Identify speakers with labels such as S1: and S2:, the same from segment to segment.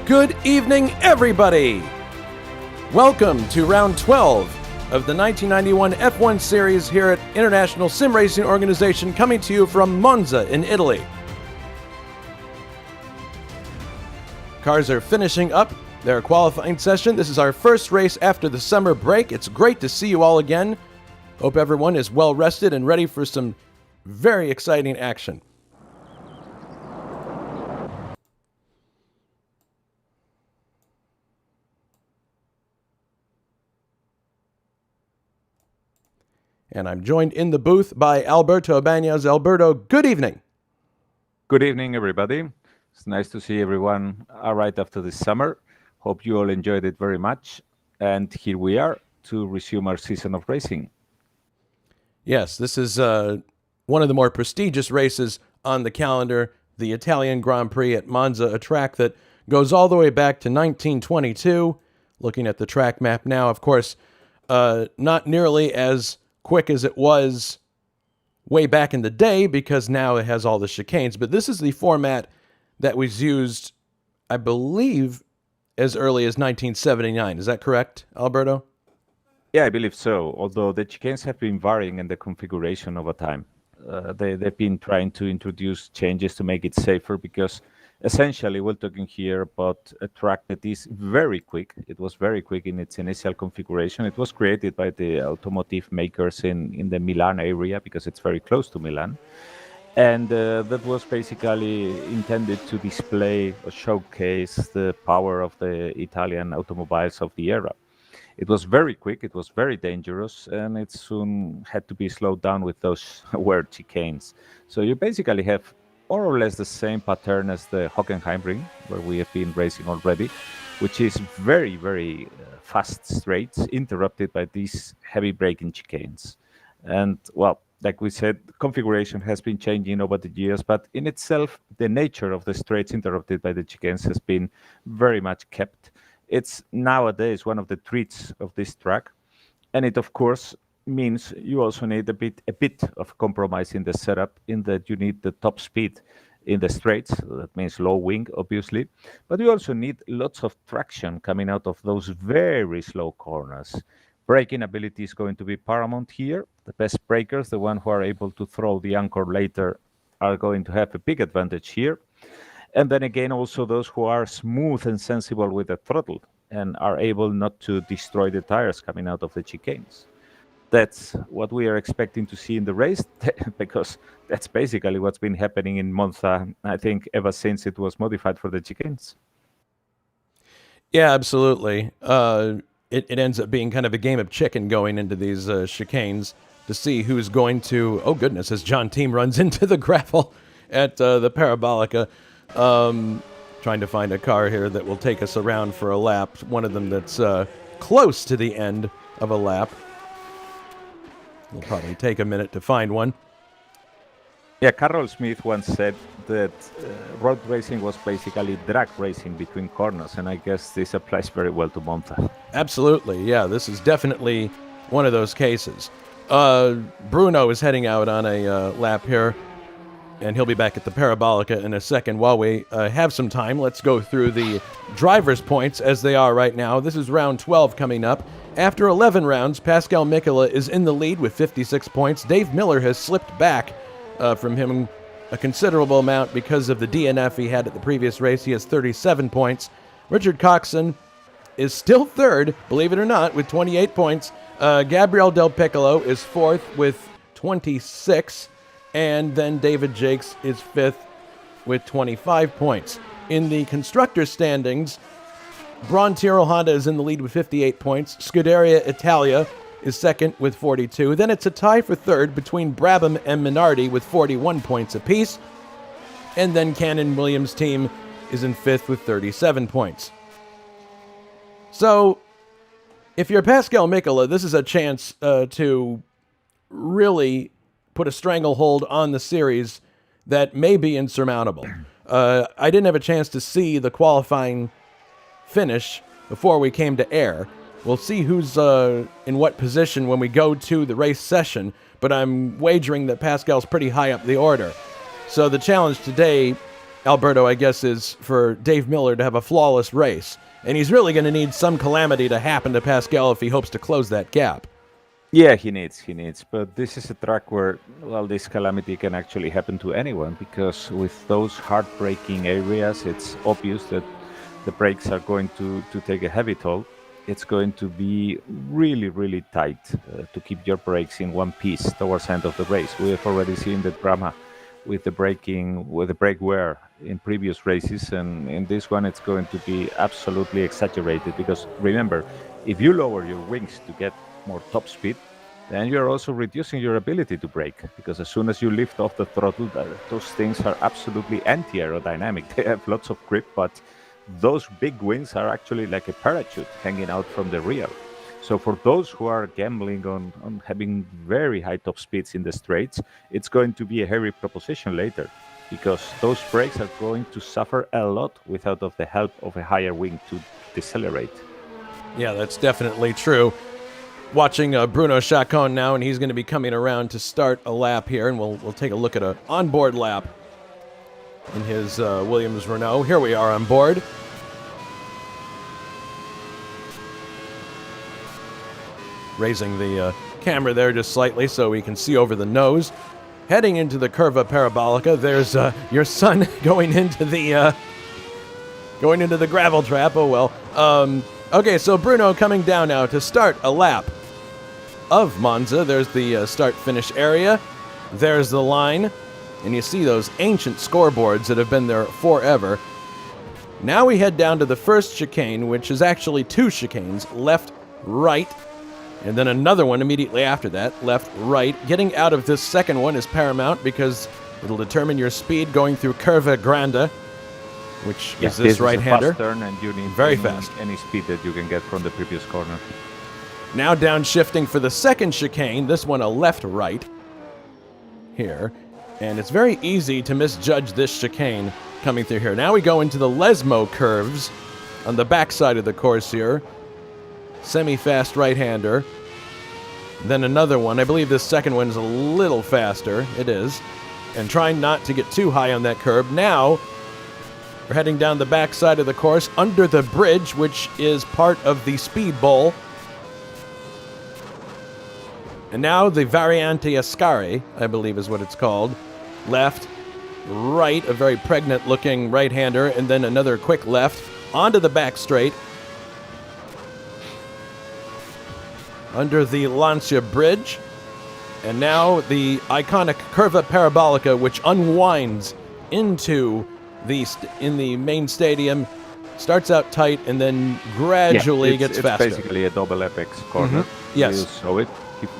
S1: Good evening, everybody! Welcome to round 12 of the 1991 F1 series here at International Sim Racing Organization, coming to you from Monza in Italy. Cars are finishing up their qualifying session. This is our first race after the summer break. It's great to see you all again. Hope everyone is well rested and ready for some very exciting action. And I'm joined in the booth by Alberto Ibañez. Alberto, good evening.
S2: Good evening, everybody. It's nice to see everyone right after the summer. Hope you all enjoyed it very much. And here we are to resume our season of racing.
S1: Yes, this is one of the more prestigious races on the calendar, the Italian Grand Prix at Monza, a track that goes all the way back to 1922. Looking at the track map now, of course, not nearly as quick as it was way back in the day, because now it has all the chicanes. But this is the format that was used, I believe, as early as 1979. Is that correct, Alberto?
S2: Yeah, I believe so. Although the chicanes have been varying in the configuration over time. They've been trying to introduce changes to make it safer, because essentially we're talking here about a track that is very quick. It was very quick in its initial configuration. It was created by the automotive makers in the Milan area, because it's very close to Milan. And that was basically intended to display or showcase the power of the Italian automobiles of the era. It was very quick, it was very dangerous, and it soon had to be slowed down with those weird chicanes. So you basically have more or less the same pattern as the Hockenheimring, where we have been racing already, which is very, very fast straights, interrupted by these heavy braking chicanes. And, well, like we said, configuration has been changing over the years, but in itself, the nature of the straights interrupted by the chicanes has been very much kept. It's nowadays one of the treats of this track, and it, of course, means you also need a bit of compromise in the setup, in that you need the top speed in the straights. That means low wing, obviously, but you also need lots of traction coming out of those very slow corners. Braking ability is going to be paramount here. The best brakers, the ones who are able to throw the anchor later, are going to have a big advantage here. And then again, also those who are smooth and sensible with the throttle and are able not to destroy the tires coming out of the chicanes. That's what we are expecting to see in the race, because that's basically what's been happening in Monza, I think, ever since it was modified for the chicanes.
S1: Yeah, absolutely. It ends up being kind of a game of chicken going into these chicanes to see who's going to, oh goodness, as John Team runs into the gravel at the Parabolica. Trying to find a car here that will take us around for a lap. One of them that's close to the end of a lap. It'll probably take a minute to find one.
S2: Yeah, Carroll Smith once said that road racing was basically drag racing between corners, and I guess this applies very well to Monza.
S1: Absolutely, yeah, this is definitely one of those cases. Bruno is heading out on a lap here, and he'll be back at the Parabolica in a second. While we have some time, let's go through the driver's points as they are right now. This is round 12 coming up. After 11 rounds, Pascal Mikola is in the lead with 56 points. Dave Miller has slipped back from him a considerable amount because of the DNF he had at the previous race. He has 37 points. Richard Coxon is still third, believe it or not, with 28 points. Gabriel Del Piccolo is fourth with 26. And then David Jakes is fifth with 25 points. In the constructor standings, Braun Tyrrell Honda is in the lead with 58 points. Scuderia Italia is second with 42. Then it's a tie for third between Brabham and Minardi with 41 points apiece. And then Cannon Williams' team is in fifth with 37 points. So, if you're Pascal Mikola, this is a chance to really put a stranglehold on the series that may be insurmountable. I didn't have a chance to see the qualifying finish before we came to air. We'll see who's in what position when we go to the race session, but I'm wagering that Pascal's pretty high up the order. So the challenge today Alberto, I guess, is for Dave Miller to have a flawless race. And he's really going to need some calamity to happen to Pascal if he hopes to close that gap.
S2: Yeah, he needs. But this is a track where, well, this calamity can actually happen to anyone because with those heartbreaking areas, it's obvious that the brakes are going to take a heavy toll. It's going to be really, really tight to keep your brakes in one piece towards the end of the race. We have already seen the drama with the brake wear in previous races, and in this one it's going to be absolutely exaggerated because remember, if you lower your wings to get more top speed, then you're also reducing your ability to brake because as soon as you lift off the throttle, those things are absolutely anti-aerodynamic. They have lots of grip, but those big wings are actually like a parachute hanging out from the rear. So for those who are gambling on having very high top speeds in the straights, it's going to be a heavy proposition later because those brakes are going to suffer a lot without of the help of a higher wing to decelerate.
S1: Yeah, that's definitely true. Watching Bruno Chacon now, and he's going to be coming around to start a lap here, and we'll take a look at an onboard lap in his Williams Renault. Here we are on board. Raising the camera there just slightly so we can see over the nose. Heading into the Curva Parabolica, there's your son going into the gravel trap. Oh well. Okay, so Bruno coming down now to start a lap of Monza. There's the start-finish area. There's the line. And you see those ancient scoreboards that have been there forever. Now we head down to the first chicane, which is actually two chicanes, left, right, and then another one immediately after that, left, right. Getting out of this second one is paramount because it'll determine your speed going through Curva Grande, which is this right-hander.
S2: Fast turn, and you need
S1: very fast.
S2: Any speed that you can get from the previous corner.
S1: Now downshifting for the second chicane, this one a left-right here. And it's very easy to misjudge this chicane coming through here. Now we go into the Lesmo curves on the backside of the course here. Semi-fast right-hander. Then another one. I believe this second one is a little faster. It is. And trying not to get too high on that curb. Now we're heading down the backside of the course under the bridge, which is part of the Speed Bowl. And now the Variante Ascari, I believe is what it's called. Left, right, a very pregnant-looking right-hander, and then another quick left onto the back straight. Under the Lancia Bridge. And now the iconic Curva Parabolica, which unwinds into in the main stadium, starts out tight and then gradually gets faster.
S2: It's basically a double apex corner.
S1: Mm-hmm. Yes.
S2: You saw it.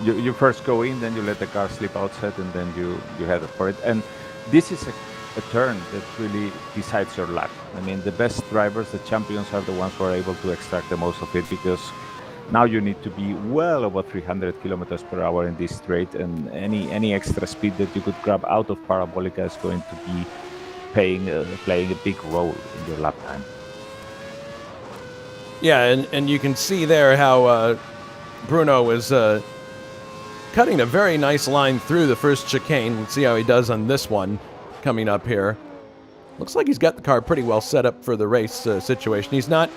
S2: You first go in, then you let the car slip outside, and then you head for it. And this is a turn that really decides your lap. I mean, the best drivers, the champions, are the ones who are able to extract the most of it because now you need to be well over 300 kilometers per hour in this straight, and any extra speed that you could grab out of Parabolica is going to be playing a big role in your lap time.
S1: Yeah, and you can see there how Bruno is cutting a very nice line through the first chicane. Let's see how he does on this one coming up here. Looks like he's got the car pretty well set up for the race situation. He's not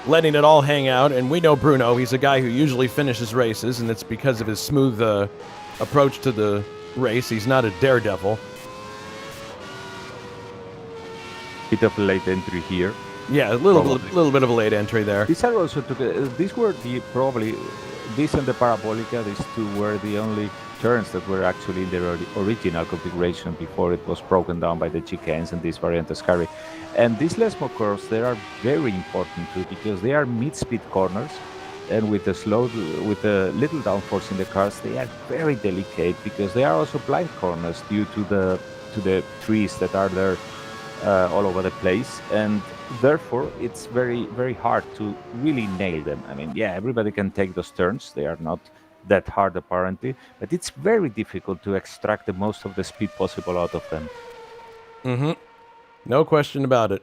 S1: letting it all hang out, and we know Bruno. He's a guy who usually finishes races, and it's because of his smooth approach to the race. He's not a daredevil.
S2: Bit of a late entry here.
S1: Yeah, a little bit of a late entry there.
S2: These are also these were probably this and the Parabolica. These two were the only turns that were actually in their original configuration before it was broken down by the chicanes and this Variante Ascari. And these Lesmo curves, they are very important too because they are mid-speed corners, and with the little downforce in the cars, they are very delicate because they are also blind corners due to the trees that are there all over the place, and therefore it's very, very hard to really nail them. I mean, yeah, everybody can take those turns. They are not that hard apparently, but it's very difficult to extract the most of the speed possible out of them.
S1: Mm-hmm. No question about it.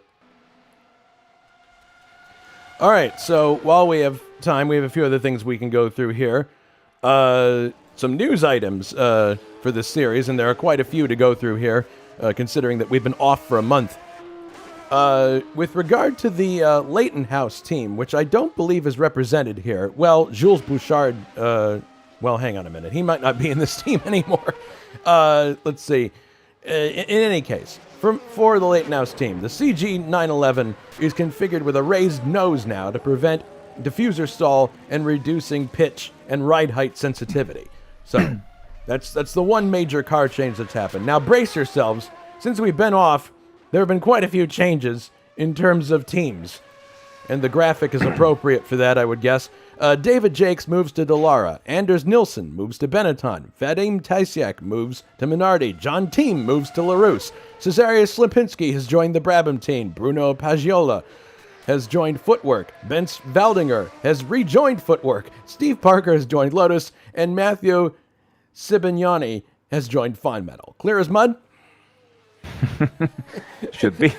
S1: All right, so while we have time, we have a few other things we can go through here. Some news items for this series, and there are quite a few to go through here, considering that we've been off for a month. With regard to the Leighton House team, which I don't believe is represented here, well, Jules Bouchard, well, hang on a minute. He might not be in this team anymore. Let's see. In any case, for the Leighton House team, the CG911 is configured with a raised nose now to prevent diffuser stall and reducing pitch and ride height sensitivity. So that's the one major car change that's happened. Now brace yourselves. Since we've been off, there have been quite a few changes in terms of teams. And the graphic is appropriate for that, I would guess. David Jakes moves to Dallara. Anders Nilsson moves to Benetton. Vadim Tysiak moves to Minardi. John Thiem moves to LaRousse. Cesarius Lipinski has joined the Brabham team. Bruno Pagiola has joined Footwork. Bence Valdinger has rejoined Footwork. Steve Parker has joined Lotus. And Matthew Sibignani has joined Fine Metal. Clear as mud?
S2: Should be.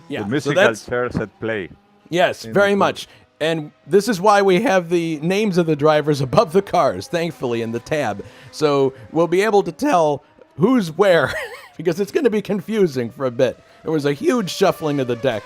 S1: Yeah,
S2: the musical chairs at play.
S1: Yes, very much. And this is why we have the names of the drivers above the cars, thankfully, in the tab. So we'll be able to tell who's where, because it's going to be confusing for a bit. There was a huge shuffling of the deck.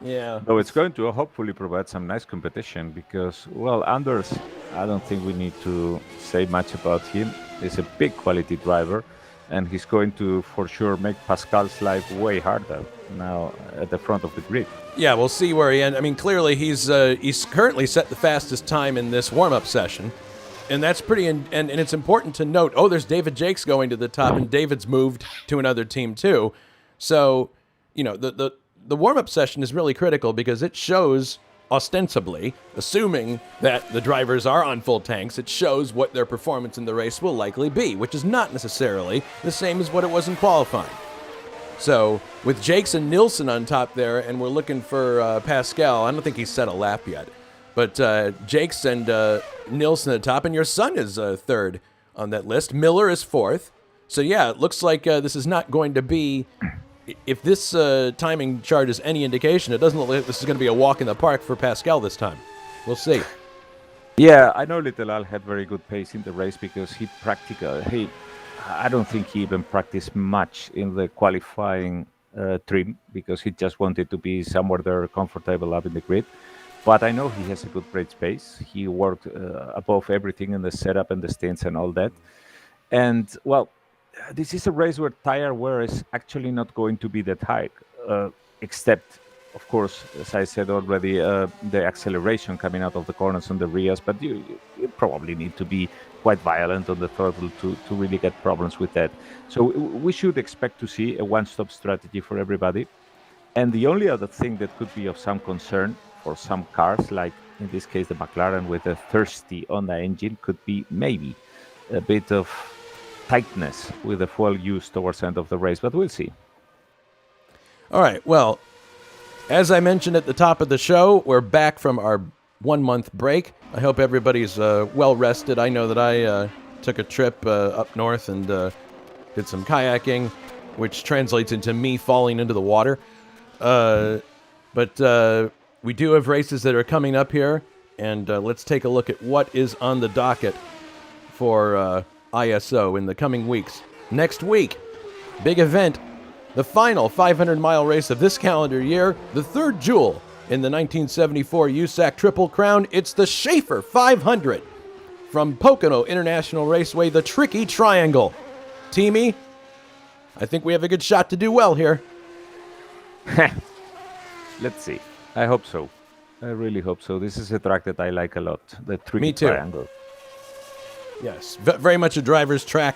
S1: Yeah.
S2: So it's going to hopefully provide some nice competition because, well, Anders, I don't think we need to say much about him. He's a big quality driver, and he's going to, for sure, make Pascal's life way harder now at the front of the grid.
S1: Yeah, we'll see where he ends. I mean, clearly he's currently set the fastest time in this warm-up session, and that's pretty. And it's important to note. Oh, there's David Jakes going to the top, and David's moved to another team too. So, you know, the warm-up session is really critical because it shows, ostensibly, assuming that the drivers are on full tanks, it shows what their performance in the race will likely be, which is not necessarily the same as what it was in qualifying. So, with Jakes and Nilsson on top there, and we're looking for Pascal, I don't think he's set a lap yet, but Jakes and Nilsson at the top, and your son is third on that list. Miller is fourth. So, yeah, it looks like this is not going to be... If this timing chart is any indication, it doesn't look like this is going to be a walk in the park for Pascal this time. We'll see.
S2: Yeah, I know Little Al had very good pace in the race because I don't think he even practiced much in the qualifying trim because he just wanted to be somewhere there comfortable up in the grid. But I know he has a good race pace. He worked above everything in the setup and the stints and all that. And, well, this is a race where tire wear is actually not going to be that high, except, of course, as I said already, the acceleration coming out of the corners and the rears. But you probably need to be quite violent on the throttle to really get problems with that. So we should expect to see a one-stop strategy for everybody. And the only other thing that could be of some concern for some cars, like in this case the McLaren with a thirsty Honda engine, could be maybe a bit of tightness with the fuel use towards the end of the race, but we'll see.
S1: All right, well, as I mentioned at the top of the show, we're back from our 1-month break. I hope everybody's well rested. I know that I took a trip up north and did some kayaking, which translates into me falling into the water. But we do have races that are coming up here, and let's take a look at what is on the docket for ISO in the coming weeks. Next week, big event, the final 500-mile race of this calendar year, the third jewel in the 1974 USAC Triple Crown. It's the Shaffer 500 from Pocono International Raceway, the Tricky Triangle. Teamy, I think we have a good shot to do well here.
S2: Let's see. I hope so. I really hope so. This is a track that I like a lot, the Tricky Triangle.
S1: Yes, very much a driver's track,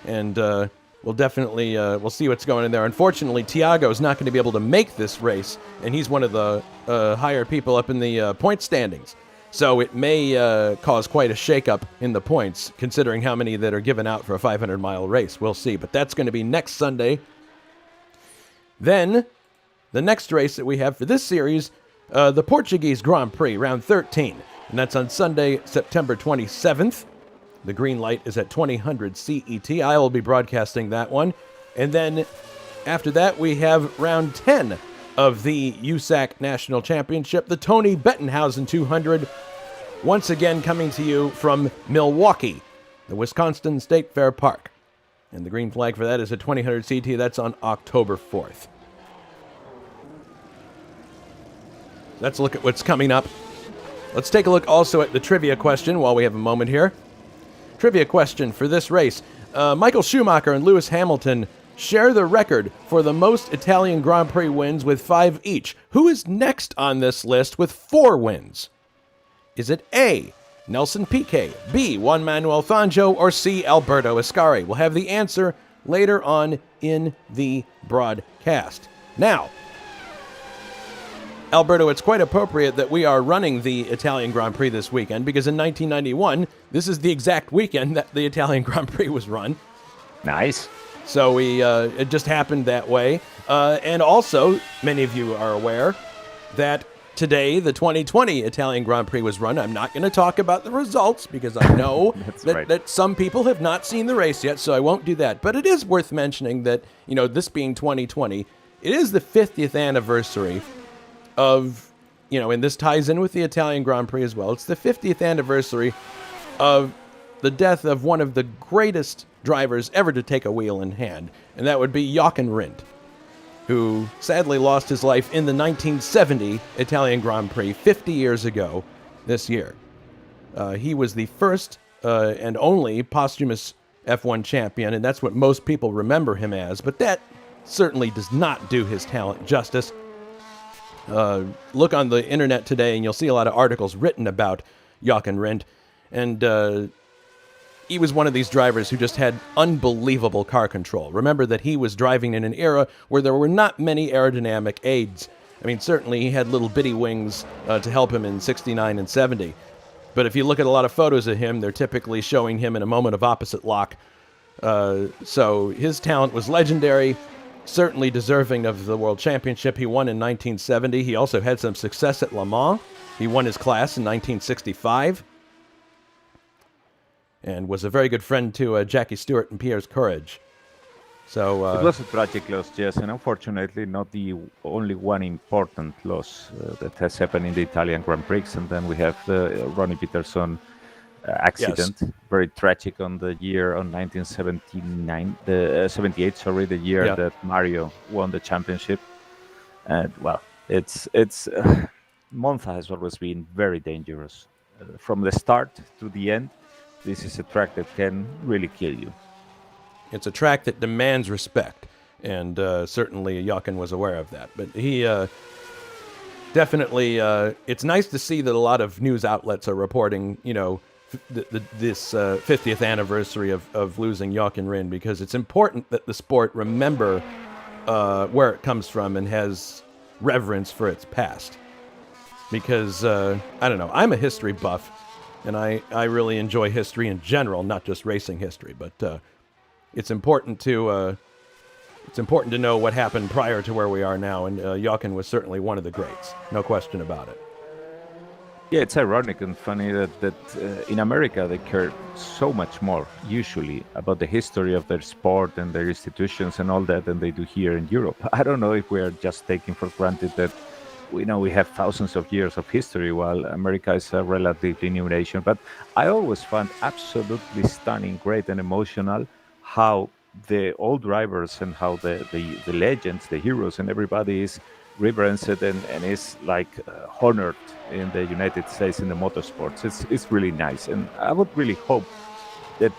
S1: and we'll definitely we'll see what's going in there. Unfortunately, Tiago is not going to be able to make this race, and he's one of the higher people up in the point standings. So it may cause quite a shakeup in the points, considering how many that are given out for a 500-mile race. We'll see, but that's going to be next Sunday. Then, the next race that we have for this series, the Portuguese Grand Prix, round 13, and that's on Sunday, September 27th. The green light is at 2000 CET. I will be broadcasting that one. And then after that, we have round 10 of the USAC National Championship, the Tony Bettenhausen 200, once again coming to you from Milwaukee, the Wisconsin State Fair Park. And the green flag for that is a 2000 CT. That's on October 4th. Let's look at what's coming up. Let's take a look also at the trivia question while we have a moment here. Trivia question for this race. Michael Schumacher and Lewis Hamilton share the record for the most Italian Grand Prix wins with 5 each. Who is next on this list with 4 wins? Is it A, Nelson Piquet, B, Juan Manuel Fangio, or C, Alberto Ascari? We'll have the answer later on in the broadcast. Now, Alberto, it's quite appropriate that we are running the Italian Grand Prix this weekend because in 1991, this is the exact weekend that the Italian Grand Prix was run.
S2: Nice.
S1: So it just happened that way. And also, many of you are aware that today, the 2020 Italian Grand Prix was run. I'm not going to talk about the results because I know that some people have not seen the race yet, so I won't do that. But it is worth mentioning that, this being 2020, it is the 50th anniversary of, and this ties in with the Italian Grand Prix as well. It's the 50th anniversary of the death of one of the greatest drivers ever to take a wheel in hand, and that would be Jochen Rindt, who sadly lost his life in the 1970 Italian Grand Prix 50 years ago this year. He was the first and only posthumous F1 champion, and that's what most people remember him as, but that certainly does not do his talent justice. Look on the internet today and you'll see a lot of articles written about Jochen Rindt, and he was one of these drivers who just had unbelievable car control. Remember that he was driving in an era where there were not many aerodynamic aids. I mean, certainly he had little bitty wings to help him in 69 and 70. But if you look at a lot of photos of him, they're typically showing him in a moment of opposite lock. So his talent was legendary, certainly deserving of the World Championship. He won in 1970. He also had some success at Le Mans. He won his class in 1965. And was a very good friend to Jackie Stewart and Pierre's Courage. So
S2: it was a tragic loss, yes, and unfortunately not the only one important loss that has happened in the Italian Grand Prix. And then we have the Ronnie Peterson accident, yes. Very tragic on the year on 1979, 78, sorry, the year that Mario won the championship. And well, it's Monza has always been very dangerous from the start to the end. This is a track that can really kill you.
S1: It's a track that demands respect, and certainly Jochen was aware of that. But he definitely, it's nice to see that a lot of news outlets are reporting, this 50th anniversary of losing Jochen Rindt, because it's important that the sport remember where it comes from and has reverence for its past. Because, I don't know, I'm a history buff, and I really enjoy history in general, not just racing history. But it's important to know what happened prior to where we are now, and Jochen was certainly one of the greats, no question about it.
S2: Yeah, it's ironic and funny that in America they care so much more, usually, about the history of their sport and their institutions and all that than they do here in Europe. I don't know if we are just taking for granted that we have thousands of years of history, while America is a relatively new nation. But I always found absolutely stunning, great, and emotional how the old drivers and how the legends, the heroes, and everybody is reverenced and is like honored in the United States in the motorsports. It's really nice, and I would really hope that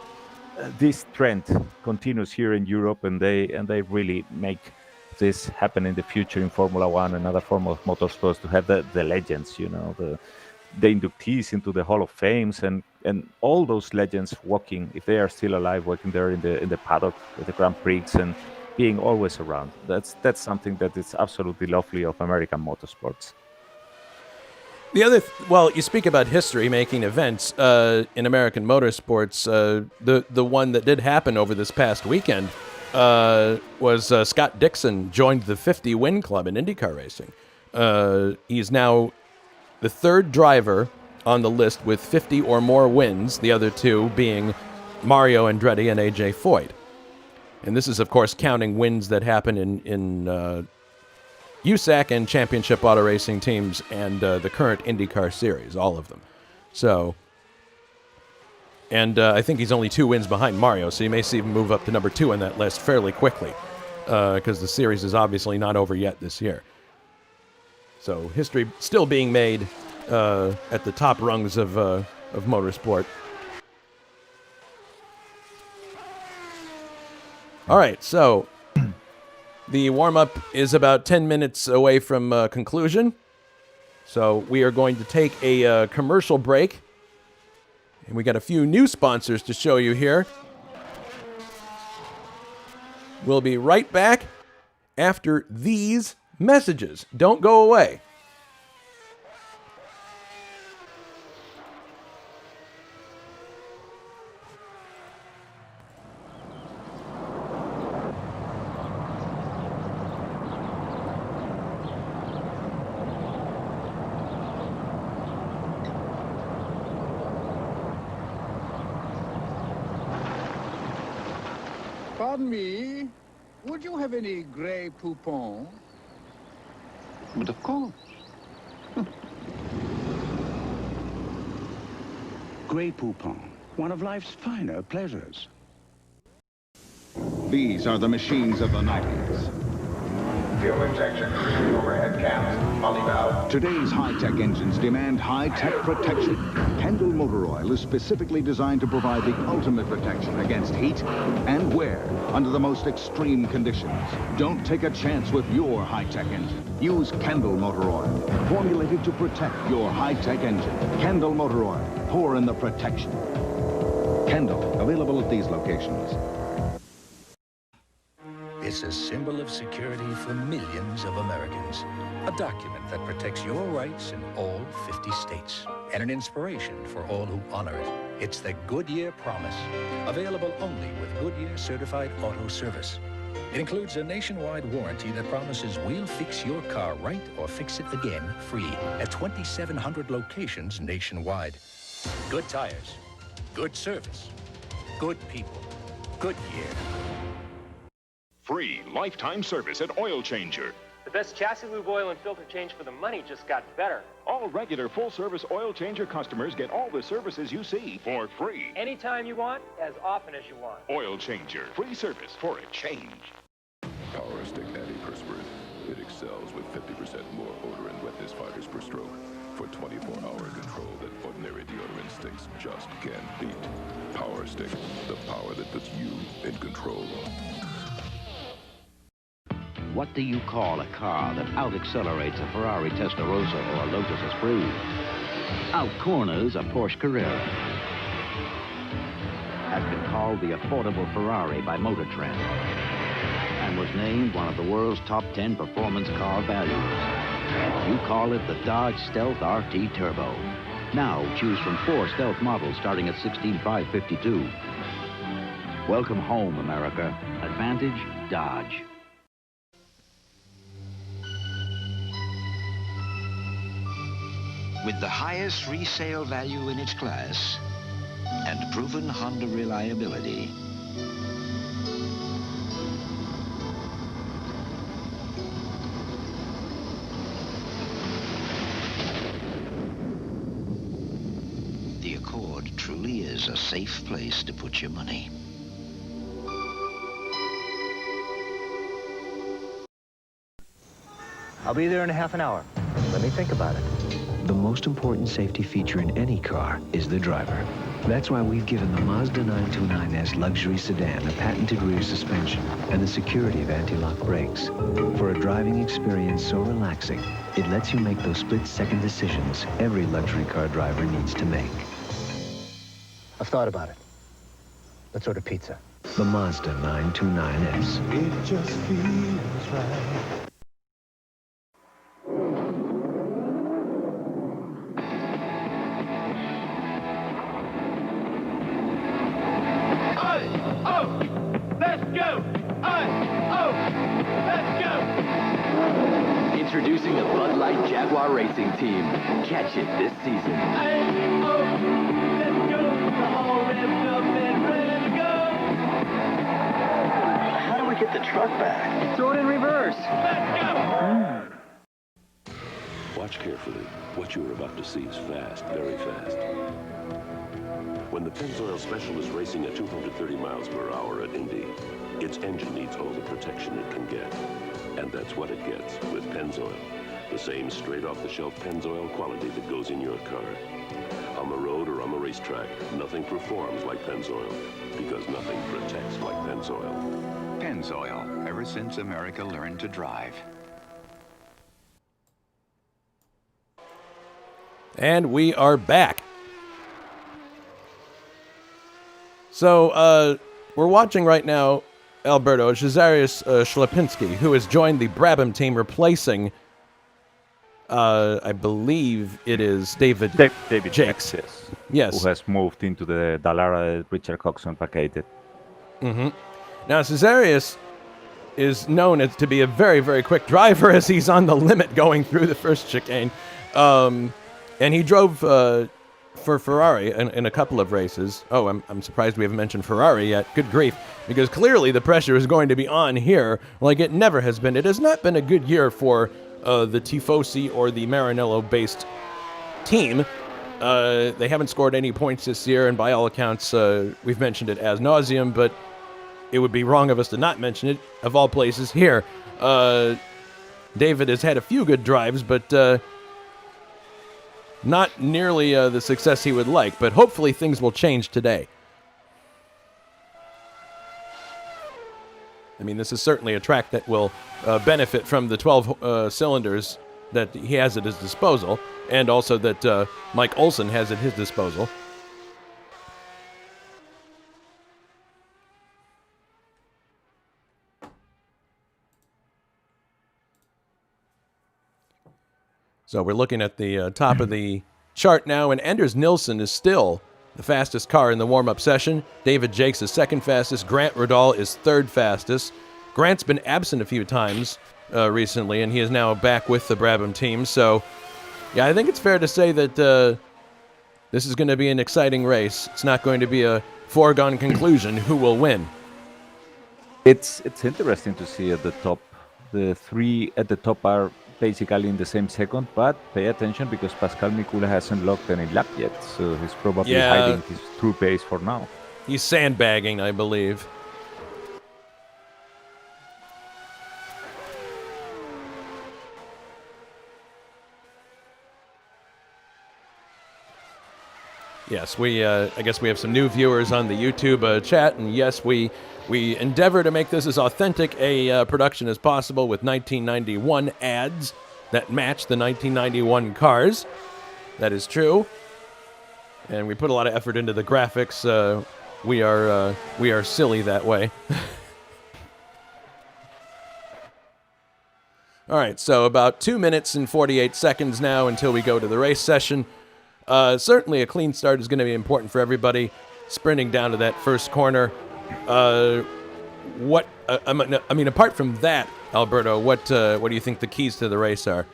S2: this trend continues here in Europe, and they really make this happen in the future in Formula One and other form of motorsports, to have the legends, the inductees into the Hall of Fames and all those legends walking, if they are still alive, walking there in the paddock with the Grand Prix and being always around. That's something that is absolutely lovely of American motorsports.
S1: The other, well, you speak about history making events in American motorsports. The one that did happen over this past weekend was Scott Dixon joined the 50 win club in IndyCar racing. He's now the third driver on the list with 50 or more wins, the other two being Mario Andretti and AJ Foyt. And this is, of course, counting wins that happen in USAC and Championship Auto Racing teams and the current IndyCar series, all of them. So, And I think he's only 2 wins behind Mario, so you may see him move up to number 2 in that list fairly quickly, because the series is obviously not over yet this year. So history still being made at the top rungs of motorsport. All right, so the warm-up is about 10 minutes away from conclusion. So we are going to take a commercial break. And we got a few new sponsors to show you here. We'll be right back after these messages. Don't go away.
S3: Pardon me, would you have any Grey Poupon?
S4: But of course. Grey Poupon, one of life's finer pleasures.
S5: These are the machines of the 90s.
S6: Fuel injection, overhead cams, fully valve.
S5: Today's high-tech engines demand high-tech protection. Kendall Motor Oil is specifically designed to provide the ultimate protection against heat and wear under the most extreme conditions. Don't take a chance with your high-tech engine. Use Kendall Motor Oil, formulated to protect your high-tech engine. Kendall Motor Oil, pour in the protection. Kendall, available at these locations.
S7: It's a symbol of security for millions of Americans. A document that protects your rights in all 50 states. And an inspiration for all who honor it. It's the Goodyear Promise. Available only with Goodyear Certified Auto Service. It includes a nationwide warranty that promises we'll fix your car right or fix it again free at 2,700 locations nationwide. Good tires, good service, good people. Goodyear.
S8: Free lifetime service at Oil Changer.
S9: The best chassis lube oil and filter change for the money just got better.
S8: All regular full-service Oil Changer customers get all the services you see for free.
S9: Anytime you want, as often as you want.
S8: Oil Changer. Free service for a change.
S10: Power Stick Antiperspirant. It excels with 50% more odor and wetness fighters per stroke for 24-hour control that ordinary deodorant sticks just can't beat. Power Stick. The power that puts you in control.
S11: What do you call a car that out-accelerates a Ferrari Testarossa or a Lotus Esprit? Out-corners a Porsche Carrera. Has been called the affordable Ferrari by Motor Trend and was named one of the world's top 10 performance car values. You call it the Dodge Stealth RT Turbo. Now choose from 4 Stealth models starting at $16,552. Welcome home, America. Advantage Dodge.
S12: With the highest resale value in its class and proven Honda reliability, the Accord truly is a safe place to put your money.
S9: I'll be there in a half an hour. Let me think about it.
S13: The most important safety feature in any car is the driver. That's why we've given the Mazda 929S luxury sedan a patented rear suspension and the security of anti-lock brakes. For a driving experience so relaxing, it lets you make those split-second decisions every luxury car driver needs to make.
S9: I've thought about it. Let's order pizza.
S13: The Mazda 929S.
S14: It just feels right.
S15: Introducing the Bud Light Jaguar Racing Team. Catch it this season.
S9: How do we get the truck back? Throw it in reverse.
S10: Watch carefully. What you are about to see is fast, very fast.
S16: When the Pennzoil Special is racing at 230 miles per hour at Indy, its engine needs all the protection it can get. And that's what it gets with Pennzoil. The same straight-off-the-shelf Pennzoil quality that goes in your car. On the road or on the racetrack, nothing performs like Pennzoil, because nothing protects like Pennzoil.
S17: Pennzoil, ever since America learned to drive.
S1: And we are back. So, we're watching right now Alberto Cesarius Schlepinski, who has joined the Brabham team, replacing, I believe it is David Jakes. Yes.
S2: Who has moved into the Dallara that Richard Coxon vacated.
S1: Mm-hmm. Now, Cesarius is known as to be a very, very quick driver as he's on the limit going through the first chicane. And he drove for Ferrari in a couple of races. Oh, I'm surprised we haven't mentioned Ferrari yet. Good grief. Because clearly the pressure is going to be on here like it never has been. It has not been a good year for the Tifosi or the Maranello-based team. They haven't scored any points this year, and by all accounts, we've mentioned it ad nauseum, but it would be wrong of us to not mention it, of all places, here. David has had a few good drives, but not nearly the success he would like, but hopefully things will change today. I mean, this is certainly a track that will benefit from the 12 cylinders that he has at his disposal, and also that Mike Olson has at his disposal. So we're looking at the top of the chart now, and Anders Nilsson is still the fastest car in the warm-up session. David Jakes is second fastest. Grant Rodal is third fastest. Grant's been absent a few times recently, and he is now back with the Brabham team. So, yeah, I think it's fair to say that this is going to be an exciting race. It's not going to be a foregone conclusion who will win.
S2: It's interesting to see at the top. The three at the top are basically in the same second, but pay attention because Pascal Mikula hasn't locked any lap yet, so he's probably hiding his true pace for now.
S1: He's sandbagging, I believe. Yes, I guess we have some new viewers on the YouTube chat, and yes, we endeavor to make this as authentic a production as possible with 1991 ads that match the 1991 cars. That is true, and we put a lot of effort into the graphics. We are silly that way. All right, so about 2 minutes and 48 seconds now until we go to the race session. Certainly a clean start is going to be important for everybody. Sprinting down to that first corner. I mean, apart from that, Alberto, what do you think the keys to the race are?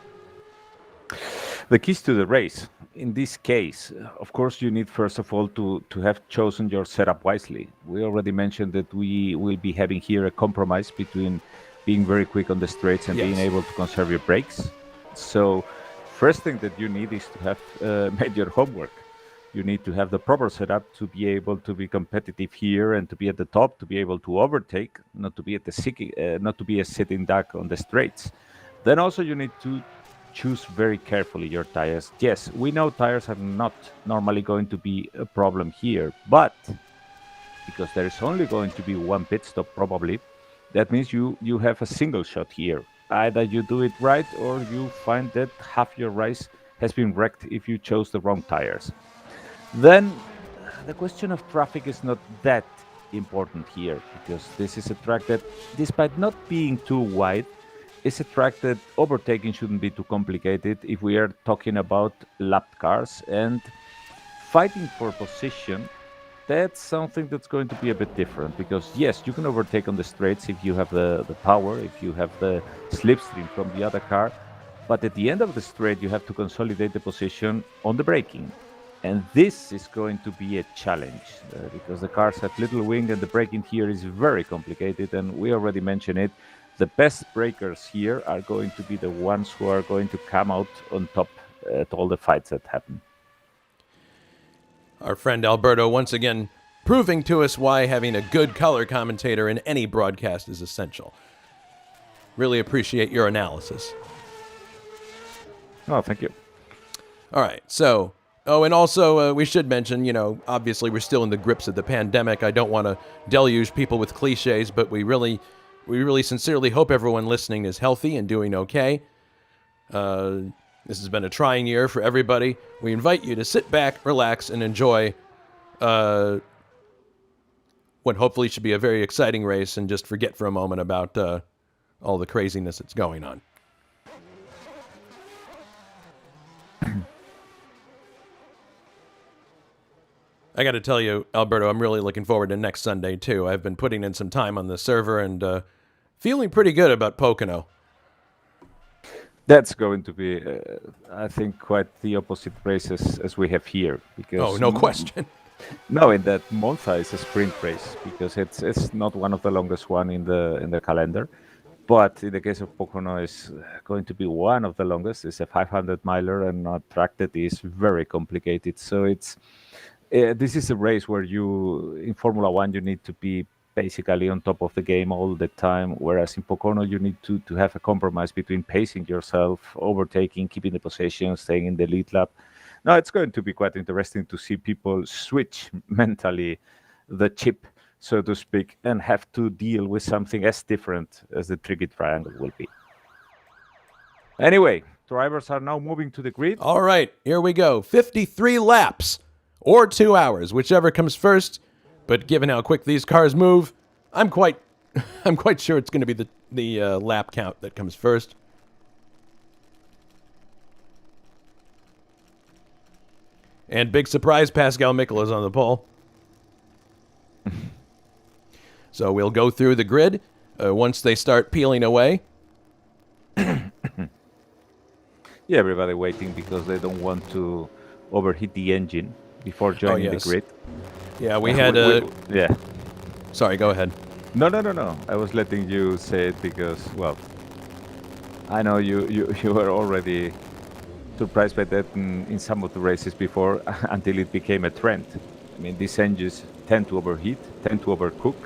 S2: The keys to the race, in this case, of course, you need first of all to have chosen your setup wisely. We already mentioned that we will be having here a compromise between being very quick on the straights and being able to conserve your brakes. So first thing that you need is to have made your homework. You need to have the proper setup to be able to be competitive here and to be at the top, to be able to overtake, not to be a sitting duck on the straights. Then also you need to choose very carefully your tires. Yes, we know tires are not normally going to be a problem here, but because there is only going to be one pit stop probably, that means you have a single shot here. Either you do it right or you find that half your race has been wrecked if you chose the wrong tires. Then the question of traffic is not that important here, because this is a track that, despite not being too wide, is a track that overtaking shouldn't be too complicated if we are talking about lapped cars, and fighting for position, that's something that's going to be a bit different, because yes, you can overtake on the straights if you have the power, if you have the slipstream from the other car, but at the end of the straight you have to consolidate the position on the braking. And this is going to be a challenge because the cars have little wing and the braking here is very complicated, and we already mentioned it. The best brakers here are going to be the ones who are going to come out on top at all the fights that happen.
S1: All Our friend Alberto once again proving to us why having a good color commentator in any broadcast is essential. Really appreciate your analysis.
S2: Oh, thank you.
S1: All right, so, and also we should mention, obviously we're still in the grips of the pandemic. I don't want to deluge people with cliches, but we really sincerely hope everyone listening is healthy and doing okay. This has been a trying year for everybody. We invite you to sit back, relax, and enjoy what hopefully should be a very exciting race and just forget for a moment about all the craziness that's going on. I got to tell you, Alberto, I'm really looking forward to next Sunday, too. I've been putting in some time on the server and feeling pretty good about Pocono.
S2: That's going to be, I think, quite the opposite race as we have here. Because
S1: no question.
S2: No, in that Monza is a sprint race because it's not one of the longest one in the calendar. But in the case of Pocono, it's going to be one of the longest. It's a 500-miler and a track that is very complicated. So this is a race where in Formula One, you need to be basically on top of the game all the time, whereas in Pocono, you need to have a compromise between pacing yourself, overtaking, keeping the position, staying in the lead lap. Now, it's going to be quite interesting to see people switch mentally the chip, so to speak, and have to deal with something as different as the tricky triangle will be. Anyway, drivers are now moving to the grid.
S1: All right, here we go. 53 laps or 2 hours, whichever comes first. But given how quick these cars move, I'm quite sure it's going to be the lap count that comes first. And big surprise, Pascal Michel is on the pole. So we'll go through the grid once they start peeling away.
S2: Yeah, everybody waiting because they don't want to overheat the engine before joining the grid.
S1: Yeah, we had a...
S2: Yeah.
S1: Sorry, go ahead.
S2: No. I was letting you say it because, well, I know you were already surprised by that in some of the races before until it became a trend. I mean, these engines tend to overheat, tend to overcook.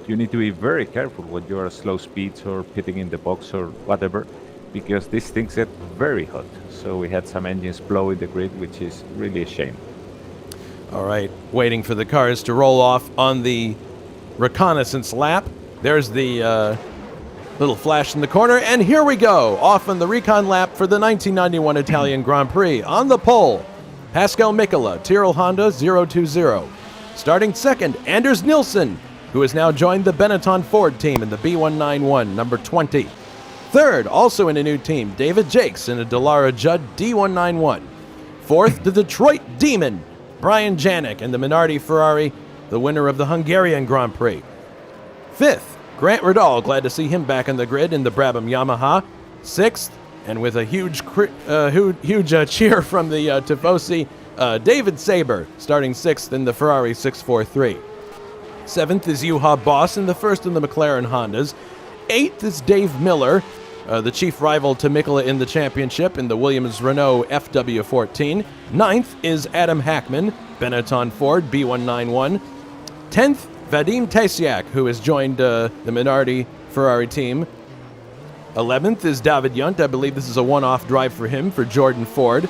S2: You need to be very careful when you are at slow speeds or pitting in the box or whatever, because these things get very hot. So we had some engines blow in the grid, which is really a shame.
S1: All right, waiting for the cars to roll off on the reconnaissance lap. There's the little flash in the corner, and here we go, off on the recon lap for the 1991 Italian Grand Prix. On the pole, Pascal Michel, Tyrrell Honda 020. Starting second, Anders Nilsson, who has now joined the Benetton Ford team in the B191, number 20. Third, also in a new team, David Jakes in a Dallara Judd D191. Fourth, the Detroit Demon, Brian Janik in the Minardi Ferrari, the winner of the Hungarian Grand Prix. Fifth, Grant Riddall, glad to see him back on the grid in the Brabham Yamaha. Sixth, and with a huge cheer from the Tifosi, David Saber, starting sixth in the Ferrari 643. Seventh is Juha Boss in the first in the McLaren Hondas. Eighth is Dave Miller, the chief rival to Mikola in the championship in the Williams-Renault FW14. Ninth is Adam Hackman, Benetton Ford B191. 10th, Vadim Tesiak, who has joined the Minardi Ferrari team. 11th is David Yunt. I believe this is a one-off drive for him for Jordan Ford.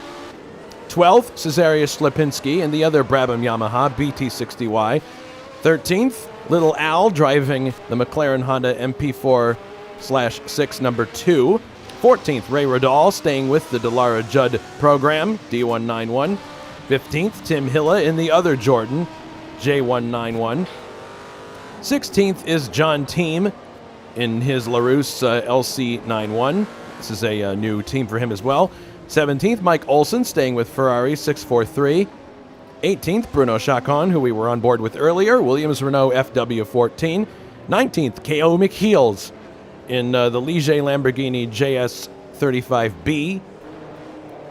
S1: 12th, Cesarius Lipinski in the other Brabham Yamaha BT60Y. 13th, Little Al driving the McLaren Honda MP4/6 number 2. 14th, Ray Riddall staying with the Dallara Judd program, D191. 15th, Tim Hilla in the other Jordan, J191. 16th is John Team in his LaRousse LC91. This is a new team for him as well. 17th, Mike Olson staying with Ferrari 643. 18th, Bruno Chacon, who we were on board with earlier, Williams-Renault FW14. 19th, K.O. McHeels in the Ligier Lamborghini JS35B.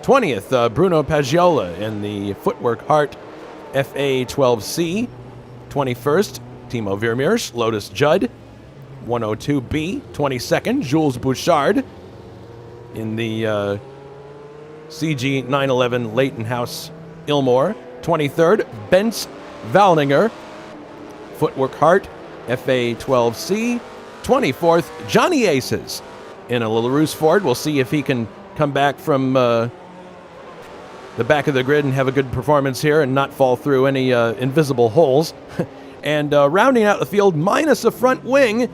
S1: 20th, Bruno Paggiola in the Footwork Hart FA12C. 21st, Timo Vermeers, Lotus Judd 102B. 22nd, Jules Bouchard in the CG911 Leighton House Ilmore. 23rd, Benz Valninger. Footwork Hart, FA12C. 24th, Johnny Aces in a LaRousse Ford. We'll see if he can come back from the back of the grid and have a good performance here and not fall through any invisible holes. And rounding out the field, minus a front wing,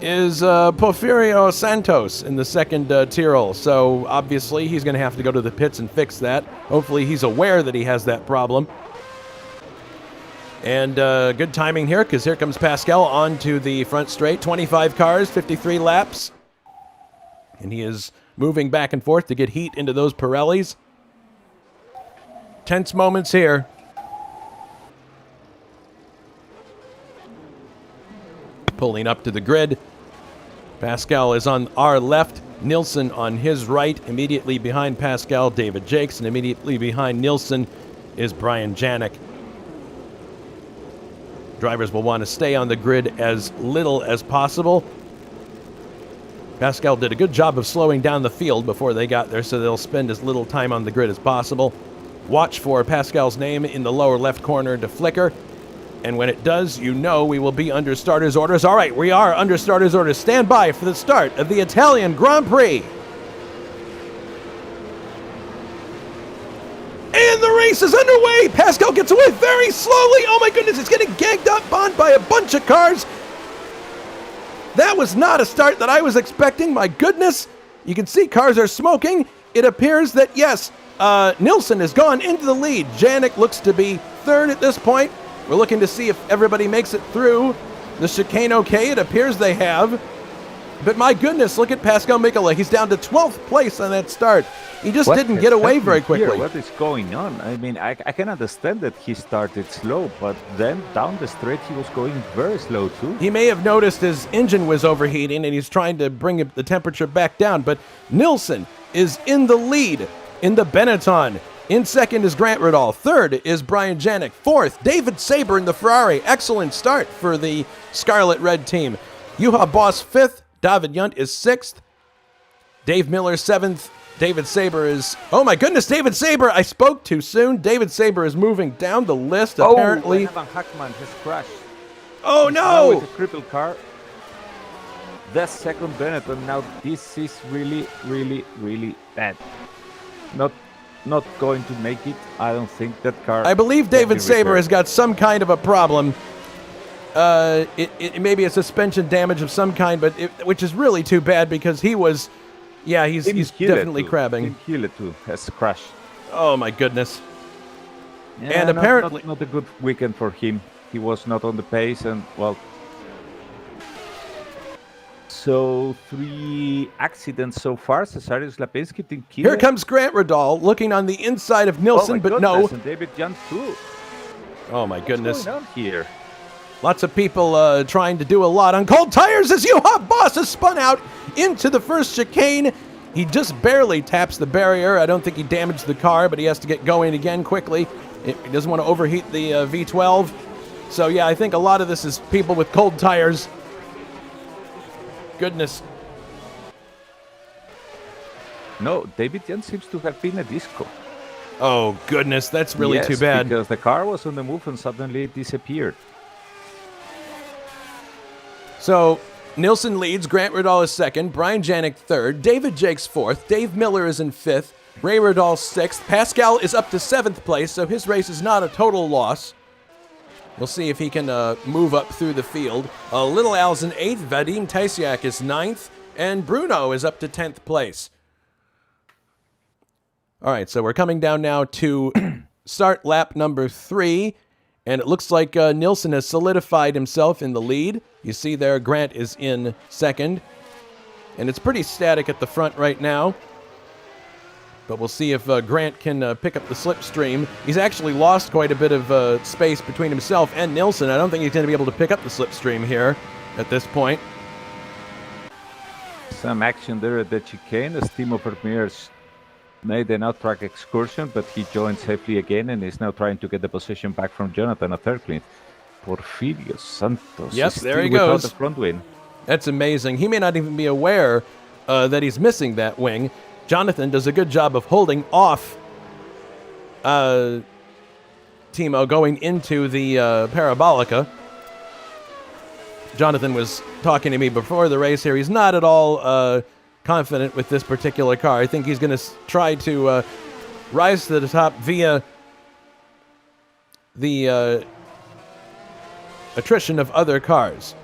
S1: is Porfirio Santos in the second Tyrrell. So obviously he's going to have to go to the pits and fix that. Hopefully he's aware that he has that problem. And good timing here, because here comes Pascal onto the front straight. 25 cars, 53 laps. And he is moving back and forth to get heat into those Pirellis. Tense moments here. Pulling up to the grid. Pascal is on our left. Nilsson on his right. Immediately behind Pascal, David Jakes. And immediately behind Nilsson is Brian Janik. Drivers will want to stay on the grid as little as possible. Pascal did a good job of slowing down the field before they got there, so they'll spend as little time on the grid as possible. Watch for Pascal's name in the lower left corner to flicker. And when it does, you know we will be under starters' orders. All right, we are under starters' orders. Stand by for the start of the Italian Grand Prix. And the race is underway. Pascal gets away very slowly. Oh my goodness, he's getting gagged up on by a bunch of cars. That was not a start that I was expecting. My goodness. You can see cars are smoking. It appears that, yes, Nilsson has gone into the lead. Janik looks to be third at this point. We're looking to see if everybody makes it through the chicane okay. It appears they have. But my goodness, look at Pascal Mikola. He's down to 12th place on that start. He just didn't get away very quickly.
S2: Here? What is going on? I mean, I can understand that he started slow, but then down the straight he was going very slow too.
S1: He may have noticed his engine was overheating and he's trying to bring the temperature back down. But Nilsson is in the lead in the Benetton. In second is Grant Ridall. Third is Brian Janik. Fourth, David Saber in the Ferrari. Excellent start for the Scarlet Red team. Juha Boss fifth. David Yunt is sixth. Dave Miller seventh. David Saber is... Oh my goodness, David Saber! I spoke too soon. David Saber is moving down the list, apparently.
S2: Oh, Van Hackman has crashed.
S1: Oh no!
S2: Now with a crippled car. The second Benetton. Now this is really, really, really bad. Not going to make it. I don't think that car...
S1: I believe David Saber has got some kind of a problem. It may be a suspension damage of some kind, but which is really too bad because he was... Yeah, he's definitely crabbing.
S2: Tim Hille too has crashed.
S1: Oh my goodness.
S2: Yeah,
S1: and apparently...
S2: Not a good weekend for him. He was not on the pace and, well... So, 3 accidents so far. Cesarius, Lapinski, Tim Hille.
S1: Here comes Grant Ridall looking on the inside of Nilsson, but no.
S2: And David Jan too.
S1: Oh my goodness.
S2: What's going on here?
S1: Lots of people trying to do a lot on cold tires as Juha Boss has spun out into the first chicane. He just barely taps the barrier. I don't think he damaged the car, but he has to get going again quickly. He doesn't want to overheat the V12. So yeah, I think a lot of this is people with cold tires. Goodness.
S2: No, David Jan seems to have been a disco.
S1: Oh goodness, that's really too bad.
S2: Because the car was on the move and suddenly it disappeared.
S1: So, Nilsson leads, Grant Ridall is second, Brian Janik third, David Jakes fourth, Dave Miller is in fifth, Ray Ridall sixth, Pascal is up to seventh place, so his race is not a total loss. We'll see if he can move up through the field. Little Al's in eighth, Vadim Tysiak is ninth, and Bruno is up to 10th place. All right, so we're coming down now to start lap number 3. And it looks like Nilsson has solidified himself in the lead. You see there, Grant is in second. And it's pretty static at the front right now. But we'll see if Grant can pick up the slipstream. He's actually lost quite a bit of space between himself and Nilsson. I don't think he's going to be able to pick up the slipstream here at this point.
S2: Some action there at the chicane as Timo Vermeers made an out-track excursion, but he joined safely again and is now trying to get the position back from Jonathan at third clean. Porfirio Santos.
S1: Yep, there he goes.
S2: The front wing.
S1: That's amazing. He may not even be aware that he's missing that wing. Jonathan does a good job of holding off Timo Timo, going into the Parabolica. Jonathan was talking to me before the race here. He's not at all confident with this particular car. I think he's going to try to rise to the top via the attrition of other cars.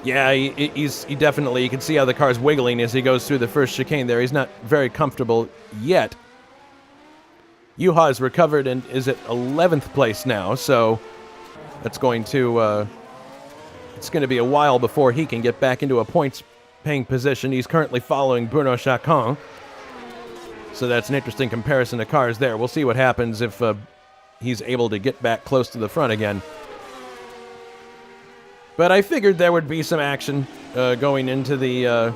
S1: Yeah, he definitely, you can see how the car's wiggling as he goes through the first chicane there. He's not very comfortable yet. Juha has recovered and is at 11th place now, so that's going to, it's going to be a while before he can get back into a points-paying position. He's currently following Bruno Chacon, so that's an interesting comparison of cars there. We'll see what happens if he's able to get back close to the front again. But I figured there would be some action going into the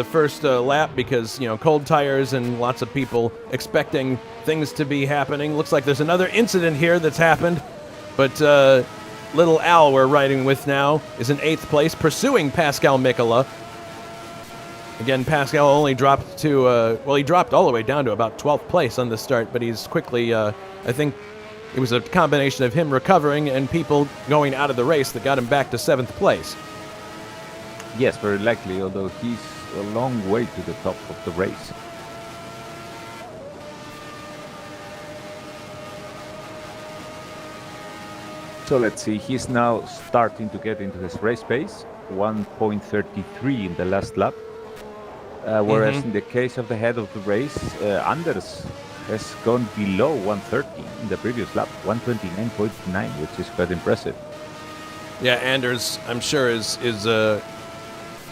S1: first lap because, you know, cold tires and lots of people expecting things to be happening. Looks like there's another incident here that's happened, but little Al we're riding with now is in 8th place, pursuing Pascal Mikola. Again, Pascal only dropped to, he dropped all the way down to about 12th place on the start, but he's quickly, I think, it was a combination of him recovering and people going out of the race that got him back to 7th place.
S2: Yes, very likely, although he's a long way to the top of the race. So let's see, he's now starting to get into his race pace, 1.33 in the last lap. Whereas in the case of the head of the race, Anders has gone below 130 in the previous lap, 129.9, which is quite impressive.
S1: Yeah, Anders, I'm sure, is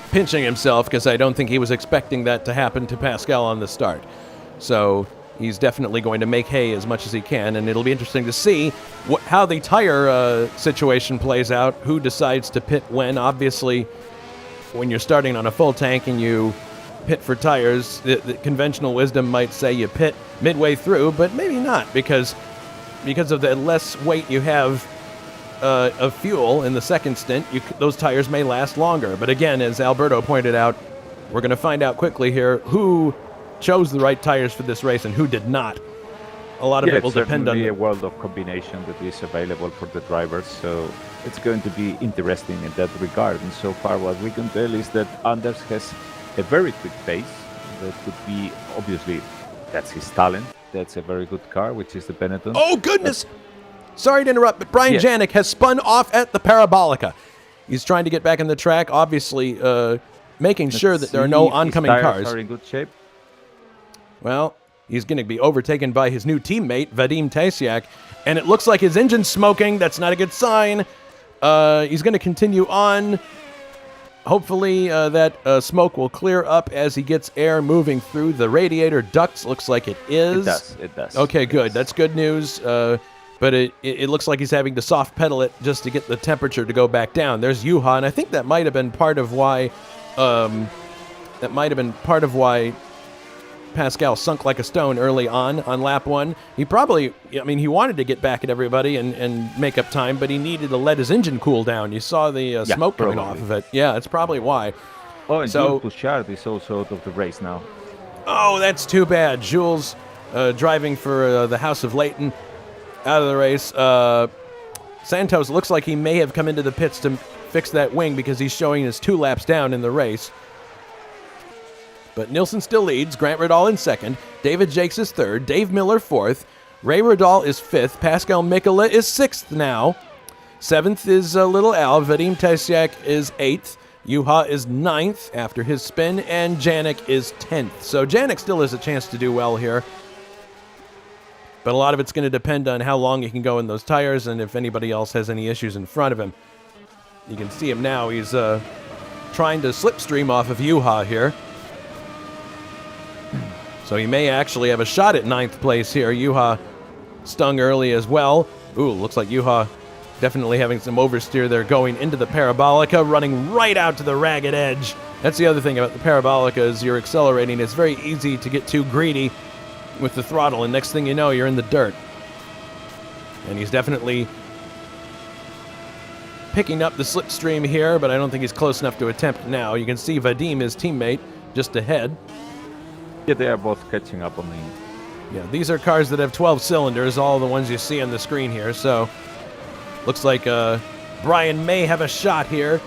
S1: pinching himself because I don't think he was expecting that to happen to Pascal on the start. So he's definitely going to make hay as much as he can, and it'll be interesting to see how the tire situation plays out, who decides to pit when. Obviously, when you're starting on a full tank and you pit for tires, the conventional wisdom might say you pit midway through, but maybe not, because of the less weight you have of fuel in the second stint, those tires may last longer. But again, as Alberto pointed out, we're going to find out quickly here who chose the right tires for this race and who did not. A lot of it will depend on
S2: a world of combination that is available for the drivers, so it's going to be interesting in that regard. And so far what we can tell is that Anders has a very quick pace. That could be, obviously, that's his talent. That's a very good car, which is the Benetton.
S1: Oh, goodness! Sorry to interrupt, but Brian Janik has spun off at the Parabolica. He's trying to get back in the track, obviously making sure that there are no oncoming cars.
S2: His tires are in good shape.
S1: Well, he's going to be overtaken by his new teammate, Vadim Tasiak, and it looks like his engine's smoking. That's not a good sign. He's going to continue on. Hopefully that smoke will clear up as he gets air moving through the radiator ducts. Looks like it is.
S2: It does.
S1: Okay, good. That's good news. But it looks like he's having to soft pedal it just to get the temperature to go back down. There's Juha, and I think that might have been part of why Pascal sunk like a stone early on lap 1. He probably, he wanted to get back at everybody and make up time, but he needed to let his engine cool down. You saw the smoke coming off of it. Yeah, that's probably why.
S2: Oh, and Jules Bouchard is also out of the race now.
S1: Oh, that's too bad. Jules driving for the House of Leighton out of the race. Santos looks like he may have come into the pits to fix that wing because he's showing us 2 laps down in the race. But Nilsson still leads, Grant Riddall in second, David Jakes is third, Dave Miller fourth, Ray Riddall is fifth, Pascal Mikola is sixth now. Seventh is Little Al, Vadim Tasiak is eighth, Juha is ninth after his spin, and Janik is 10th. So Janik still has a chance to do well here. But a lot of it's going to depend on how long he can go in those tires and if anybody else has any issues in front of him. You can see him now. He's trying to slipstream off of Juha here. So he may actually have a shot at 9th place here. Juha stung early as well. Ooh, looks like Juha definitely having some oversteer there going into the Parabolica, running right out to the ragged edge. That's the other thing about the Parabolica is you're accelerating. It's very easy to get too greedy with the throttle, and next thing you know, you're in the dirt. And he's definitely picking up the slipstream here, but I don't think he's close enough to attempt now. You can see Vadim, his teammate, just ahead.
S2: Yeah, they are both catching up on him.
S1: Yeah, these are cars that have 12 cylinders, all the ones you see on the screen here. So, looks like Brian may have a shot here.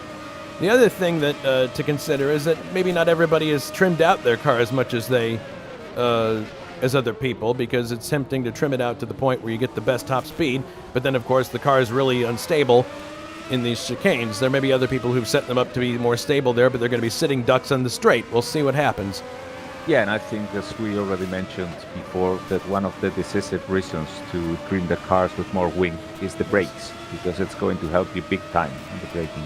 S1: The other thing that to consider is that maybe not everybody has trimmed out their car as much as they as other people, because it's tempting to trim it out to the point where you get the best top speed. But then, of course, the car is really unstable in these chicanes. There may be other people who've set them up to be more stable there, but they're going to be sitting ducks on the straight. We'll see what happens.
S2: Yeah, and I think, as we already mentioned before, that one of the decisive reasons to trim the cars with more wing is the brakes, because it's going to help you big time in the braking.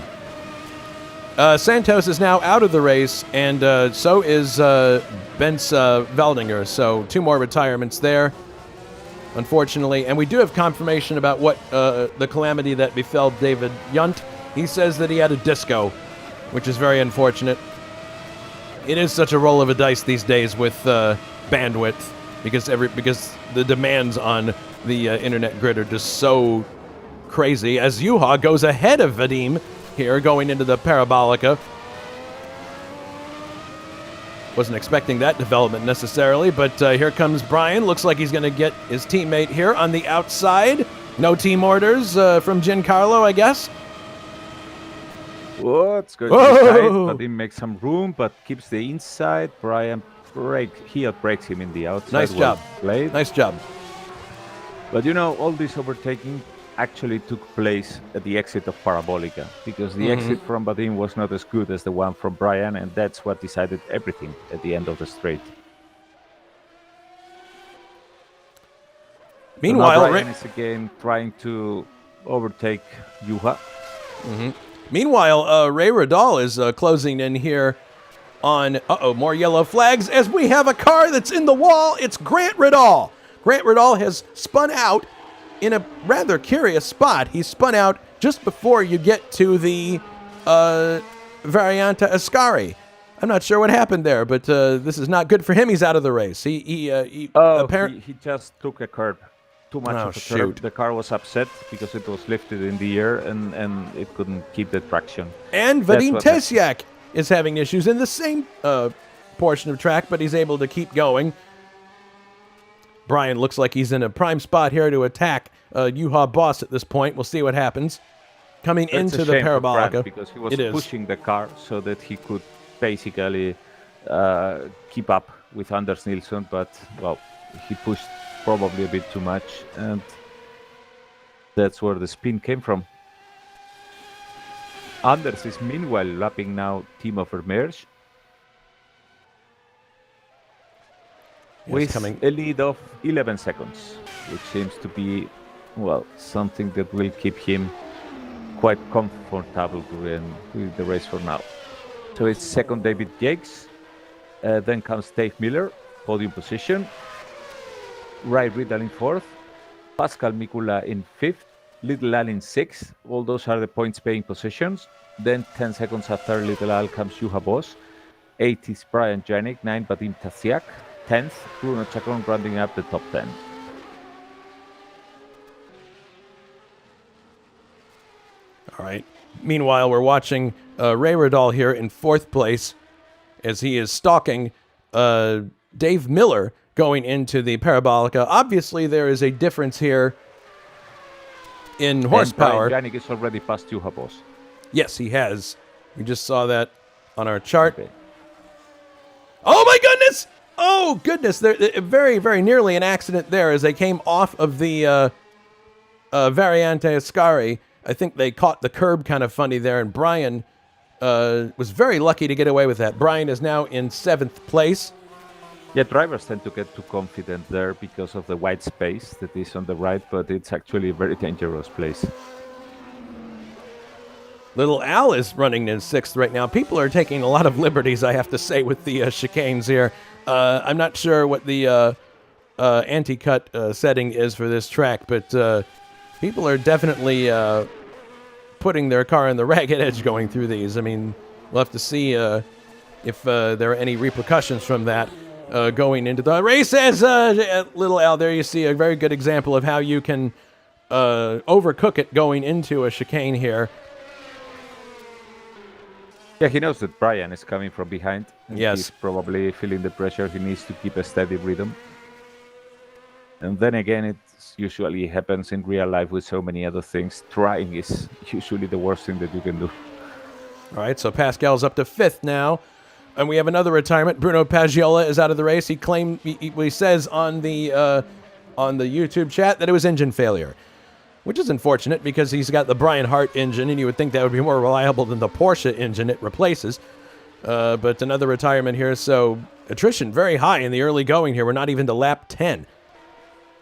S1: Santos is now out of the race, and so is Bence Veldinger. So 2 more retirements there, unfortunately. And we do have confirmation about what the calamity that befell David Yunt. He says that he had a disco, which is very unfortunate. It is such a roll of a dice these days with bandwidth, because the demands on the internet grid are just so crazy. As Juha goes ahead of Vadim here, going into the Parabolica. Wasn't expecting that development necessarily, but here comes Brian. Looks like he's going to get his teammate here on the outside. No team orders from Giancarlo, I guess.
S2: Whoa, it's going to be tight, but he makes some room, but keeps the inside. Brian outbreaks him in the outside.
S1: Nice job.
S2: Played.
S1: Nice job.
S2: But you know, all this overtaking actually took place at the exit of Parabolica, because the exit from Vadim was not as good as the one from Brian, and that's what decided everything at the end of the straight.
S1: Meanwhile,
S2: so Brian is again trying to overtake Juha.
S1: Meanwhile, Ray Radal is closing in here on, more yellow flags, as we have a car that's in the wall. It's Grant Radal. Grant Radal has spun out in a rather curious spot. He spun out just before you get to the Variante Ascari. I'm not sure what happened there, but this is not good for him. He's out of the race. He
S2: just took a curb. Too much of a
S1: shoot.
S2: curb. The car was upset because it was lifted in the air and it couldn't keep the traction.
S1: And Vadim Tesiak is having issues in the same portion of track, but he's able to keep going. Brian looks like he's in a prime spot here to attack Juha Boss at this point. We'll see what happens. Coming into the Parabolica.
S2: Because he was pushing the car so that he could basically keep up with Anders Nilsson, but, well, he pushed probably a bit too much, and that's where the spin came from. Anders is meanwhile lapping now Timo Vermeersch, with a lead of 11 seconds, which seems to be, well, something that will keep him quite comfortable during the race for now. So it's second David Jakes, then comes Dave Miller, podium position, Ray Riddle in fourth, Pascal Mikula in fifth, Little Al in sixth. All those are the points-paying positions. Then 10 seconds after Little Al comes Juha Boss. 8th is Brian Janik, 9th Vadim Tasiak, 10th Bruno Chacon rounding up the top 10.
S1: All right. Meanwhile, we're watching Ray Radal here in fourth place as he is stalking Dave Miller going into the Parabolica. Obviously, there is a difference here in horsepower.
S2: And Brian Janik is already past Juha Boss.
S1: Yes, he has. We just saw that on our chart. Okay. Oh, my goodness! Oh, goodness. There, very, very nearly an accident there as they came off of the Variante Ascari. I think they caught the curb kind of funny there, and Brian was very lucky to get away with that. Brian is now in 7th place.
S2: Yeah, drivers tend to get too confident there because of the wide space that is on the right, but it's actually a very dangerous place.
S1: Little Al is running in 6th right now. People are taking a lot of liberties, I have to say, with the chicanes here. I'm not sure what the anti-cut setting is for this track, but people are definitely putting their car in the ragged edge going through these. I mean, we'll have to see if there are any repercussions from that going into the race. As Little Al, there you see a very good example of how you can overcook it going into a chicane here.
S2: Yeah, he knows that Brian is coming from behind.
S1: Yes.
S2: He's probably feeling the pressure. He needs to keep a steady rhythm. And then again, it usually happens in real life with so many other things. Trying is usually the worst thing that you can do.
S1: All right, so Pascal's up to 5th now. And we have another retirement. Bruno Paggiola is out of the race. He says on the YouTube chat that it was engine failure, which is unfortunate because he's got the Brian Hart engine, and you would think that would be more reliable than the Porsche engine it replaces. But another retirement here, so attrition very high in the early going here. We're not even to lap 10.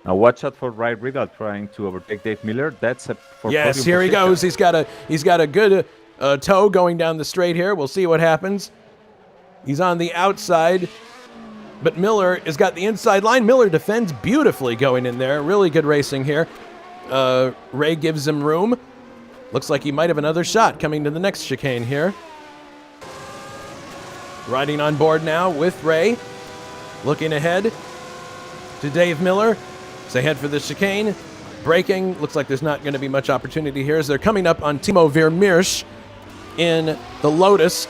S2: Now watch out for Ray Riddle trying to overtake Dave Miller. That's a for
S1: yes. Here he goes. He's got a good toe going down the straight here. We'll see what happens. He's on the outside, but Miller has got the inside line. Miller defends beautifully going in there. Really good racing here. Ray gives him room. Looks like he might have another shot coming to the next chicane here. Riding on board now with Ray. Looking ahead to Dave Miller. As they head for the chicane. Braking. Looks like there's not going to be much opportunity here as they're coming up on Timo Vermeersch in the Lotus.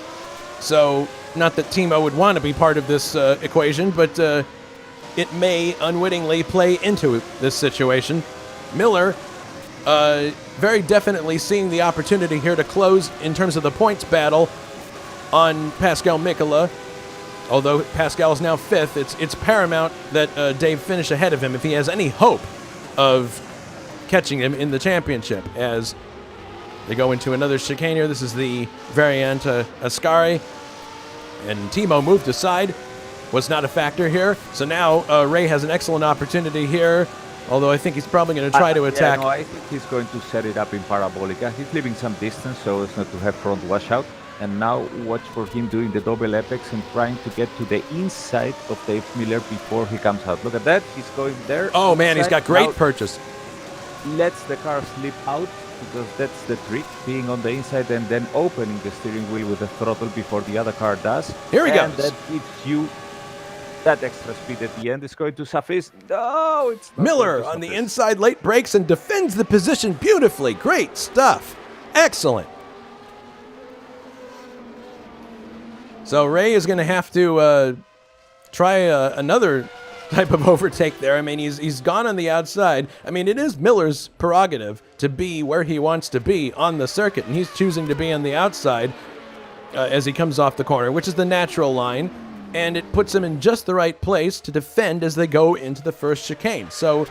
S1: So, not that Timo would want to be part of this equation, but it may unwittingly play into this situation. Miller very definitely seeing the opportunity here to close in terms of the points battle on Pascal Mikola. Although Pascal is now 5th, it's paramount that Dave finish ahead of him if he has any hope of catching him in the championship. As they go into another chicane here, this is the Variant Ascari, and Timo moved aside, was not a factor here. So now Ray has an excellent opportunity here, although I think he's probably going to try to attack.
S2: Yeah, no, I think he's going to set it up in Parabolica. He's leaving some distance so as not to have front washout. And now watch for him doing the double apex and trying to get to the inside of Dave Miller before he comes out. Look at that. He's going there.
S1: Oh, man, he's got great
S2: now
S1: purchase.
S2: Lets the car slip out because that's the trick, being on the inside and then opening the steering wheel with the throttle before the other car does.
S1: Here he goes.
S2: And that gives you that extra speed at the end. Is going to suffice. No, it's not.
S1: Miller on the inside, late brakes, and defends the position beautifully. Great stuff. Excellent. So Ray is going to have to try another type of overtake there. I mean, he's gone on the outside. I mean, it is Miller's prerogative to be where he wants to be on the circuit, and he's choosing to be on the outside as he comes off the corner, which is the natural line, and it puts him in just the right place to defend as they go into the first chicane. So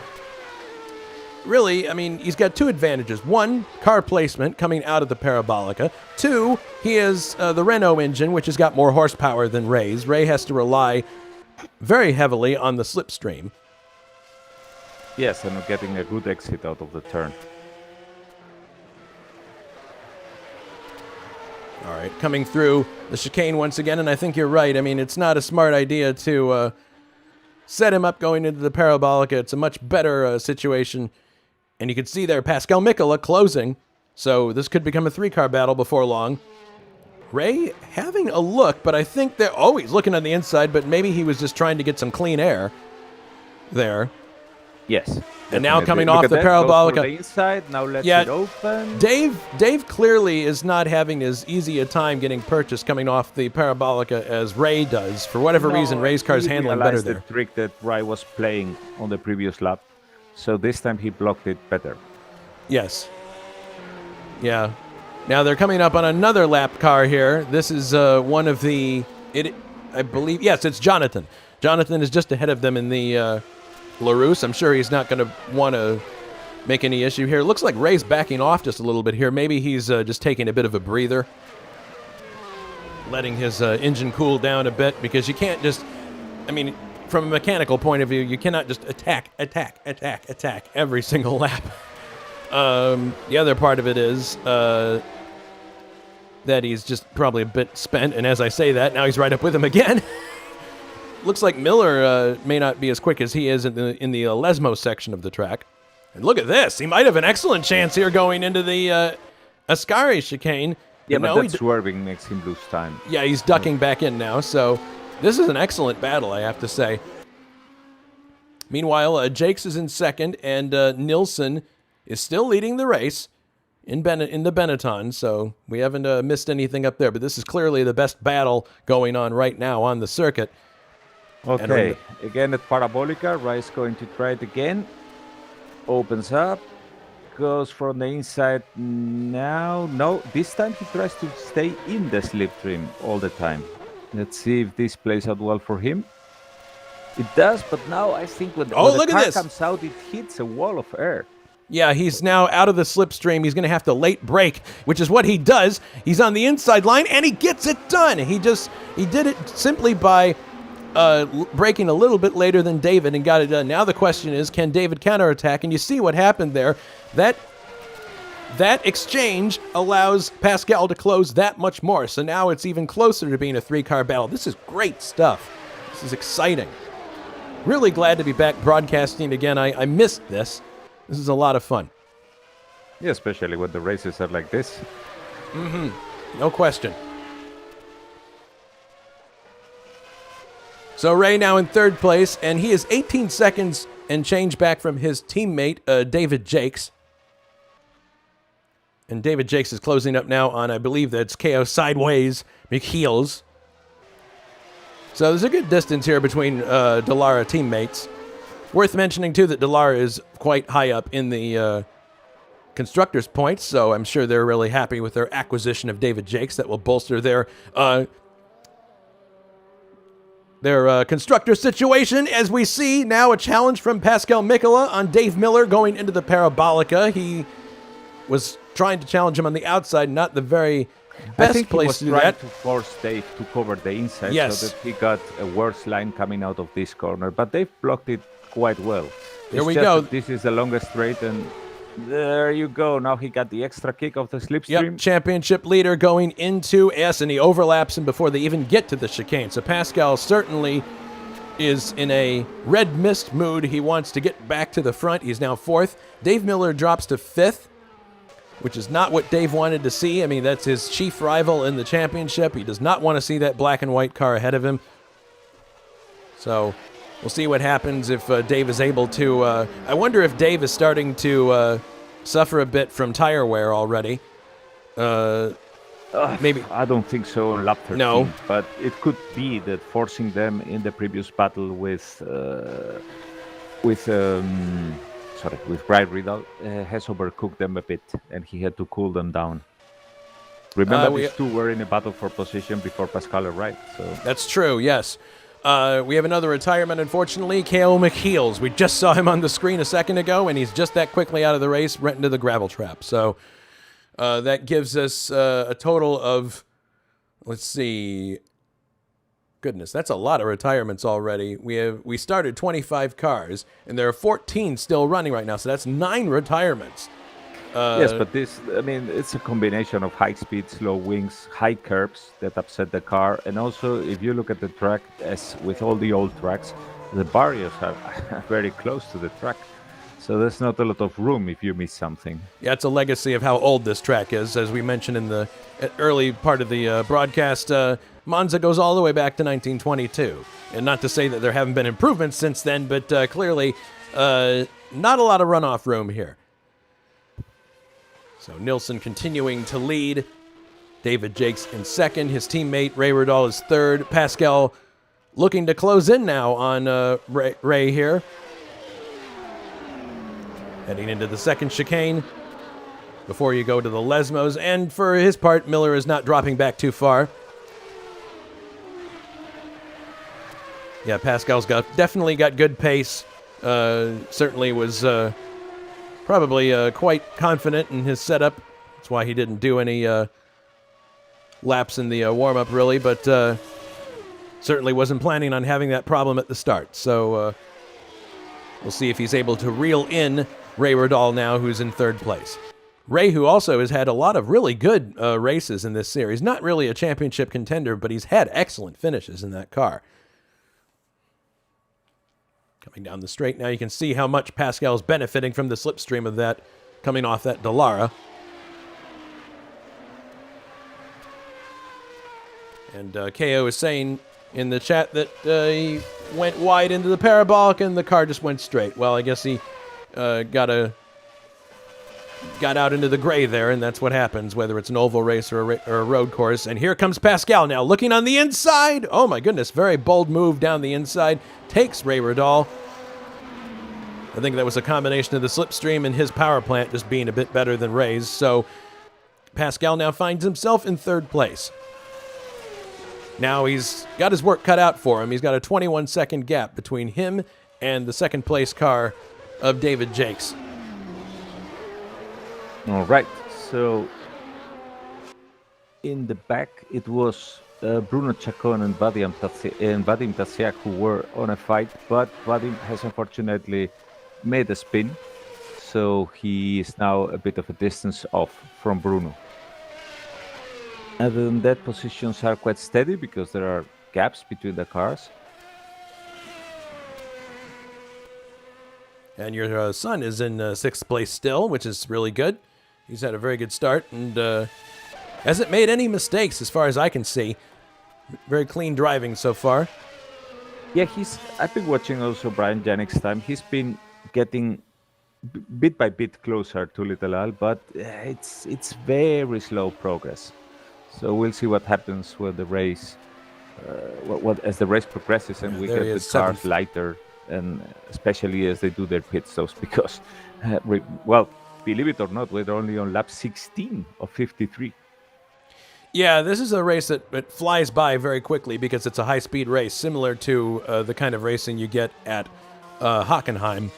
S1: really, I mean, he's got two advantages. One, car placement coming out of the Parabolica. Two, he has the Renault engine, which has got more horsepower than Ray's. Ray has to rely very heavily on the slipstream.
S2: Yes, and getting a good exit out of the turn.
S1: All right, coming through the chicane once again, and I think you're right. I mean, it's not a smart idea to set him up going into the Parabolica. It's a much better situation. And you can see there Pascal Mikola closing. So this could become a 3-car battle before long. Ray having a look, but I think they're always looking on the inside, but maybe he was just trying to get some clean air there.
S2: Yes.
S1: And now coming off the Parabolica.
S2: The inside, now let's it open.
S1: Dave clearly is not having as easy a time getting purchase coming off the Parabolica as Ray does. For whatever reason, Ray's car's handling better there.
S2: The trick that Ray was playing on the previous lap. So this time he blocked it better.
S1: Yes. Yeah. Now they're coming up on another lap car here. This is one of the, I believe, yes, it's Jonathan. Jonathan is just ahead of them in the LaRousse. I'm sure he's not going to want to make any issue here. It looks like Ray's backing off just a little bit here. Maybe he's just taking a bit of a breather, letting his engine cool down a bit, because you can't just, I mean, from a mechanical point of view, you cannot just attack every single lap. The other part of it is that he's just probably a bit spent, and as I say that, now he's right up with him again. Looks like Miller may not be as quick as he is in the Lesmo section of the track. And look at this. He might have an excellent chance here going into the Ascari chicane.
S2: Yeah, but that swerving makes him lose time.
S1: Yeah, he's ducking back in now, so this is an excellent battle, I have to say. Meanwhile, Jakes is in second, and Nilsson is still leading the race in the Benetton, so we haven't missed anything up there. But this is clearly the best battle going on right now on the circuit.
S2: Okay, again at Parabolica, Rice going to try it again. Opens up, goes from the inside now. No, this time he tries to stay in the slipstream all the time. Let's see if this plays out well for him. It does, but now I think when the car comes out, it hits a wall of air.
S1: Yeah, he's now out of the slipstream. He's going to have to late brake, which is what he does. He's on the inside line, and he gets it done. He did it simply by braking a little bit later than David and got it done. Now the question is, can David counterattack? And you see what happened there. That exchange allows Pascal to close that much more. So now it's even closer to being a 3-car battle. This is great stuff. This is exciting. Really glad to be back broadcasting again. I missed this. This is a lot of fun.
S2: Yeah, especially when the races are like this.
S1: Mm-hmm. No question. So Ray now in third place, and he is 18 seconds and change back from his teammate, David Jakes. And David Jakes is closing up now on, I believe that's KO Sideways McHeels. So there's a good distance here between Dallara teammates. Worth mentioning, too, that Dallara is quite high up in the constructors' points, so I'm sure they're really happy with their acquisition of David Jakes. That will bolster their constructor situation. As we see now a challenge from Pascal Mikola on Dave Miller going into the Parabolica. He was trying to challenge him on the outside, not the very best place to do that.
S2: I think he was trying to force Dave to cover the inside so that he got a worse line coming out of this corner, but Dave blocked it quite well.
S1: Here we go.
S2: This is the longest straight, and there you go. Now he got the extra kick of the slipstream.
S1: Yep, championship leader going into S, and he overlaps him before they even get to the chicane. So Pascal certainly is in a red mist mood. He wants to get back to the front. He's now fourth. Dave Miller drops to fifth, which is not what Dave wanted to see. I mean, that's his chief rival in the championship. He does not want to see that black and white car ahead of him. So we'll see what happens if Dave is able to... I wonder if Dave is starting to suffer a bit from tire wear already. Maybe.
S2: I don't think so on lap 13.
S1: No.
S2: But it could be that forcing them in the previous battle with Brian Riddle has overcooked them a bit, and he had to cool them down. Remember, these two were in a battle for position before Pascal arrived. So
S1: that's true, yes. We have another retirement, unfortunately, KO McHeels. We just saw him on the screen a second ago, and he's just that quickly out of the race, right into the gravel trap. So that gives us a total of, let's see, goodness, that's a lot of retirements already. We started 25 cars, and there are 14 still running right now, so that's 9 retirements.
S2: Yes, but it's a combination of high speed, slow wings, high curbs that upset the car, and also if you look at the track, as with all the old tracks, the barriers are very close to the track, so there's not a lot of room if you miss something.
S1: Yeah, it's a legacy of how old this track is, as we mentioned in the early part of the broadcast. Monza goes all the way back to 1922, and not to say that there haven't been improvements since then, but clearly not a lot of runoff room here. So Nilsson continuing to lead. David Jakes in second. His teammate Ray Riddle is third. Pascal looking to close in now on Ray here. Heading into the second chicane before you go to the Lesmos. And for his part, Miller is not dropping back too far. Yeah, Pascal's definitely got good pace. Certainly was... probably quite confident in his setup. That's why he didn't do any laps in the warm-up, really, but certainly wasn't planning on having that problem at the start. So we'll see if he's able to reel in Ray Riddle now, who's in third place. Ray, who also has had a lot of really good races in this series. Not really a championship contender, but he's had excellent finishes in that car. Coming down the straight now, you can see how much Pascal's benefiting from the slipstream of that coming off that Dallara. And KO is saying in the chat that he went wide into the parabolic and the car just went straight. Well, I guess he got a got out into the gray there, and that's what happens, whether it's an oval race or a road course. And here comes Pascal now, looking on the inside. Oh, my goodness, very bold move down the inside. Takes Ray Radal. I think that was a combination of the slipstream and his power plant just being a bit better than Ray's. So Pascal now finds himself in third place. Now he's got his work cut out for him. He's got a 21-second gap between him and the second-place car of David Jakes.
S2: All right, so in the back it was Bruno Chacon and Vadim Tasiak who were on a fight, but Vadim has unfortunately made a spin, so he is now a bit of a distance off from Bruno. And then that positions are quite steady because there are gaps between the cars.
S1: And your son is in sixth place still, which is really good. He's had a very good start and hasn't made any mistakes as far as I can see. Very clean driving so far.
S2: Yeah, I've been watching also Brian Janik's time. He's been getting bit by bit closer to Little Al, but it's very slow progress. So we'll see what happens when the race, as the race progresses and we get the cars lighter, and especially as they do their pit stops, because, well, believe it or not, we're only on lap 16 of 53.
S1: Yeah, this is a race that flies by very quickly because it's a high-speed race, similar to the kind of racing you get at Hockenheim.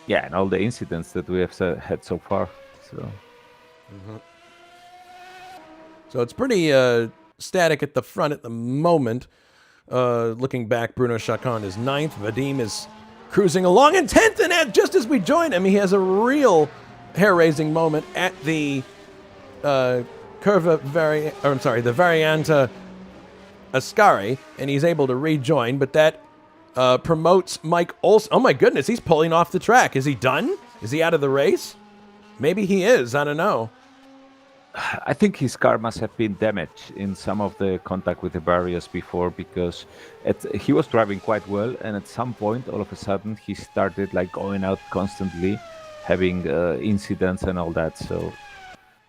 S2: Yeah, and all the incidents that we have had so far. So,
S1: So it's pretty static at the front at the moment. Looking back, Bruno Chacon is 9th. Vadim is cruising along in 10th, and just as we join him, he has a real hair-raising moment at the the Varianta Ascari, and he's able to rejoin, but that promotes Mike Olson. Oh my goodness, he's pulling off the track. Is he done? Is he out of the race? Maybe he is, I don't know.
S2: I think his car must have been damaged in some of the contact with the barriers before, because he was driving quite well, and at some point, all of a sudden, he started like going out constantly, having incidents and all that. So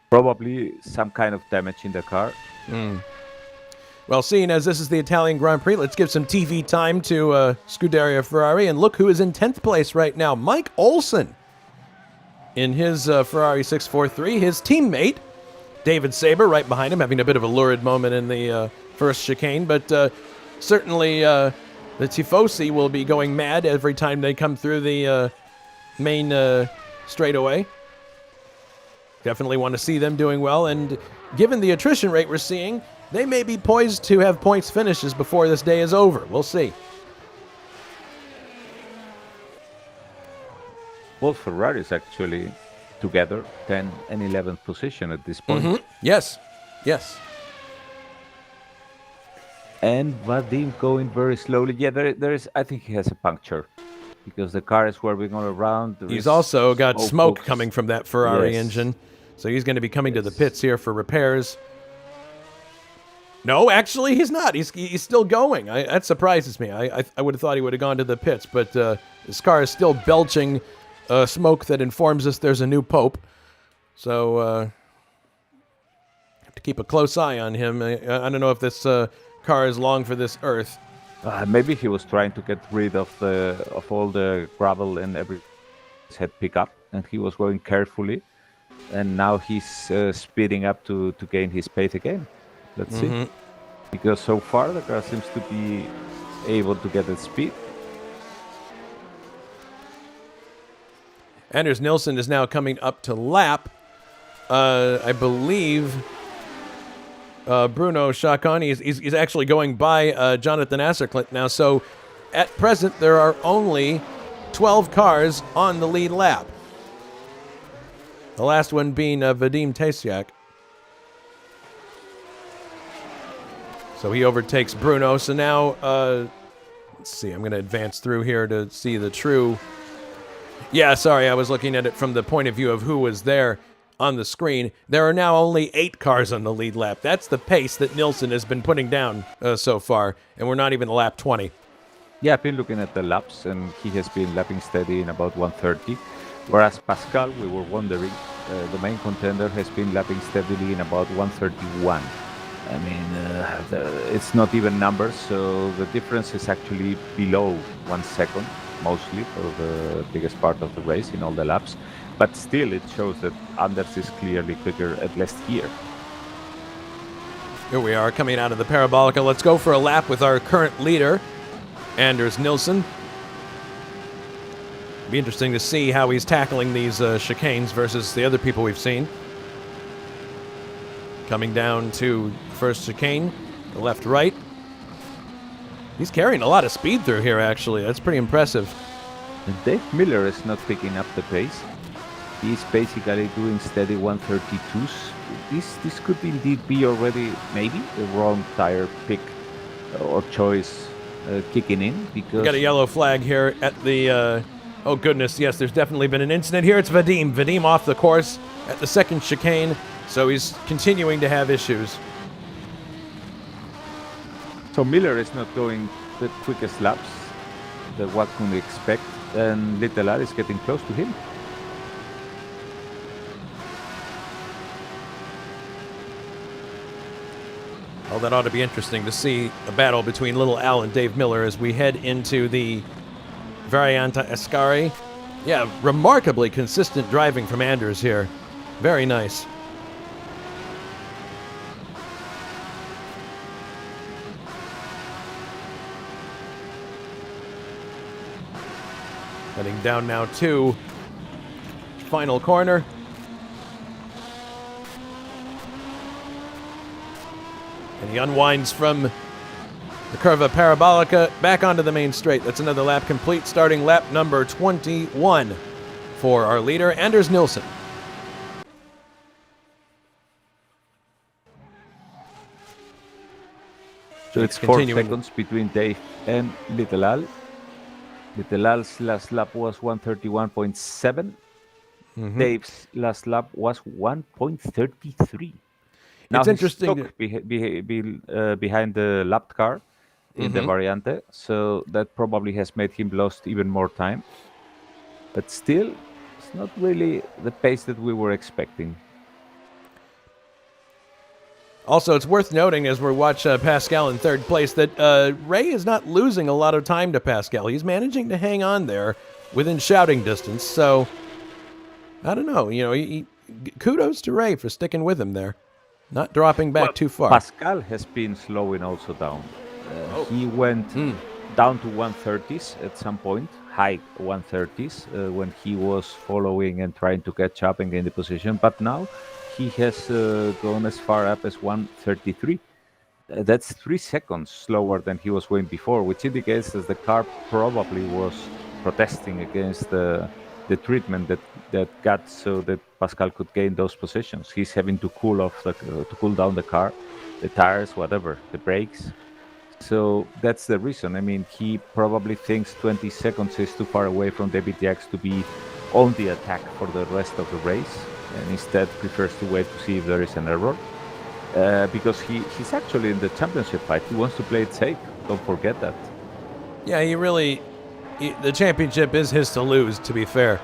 S2: probably some kind of damage in the car.
S1: Well, seeing as this is the Italian Grand Prix, let's give some TV time to Scuderia Ferrari, and look who is in 10th place right now. Mike Olson in his Ferrari 643, his teammate David Saber right behind him, having a bit of a lurid moment in the first chicane, but certainly the Tifosi will be going mad every time they come through the main straightaway. Definitely want to see them doing well, and given the attrition rate we're seeing, they may be poised to have points finishes before this day is over. We'll see.
S2: Both Ferraris actually together, 10th and 11th position at this point.
S1: Yes.
S2: And Vadim going very slowly. Yeah, there is. I think he has a puncture because the car is swerving all around.
S1: He's also got smoke coming from that Ferrari engine, so he's going to be coming to the pits here for repairs. No, actually, he's not. He's still going. That surprises me. I would have thought he would have gone to the pits, but his car is still belching smoke that informs us there's a new pope. So have to keep a close eye on him. I don't know if this car is long for this earth.
S2: Maybe he was trying to get rid of all the gravel and every head pickup, and he was going carefully. And now he's speeding up to gain his pace again. Let's see. Because so far the car seems to be able to get at speed.
S1: Anders Nilsson is now coming up to lap. I believe Bruno Chacon, he's actually going by Jonathan Asserclint now. So at present, there are only 12 cars on the lead lap. The last one being Vadim Tasiak. So he overtakes Bruno. So now, let's see, I'm going to advance through here to see the true... Yeah, sorry, I was looking at it from the point of view of who was there on the screen. There are now only 8 cars on the lead lap. That's the pace that Nilsson has been putting down so far, and we're not even at lap 20.
S2: Yeah, I've been looking at the laps, and he has been lapping steady in about 130. Whereas Pascal, we were wondering, the main contender has been lapping steadily in about 131. I mean, it's not even numbers, so the difference is actually below 1 second, mostly for the biggest part of the race in all the laps. But still, it shows that Anders is clearly quicker, at least here.
S1: Here we are coming out of the Parabolica. Let's go for a lap with our current leader, Anders Nilsson. Be interesting to see how he's tackling these chicanes versus the other people we've seen. Coming down to the first chicane, the left-right. He's carrying a lot of speed through here, actually. That's pretty impressive.
S2: And Dave Miller is not picking up the pace. He's basically doing steady 132s. This could indeed be already maybe the wrong tire pick or choice kicking in, because
S1: We got a yellow flag here at the... oh, goodness, yes, there's definitely been an incident here. It's Vadim. Vadim off the course at the second chicane, so he's continuing to have issues.
S2: So Miller is not going the quickest laps that one could expect, and Little Al is getting close to him.
S1: Well, that ought to be interesting to see a battle between Little Al and Dave Miller as we head into the Variante Ascari. Yeah, remarkably consistent driving from Anders here. Very nice. Heading down now to final corner. And he unwinds from the Curva Parabolica back onto the main straight. That's another lap complete, starting lap number 21 for our leader, Anders Nilsson.
S2: So it's 4 seconds between Dave and Little Al. Little Al's last lap was 131.7. Dave's last lap was 1.33. Now
S1: It's interesting.
S2: Stuck behind the lapped car in the Variante, so that probably has made him lost even more time. But still, it's not really the pace that we were expecting.
S1: Also, it's worth noting as we watch Pascal in third place that Ray is not losing a lot of time to Pascal. He's managing to hang on there within shouting distance. So, I don't know. You know, kudos to Ray for sticking with him there. Not dropping back too far.
S2: Pascal has been slowing also down. He went down to 130s at some point, high 130s, when he was following and trying to catch up and gain the position. But now he has gone as far up as 133. That's 3 seconds slower than he was going before, which indicates that the car probably was protesting against the treatment that got so that Pascal could gain those positions. He's having to cool down the car, the tires, whatever, the brakes. So that's the reason. I mean, he probably thinks 20 seconds is too far away from David Jacks to be on the attack for the rest of the race, and instead prefers to wait to see if there is an error. Because he's actually in the championship fight. He wants to play it safe. Don't forget that.
S1: Yeah, the championship is his to lose, to be fair.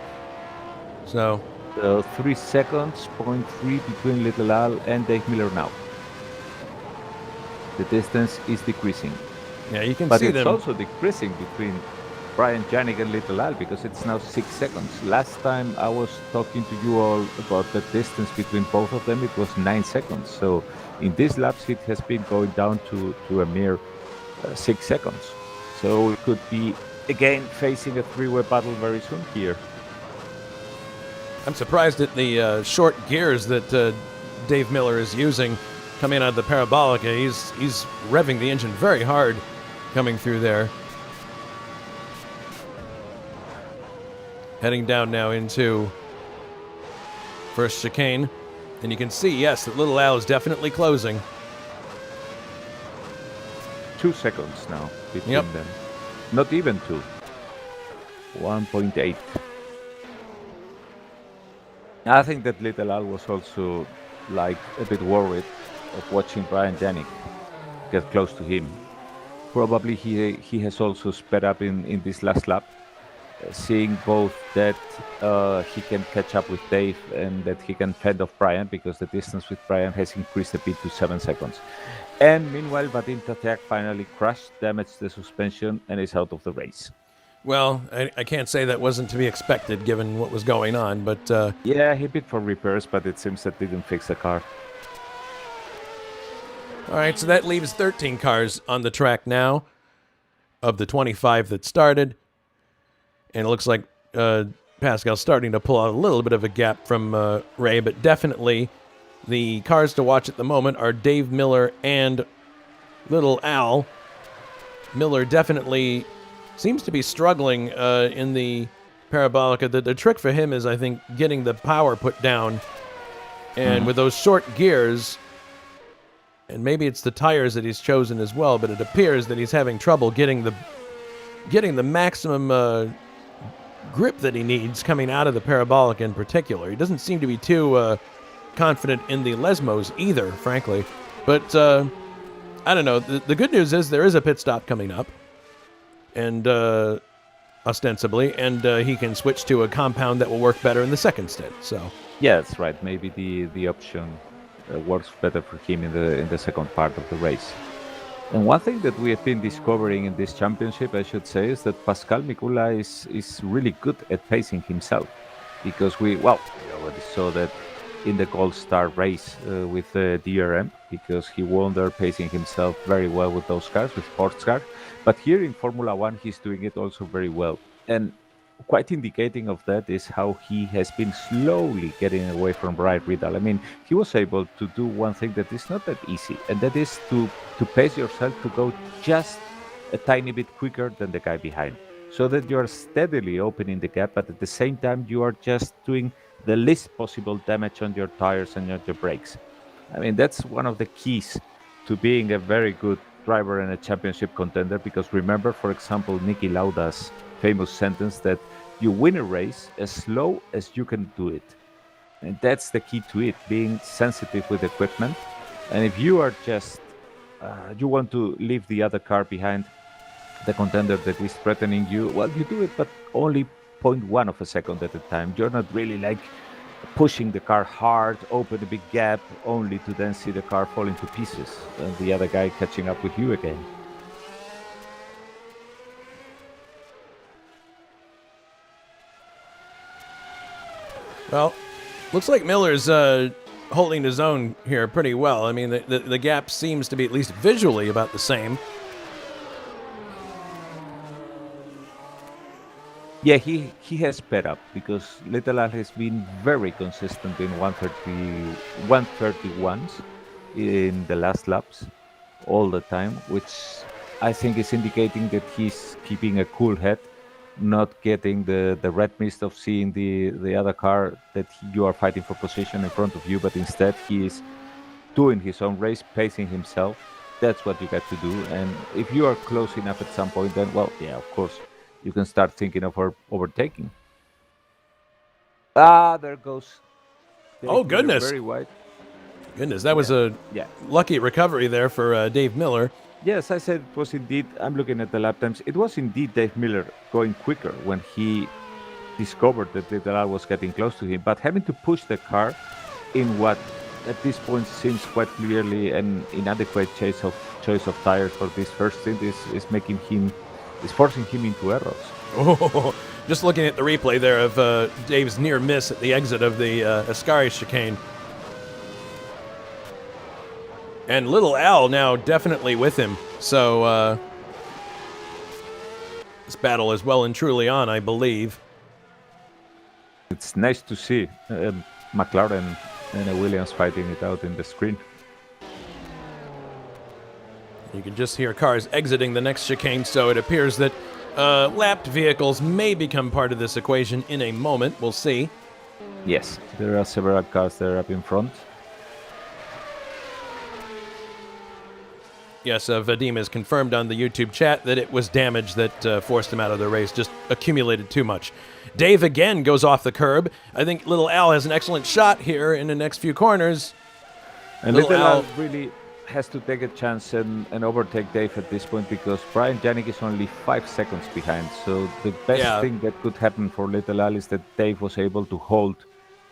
S1: So
S2: 3 seconds, 0.3 between Little Al and Dave Miller now. The distance is decreasing.
S1: Yeah, you can
S2: but
S1: see
S2: it's
S1: them.
S2: also decreasing between Brian Janik and Little Al because it's now 6 seconds. Last time I was talking to you all about the distance between both of them, it was 9 seconds. So in these laps, it has been going down to a mere 6 seconds. So we could be again facing a three-way battle very soon here.
S1: I'm surprised at the short gears that Dave Miller is using coming out of the Parabolica. He's revving the engine very hard coming through there. Heading down now into first chicane. And you can see, yes, that Little Al is definitely closing.
S2: 2 seconds now between them. Not even 2. 1.8. I think that Little Al was also like a bit worried of watching Brian Janik get close to him. Probably he has also sped up in this last lap seeing both that he can catch up with Dave and that he can fend off Brian, because the distance with Brian has increased a bit to 7 seconds. And meanwhile, Vadim Tateak finally crashed, damaged the suspension, and is out of the race.
S1: Well, I can't say that wasn't to be expected given what was going on, but...
S2: yeah, he bid for repairs, but it seems that didn't fix the car.
S1: All right, so that leaves 13 cars on the track now of the 25 that started. And it looks like Pascal's starting to pull out a little bit of a gap from Ray, but definitely the cars to watch at the moment are Dave Miller and Little Al. Miller definitely seems to be struggling in the Parabolica. The trick for him is, I think, getting the power put down. And with those short gears, and maybe it's the tires that he's chosen as well, but it appears that he's having trouble getting the maximum grip that he needs coming out of the Parabolica in particular. He doesn't seem to be too confident in the Lesmos either, frankly. But I don't know. The good news is there is a pit stop coming up, and ostensibly, and he can switch to a compound that will work better in the second stint. So
S2: yeah, that's right. Maybe the option works better for him in the second part of the race. And one thing that we have been discovering in this championship, I should say, is that Pascal Mikula is really good at pacing himself, because we already saw that in the Gold Star race with the DRM, because he won there pacing himself very well with those cars, with sports cars. But here in Formula One, he's doing it also very well. And quite indicating of that is how he has been slowly getting away from Brian Riddle. I mean, he was able to do one thing that is not that easy, and that is to pace yourself to go just a tiny bit quicker than the guy behind, so that you are steadily opening the gap, but at the same time you are just doing the least possible damage on your tires and on your brakes. I mean, that's one of the keys to being a very good driver and a championship contender, because remember, for example, Niki Lauda's famous sentence that you win a race as slow as you can do it. And that's the key to it, being sensitive with equipment. And if you are just, you want to leave the other car behind, the contender that is threatening you, well, you do it, but only 0.1 of a second at a time. You're not really like pushing the car hard, open a big gap, only to then see the car falling to pieces and the other guy catching up with you again.
S1: Well, looks like Miller's holding his own here pretty well. I mean, the gap seems to be, at least visually, about the same.
S2: Yeah, he has sped up, because Little Al has been very consistent in 131s in the last laps all the time, which I think is indicating that he's keeping a cool head, not getting the red mist of seeing the other car that you are fighting for position in front of you, but instead he is doing his own race, pacing himself. That's what you got to do. And if you are close enough at some point, then, well, yeah, of course, you can start thinking of overtaking. There goes.
S1: Oh, goodness.
S2: Very wide.
S1: Goodness, that was a lucky recovery there for Dave Miller.
S2: Yes, I said it was indeed, I'm looking at the lap times, it was indeed Dave Miller going quicker when he discovered that Little Al was getting close to him, but having to push the car in what at this point seems quite clearly an inadequate choice of tires for this first stint is forcing him into errors.
S1: Oh, just looking at the replay there of Dave's near miss at the exit of the Ascari chicane. And Little Al now definitely with him. So this battle is well and truly on, I believe.
S2: It's nice to see McLaren and Williams fighting it out in the screen.
S1: You can just hear cars exiting the next chicane, so it appears that lapped vehicles may become part of this equation in a moment. We'll see.
S2: Yes, there are several cars there up in front.
S1: Yes, Vadim has confirmed on the YouTube chat that it was damage that forced him out of the race, just accumulated too much. Dave again goes off the curb. I think Little Al has an excellent shot here in the next few corners.
S2: And Little Al really has to take a chance and overtake Dave at this point because Brian Janik is only 5 seconds behind. So the best thing that could happen for Little Al is that Dave was able to hold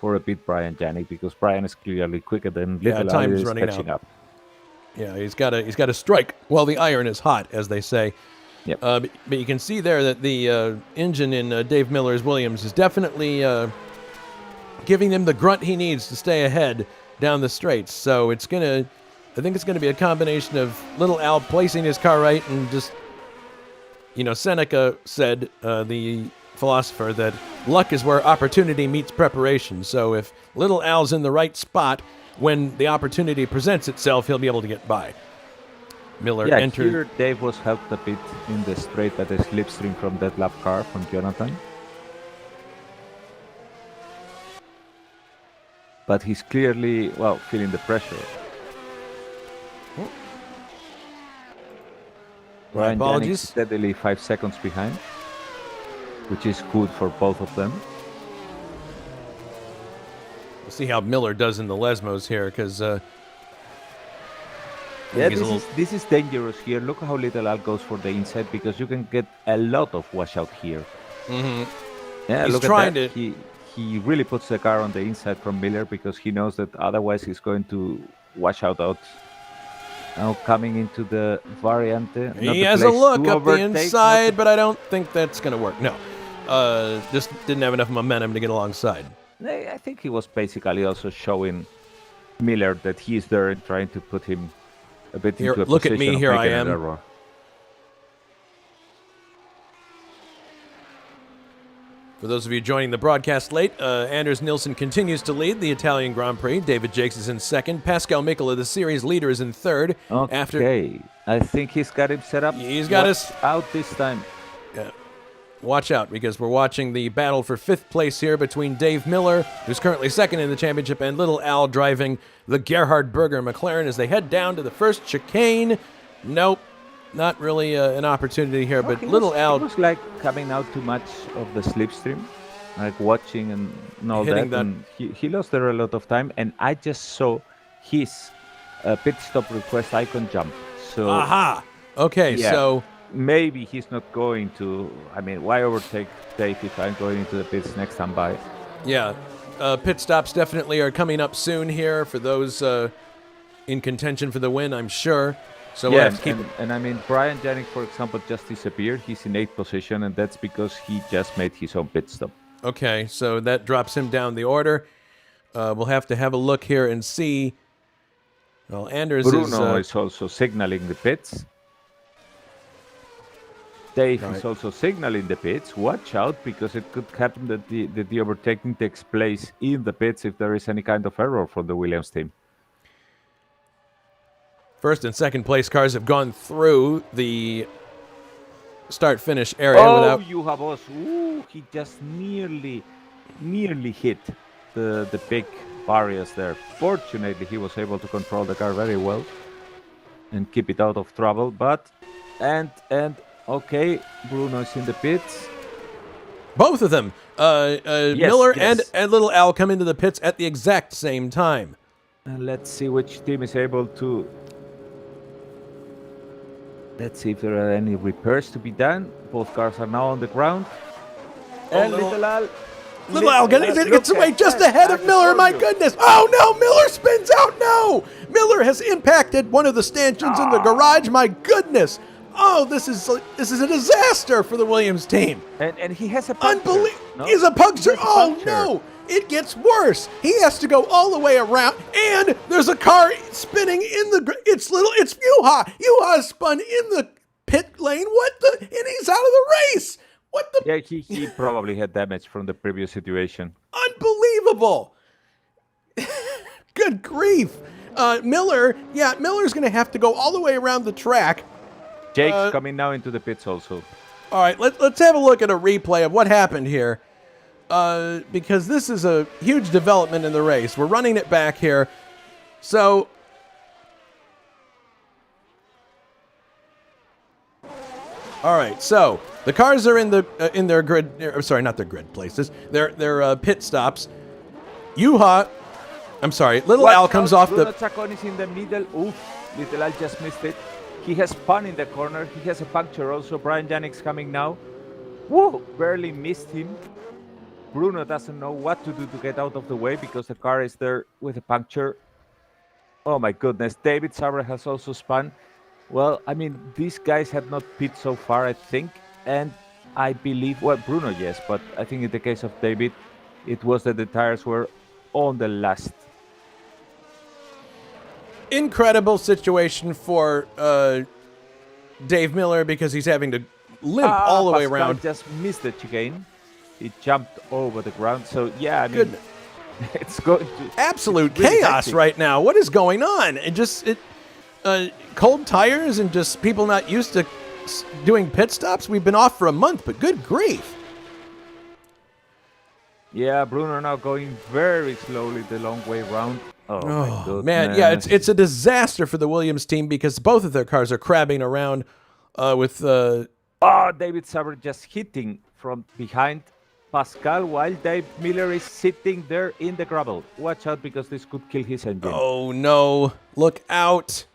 S2: for a bit Brian Janik because Brian is clearly quicker than Little Al is catching up.
S1: Yeah, he's got to strike while the iron is hot, as they say.
S2: Yep.
S1: But you can see there that the engine in Dave Miller's Williams is definitely giving him the grunt he needs to stay ahead down the straights. So I think it's gonna be a combination of Little Al placing his car right and just, Seneca said, the philosopher, that luck is where opportunity meets preparation. So if Little Al's in the right spot when the opportunity presents itself, he'll be able to get by. Miller entered.
S2: Here Dave was helped a bit in the straight by the slipstream from that lap car from Jonathan. But he's clearly, feeling the pressure. Brian
S1: apologies.
S2: Janik steadily 5 seconds behind, which is good for both of them.
S1: We'll see how Miller does in the Lesmos here, because
S2: this is dangerous here. Look how Little Al goes for the inside because you can get a lot of washout here.
S1: Mm-hmm.
S2: Yeah,
S1: he's
S2: look
S1: trying
S2: at that. He really puts the car on the inside from Miller because he knows that otherwise he's going to wash out. Now coming into the Variante.
S1: He has a look up the inside, but I don't think that's going to work. No. Just didn't have enough momentum to get alongside.
S2: I think he was basically also showing Miller that he's there and trying to put him a bit into a
S1: look at
S2: position
S1: me,
S2: of
S1: here I
S2: making
S1: am.
S2: an error.
S1: For those of you joining the broadcast late, Anders Nilsson continues to lead the Italian Grand Prix. David Jakes is in second. Pascal Mikola, the series leader, is in third.
S2: Okay, I think he's got him set up.
S1: He's got us
S2: out this time.
S1: Yeah. Watch out, because we're watching the battle for fifth place here between Dave Miller, who's currently second in the championship, and Little Al driving the Gerhard Berger McLaren as they head down to the first chicane. Nope. Not really an opportunity here, but Little Al...
S2: It was like coming out too much of the slipstream, like watching and all that. And he lost there a lot of time, and I just saw his pit stop request icon jump. So,
S1: aha! Okay, so...
S2: Maybe he's not going to... I mean, why overtake Dave if I'm going into the pits next time by?
S1: Yeah, pit stops definitely are coming up soon here for those in contention for the win, I'm sure. So we'll have to keep
S2: and I mean, Brian Janik, for example, just disappeared. He's in 8th position, and that's because he just made his own pit stop.
S1: Okay, so that drops him down the order. We'll have to have a look here and see. Well, Anders
S2: Bruno is also signaling the pits. Dave is also signaling the pits. Watch out, because it could happen that the overtaking takes place in the pits if there is any kind of error from the Williams team.
S1: First and second place cars have gone through the start-finish area without...
S2: you have us. Ooh, he just nearly hit the big barriers there. Fortunately, he was able to control the car very well and keep it out of trouble. But, okay, Bruno is in the pits.
S1: Both of them, Miller and Little Al, come into the pits at the exact same time.
S2: And let's see which team is able to... Let's see if there are any repairs to be done. Both cars are now on the ground. And Little
S1: Al gets away just ahead of Miller. My goodness. Oh, no. Miller spins out. No. Miller has impacted one of the stanchions in the garage. My goodness. Oh, this is a disaster for the Williams team.
S2: And he has a puncture.
S1: Unbelievable. He's a puncture. Oh, no. It gets worse. He has to go all the way around, and there's a car spinning in the... It's Juha. Juha spun in the pit lane. And he's out of the race. What the...
S2: Yeah, he probably had damage from the previous situation.
S1: Unbelievable. Good grief. Miller's going to have to go all the way around the track.
S2: Jake's coming now into the pits also.
S1: All right, let's have a look at a replay of what happened here. Because this is a huge development in the race. We're running it back here. So, all right. So the cars are in their grid. Sorry, not their grid places. Their pit stops. Little Al comes off
S2: Bruno Chacon is in the middle. Oof. Little Al just missed it. He has spun in the corner. He has a puncture also. Brian Janik's coming now. Woo! Barely missed him. Bruno doesn't know what to do to get out of the way because the car is there with a puncture. Oh my goodness. David Sabre has also spun. Well, I mean, these guys have not pit so far, I think. And I believe, well, Bruno, yes, but I think in the case of David, it was that the tires were on the last.
S1: Incredible situation for Dave Miller because he's having to limp all the way
S2: Pascal
S1: around.
S2: Just missed the chicane. He jumped over the ground. So, yeah, I mean, it's going to...
S1: Absolute
S2: really
S1: chaos
S2: hectic
S1: right now. What is going on? Cold tires and just people not used to doing pit stops. We've been off for a month, but good grief.
S2: Yeah, Bruno now going very slowly the long way round. Oh my goodness.
S1: Man, yeah, it's a disaster for the Williams team because both of their cars are crabbing around with...
S2: David Sabre just hitting from behind Pascal while Dave Miller is sitting there in the gravel. Watch out because this could kill his engine.
S1: Oh no, look out.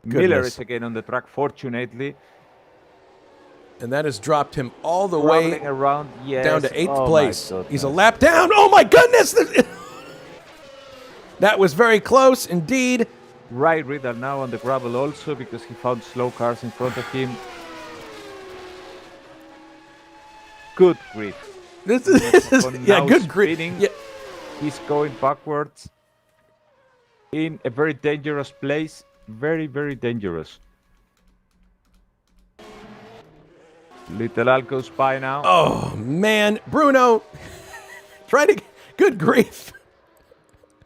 S2: Miller is again on the track, fortunately.
S1: And that has dropped him all the way
S2: around, yes.
S1: down to 8th
S2: Oh,
S1: place.
S2: my goodness.
S1: He's a lap down. Oh my goodness! That was very close indeed.
S2: Ray Riddle now on the gravel also because he found slow cars in front of him. Good grief.
S1: This is yeah, good grief. Yeah.
S2: He's going backwards in a very dangerous place. Very, very dangerous. Little Al goes by now.
S1: Oh man, Bruno, good grief.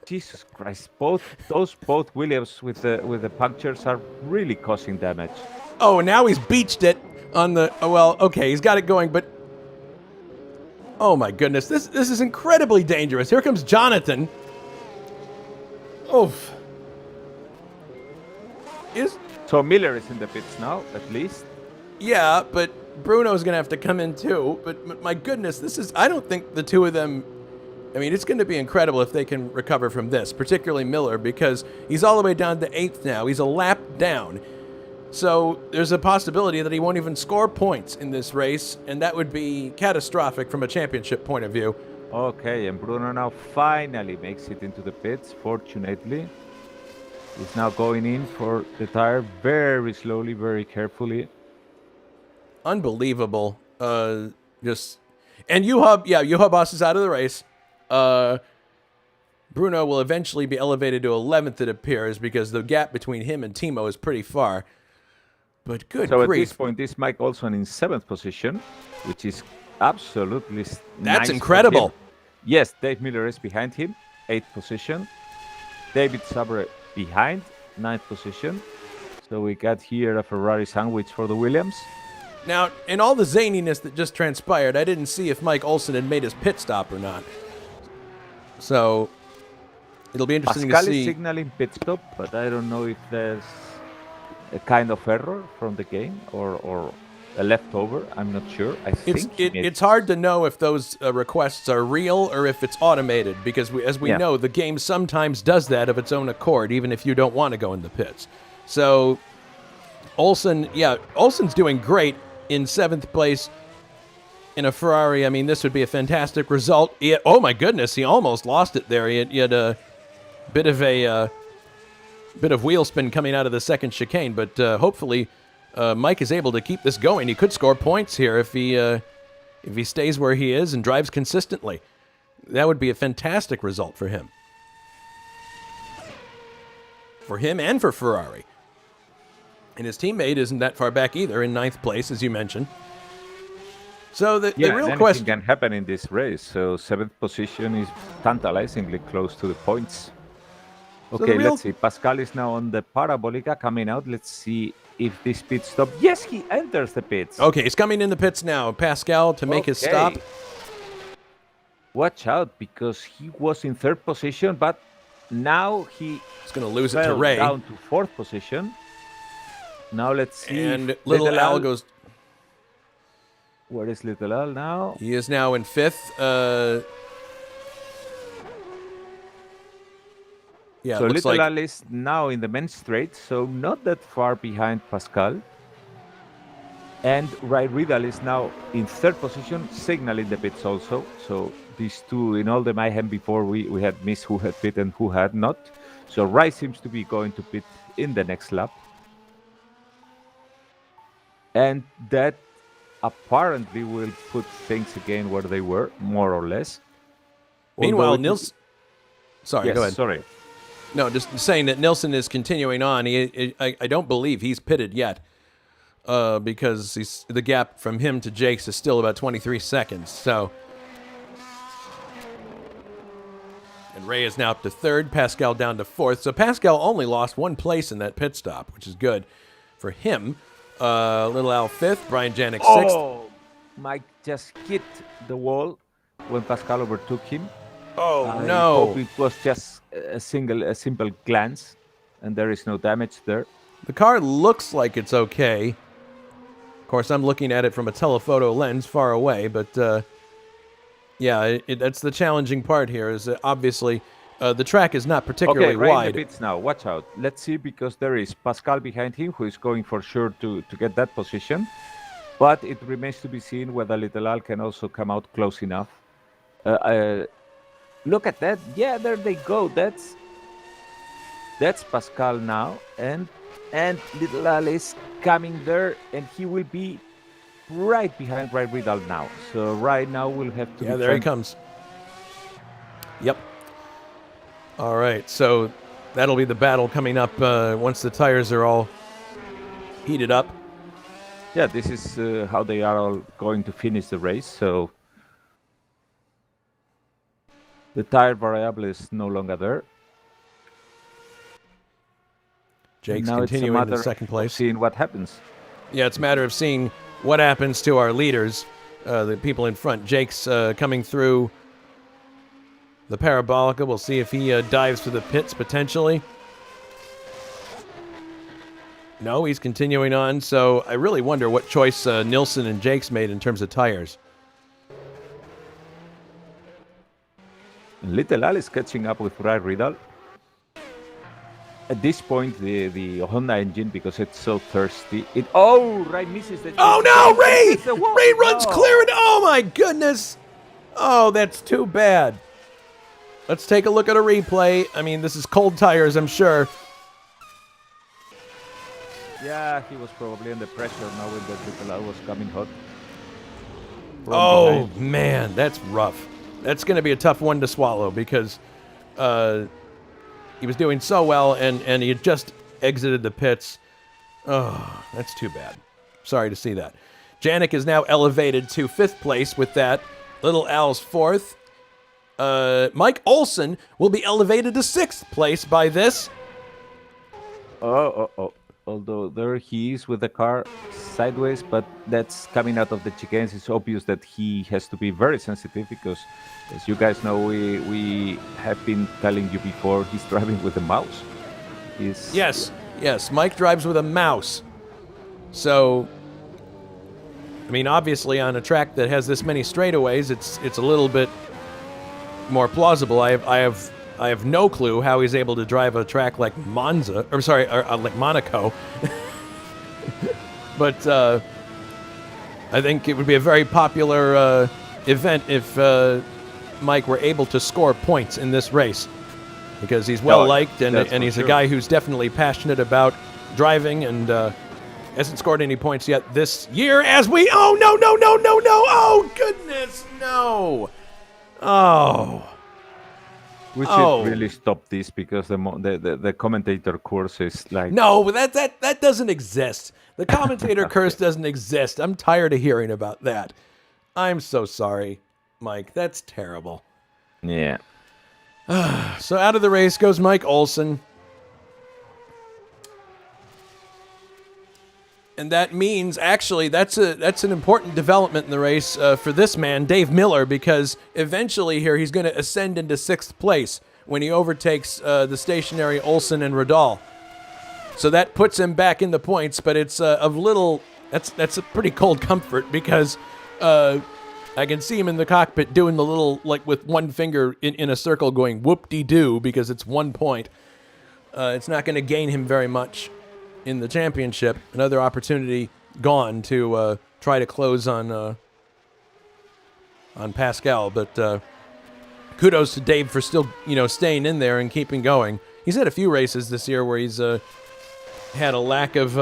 S2: Jesus Christ! Both Williams with the punctures are really causing damage.
S1: Oh, now he's beached it on the. Oh, well, okay, he's got it going, but oh my goodness, this is incredibly dangerous. Here comes Jonathan. Oof.
S2: So Miller is in the pits now, at least.
S1: Yeah, but Bruno's going to have to come in too. But my goodness, I don't think the two of them, I mean, it's going to be incredible if they can recover from this, particularly Miller, because he's all the way down to 8th now. He's a lap down. So there's a possibility that he won't even score points in this race, and that would be catastrophic from a championship point of view.
S2: Okay, and Bruno now finally makes it into the pits, fortunately. He's now going in for the tire very slowly, very carefully.
S1: Unbelievable. And Juha Boss is out of the race. Bruno will eventually be elevated to 11th, it appears, because the gap between him and Timo is pretty far. But good
S2: grief.
S1: So
S2: at this point, is Mike Olson in 7th position, which is absolutely
S1: That's
S2: nice
S1: incredible.
S2: Yes, Dave Miller is behind him, 8th position. David Sabre behind, 9th position. So we got here a Ferrari sandwich for the Williams.
S1: Now, in all the zaniness that just transpired, I didn't see if Mike Olson had made his pit stop or not. So it'll be interesting
S2: Pascal
S1: to see.
S2: Is signaling pit stop, but I don't know if there's a kind of error from the game or a leftover. I'm not sure.
S1: It's hard to know if those requests are real or if it's automated, because as we know, the game sometimes does that of its own accord, even if you don't want to go in the pits. So Olson's doing great in 7th place in a Ferrari. I mean, this would be a fantastic result. Oh my goodness, he almost lost it there. He had a bit of wheel spin coming out of the second chicane, but hopefully Mike is able to keep this going. He could score points here if he stays where he is and drives consistently. That would be a fantastic result for him. For him and for Ferrari. And his teammate isn't that far back either, in 9th place, as you mentioned. So the real question
S2: can happen in this race. So 7th position is tantalizingly close to the points. Okay, let's see. Pascal is now on the Parabolica coming out. Let's see if this pit stop. Yes, he enters the pits.
S1: Okay, he's coming in the pits now. Pascal to make his stop.
S2: Watch out, because he was in 3rd position, but now he's
S1: going to lose it to Ray.
S2: Down to 4th position. Now let's see.
S1: And Little Al goes.
S2: Where is Little Al now?
S1: He is now in 5th. Yeah,
S2: So
S1: it looks
S2: Little
S1: like
S2: Al is now in the men's straight, so not that far behind Pascal. And Ray Riddle is now in third position, signaling the pits also. So these two, in all the mayhem before, we had missed who had pit and who had not. So Ray seems to be going to pit in the next lap. And that apparently will put things again where they were, more or less.
S1: Meanwhile, Nils. Sorry,
S2: yes,
S1: go ahead.
S2: Sorry.
S1: No, just saying that Nilsson is continuing on. I don't believe he's pitted yet, because the gap from him to Jake's is still about 23 seconds. So, and Ray is now up to third. Pascal down to fourth. So Pascal only lost one place in that pit stop, which is good for him. Little Al fifth. Brian Janik sixth.
S2: Oh, Mike just hit the wall when Pascal overtook him.
S1: Oh,
S2: I
S1: no.
S2: hope it was just a simple glance, and there is no damage there.
S1: The car looks like it's okay. Of course, I'm looking at it from a telephoto lens far away, but yeah, that's the challenging part here, is that obviously the track is not particularly
S2: okay,
S1: wide.
S2: Okay, pits now. Watch out. Let's see, because there is Pascal behind him, who is going for sure to get that position. But it remains to be seen whether Little Al can also come out close enough. Look at that. Yeah, there they go. That's Pascal now. And Little Al is coming there, and he will be right behind Ray Riddle now. So right now we'll have to...
S1: Yeah, there he comes. Yep. All right, so that'll be the battle coming up once the tires are all heated up.
S2: Yeah, this is how they are all going to finish the race. So the tire variable is no longer there.
S1: Jake's
S2: now
S1: continuing in second place.
S2: Seeing what happens.
S1: Yeah, it's a matter of seeing what happens to our leaders, the people in front. Jake's coming through the Parabolica. We'll see if he dives to the pits potentially. No, he's continuing on. So I really wonder what choice Nilsson and Jake's made in terms of tires.
S2: Little Al is catching up with Ray Riddle. At this point, the Honda engine, because it's so thirsty, Ray misses the...
S1: Oh no, Ray! Ray runs clear and... Oh my goodness! Oh, that's too bad. Let's take a look at a replay. I mean, this is cold tires, I'm sure.
S2: Yeah, he was probably under pressure now when the Little Al was coming hot.
S1: Oh, man, that's rough. That's going to be a tough one to swallow, because he was doing so well, and he had just exited the pits. Oh, that's too bad. Sorry to see that. Janik is now elevated to 5th place with that. Little Al's 4th. Mike Olson will be elevated to 6th place by this.
S2: Although there he is with the car sideways, but that's coming out of the chicanes. It's obvious that he has to be very sensitive, because, as you guys know, we have been telling you before, he's driving with a mouse.
S1: Yes, Mike drives with a mouse. So, I mean, obviously on a track that has this many straightaways, it's a little bit more plausible. I have no clue how he's able to drive a track like Monza, like Monaco. But I think it would be a very popular event if Mike were able to score points in this race, because he's well liked, and he's a guy who's definitely passionate about driving, and hasn't scored any points yet this year. Oh no! Oh goodness, no! Oh.
S2: We should really stop this, because the commentator course is like...
S1: No, but that doesn't exist. The commentator curse doesn't exist. I'm tired of hearing about that. I'm so sorry, Mike. That's terrible.
S2: Yeah.
S1: So out of the race goes Mike Olson. And that means, actually, that's an important development in the race for this man, Dave Miller, because eventually here he's going to ascend into 6th place when he overtakes the stationary Olsen and Radal. So that puts him back in the points, but it's that's a pretty cold comfort, because I can see him in the cockpit doing the little, like with one finger in a circle going whoop-de-doo, because it's 1 point. It's not going to gain him very much in the championship. Another opportunity gone to try to close on Pascal, but kudos to Dave for still, staying in there and keeping going. He's had a few races this year where he's had a lack of,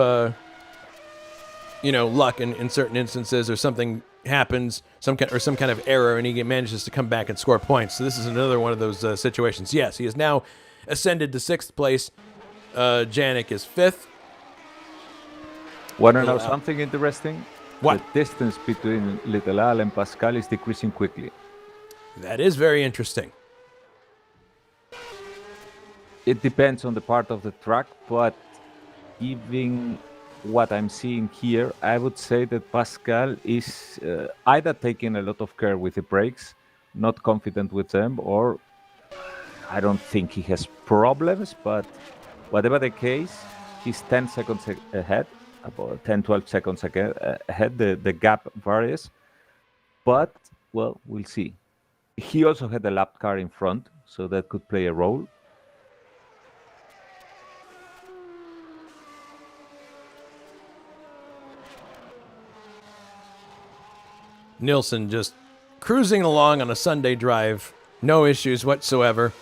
S1: luck in certain instances, or something happens, some kind of error, and he manages to come back and score points. So this is another one of those situations. Yes, he has now ascended to 6th place. Janik is 5th.
S2: Want to know something interesting?
S1: What?
S2: The distance between Little Al and Pascal is decreasing quickly.
S1: That is very interesting.
S2: It depends on the part of the track, but given what I'm seeing here, I would say that Pascal is either taking a lot of care with the brakes, not confident with them, or I don't think he has problems, but whatever the case, he's 10 seconds ahead, about 10, 12 seconds ahead. The gap varies, but, well, we'll see. He also had a lap car in front, so that could play a role.
S1: Nilsson just cruising along on a Sunday drive. No issues whatsoever.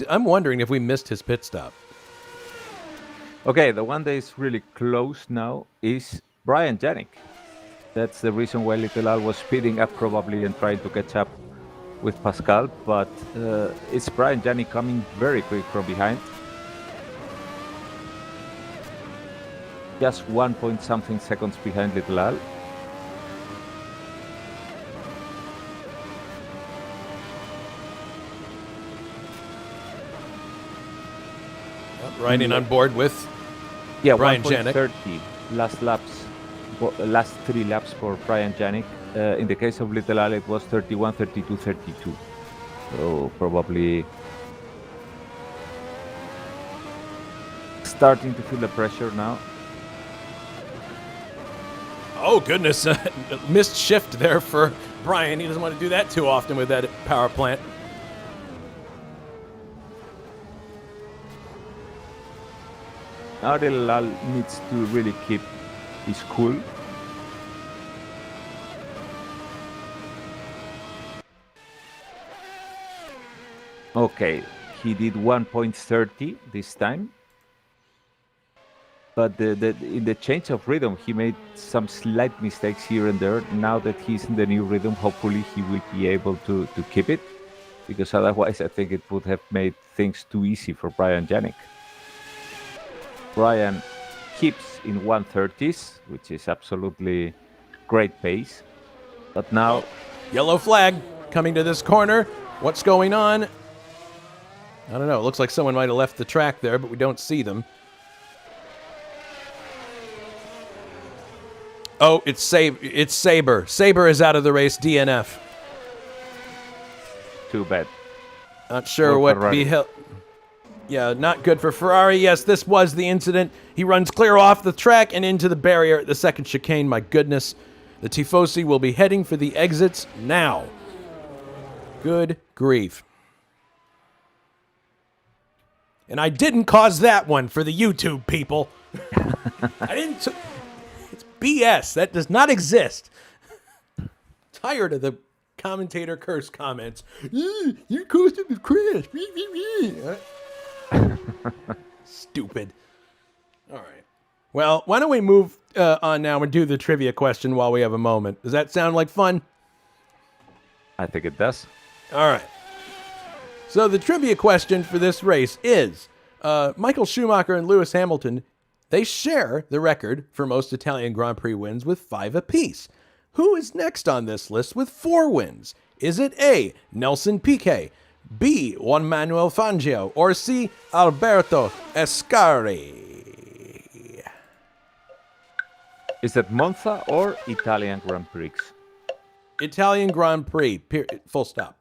S1: I'm wondering if we missed his pit stop.
S2: Okay, the one that is really close now is Brian Janik. That's the reason why Little Al was speeding up probably and trying to catch up with Pascal, but it's Brian Janik coming very quick from behind. Just 1 point something seconds behind Little Al.
S1: Riding on board with Brian Janik.
S2: 1.30 last 3 laps for Brian Janik. In the case of Little Al, it was 31, 32, 32. So probably starting to feel the pressure now.
S1: Oh, goodness. Missed shift there for Brian. He doesn't want to do that too often with that power plant.
S2: Now Little Al needs to really keep his cool. Okay, he did 1.30 this time. But in the change of rhythm, he made some slight mistakes here and there. Now that he's in the new rhythm, hopefully he will be able to keep it. Because otherwise, I think it would have made things too easy for Brian Janik. Brian keeps in 130s, which is absolutely great pace. But now...
S1: Yellow flag coming to this corner. What's going on? I don't know. It looks like someone might have left the track there, but we don't see them. Oh, it's Saber. Saber is out of the race, DNF.
S2: Too bad.
S1: Not sure what beheld. Yeah, not good for Ferrari. Yes, this was the incident. He runs clear off the track and into the barrier at the second chicane. My goodness. The Tifosi will be heading for the exits now. Good grief. And I didn't cause that one for the YouTube people. I didn't... It's BS. That does not exist. Tired of the commentator curse comments. You caused him to crash. Stupid. All right. Well, why don't we move on now and do the trivia question while we have a moment? Does that sound like fun?
S2: I think it does.
S1: All right. So the trivia question for this race is, Michael Schumacher and Lewis Hamilton, they share the record for most Italian Grand Prix wins with 5 apiece. Who is next on this list with 4 wins? Is it A, Nelson Piquet, B, Juan Manuel Fangio, or C, Alberto Ascari?
S2: Is that Monza or Italian Grand Prix?
S1: Italian Grand Prix, period, full stop.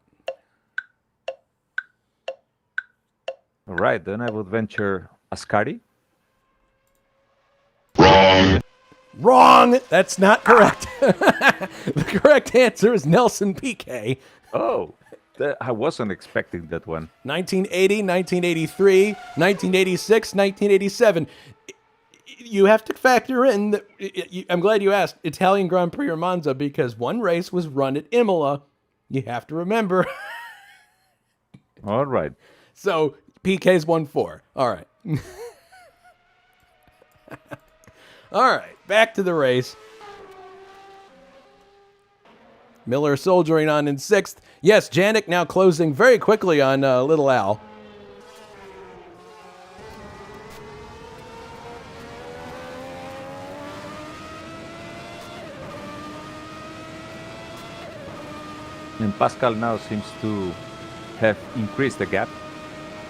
S2: All right, then I would venture Ascari.
S1: Wrong! That's not correct. The correct answer is Nelson Piquet.
S2: Oh. I wasn't expecting that one.
S1: 1980, 1983, 1986, 1987. You have to factor in that. I'm glad you asked Italian Grand Prix or Monza, because one race was run at Imola. You have to remember.
S2: All right.
S1: So PK's 1-4. All right. All right. Back to the race. Miller soldiering on in 6th. Yes, Janik now closing very quickly on Little Al.
S2: And Pascal now seems to have increased the gap.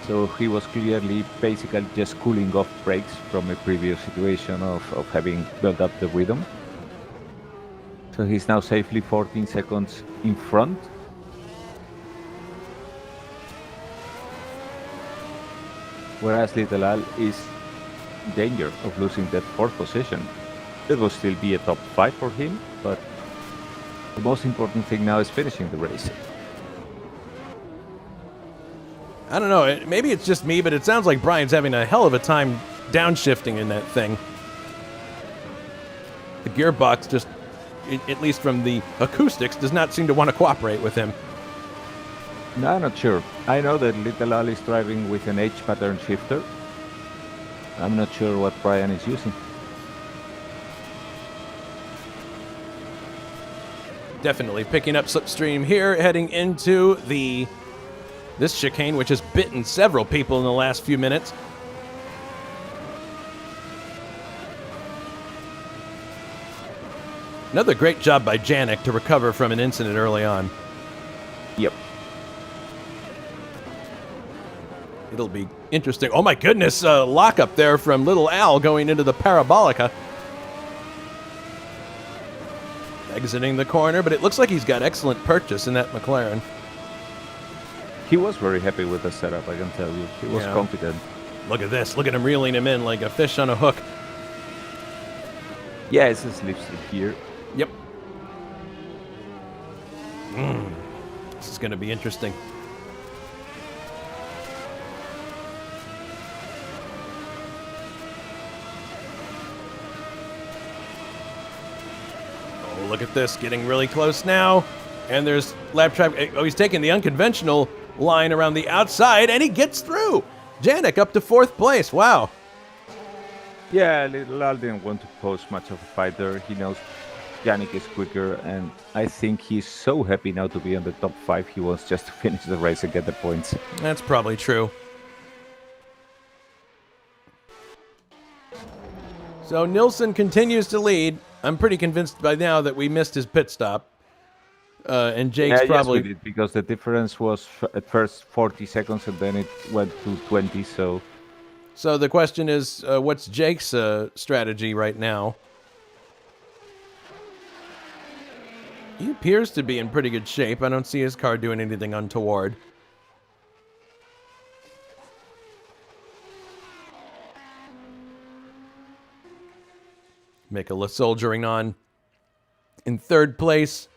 S2: So he was clearly basically just cooling off brakes from a previous situation of having built up the rhythm. So he's now safely 14 seconds in front. Whereas Little Al is in danger of losing that 4th position. It will still be a top 5 for him, but the most important thing now is finishing the race.
S1: I don't know. Maybe it's just me, but it sounds like Brian's having a hell of a time downshifting in that thing. The gearbox just, at least from the acoustics, does not seem to want to cooperate with him.
S2: No, I'm not sure. I know that Little Al is driving with an H-pattern shifter. I'm not sure what Brian is using.
S1: Definitely picking up slipstream here, heading into this chicane, which has bitten several people in the last few minutes. Another great job by Janik to recover from an incident early on.
S2: Yep.
S1: It'll be interesting. Oh my goodness, lock up there from Little Al going into the Parabolica. Exiting the corner, but it looks like he's got excellent purchase in that McLaren.
S2: He was very happy with the setup, I can tell you. He was confident.
S1: Look at this. Look at him reeling him in like a fish on a hook.
S2: Yeah, it's a slipstream here.
S1: Yep. This is going to be interesting. Oh, look at this. Getting really close now. And there's lap traffic. Oh, he's taking the unconventional line around the outside, and he gets through. Janik up to 4th place. Wow.
S2: Yeah, Little Al didn't want to pose much of a fight there. He knows Janik is quicker, and I think he's so happy now to be on the top 5. He wants just to finish the race and get the points.
S1: That's probably true. So Nilsson continues to lead. I'm pretty convinced by now that we missed his pit stop. And Jake's probably...
S2: Yes, we did, because the difference was at first 40 seconds and then it went to 20, so...
S1: So the question is, what's Jake's strategy right now? He appears to be in pretty good shape. I don't see his car doing anything untoward. Mikola soldiering on in 3rd place.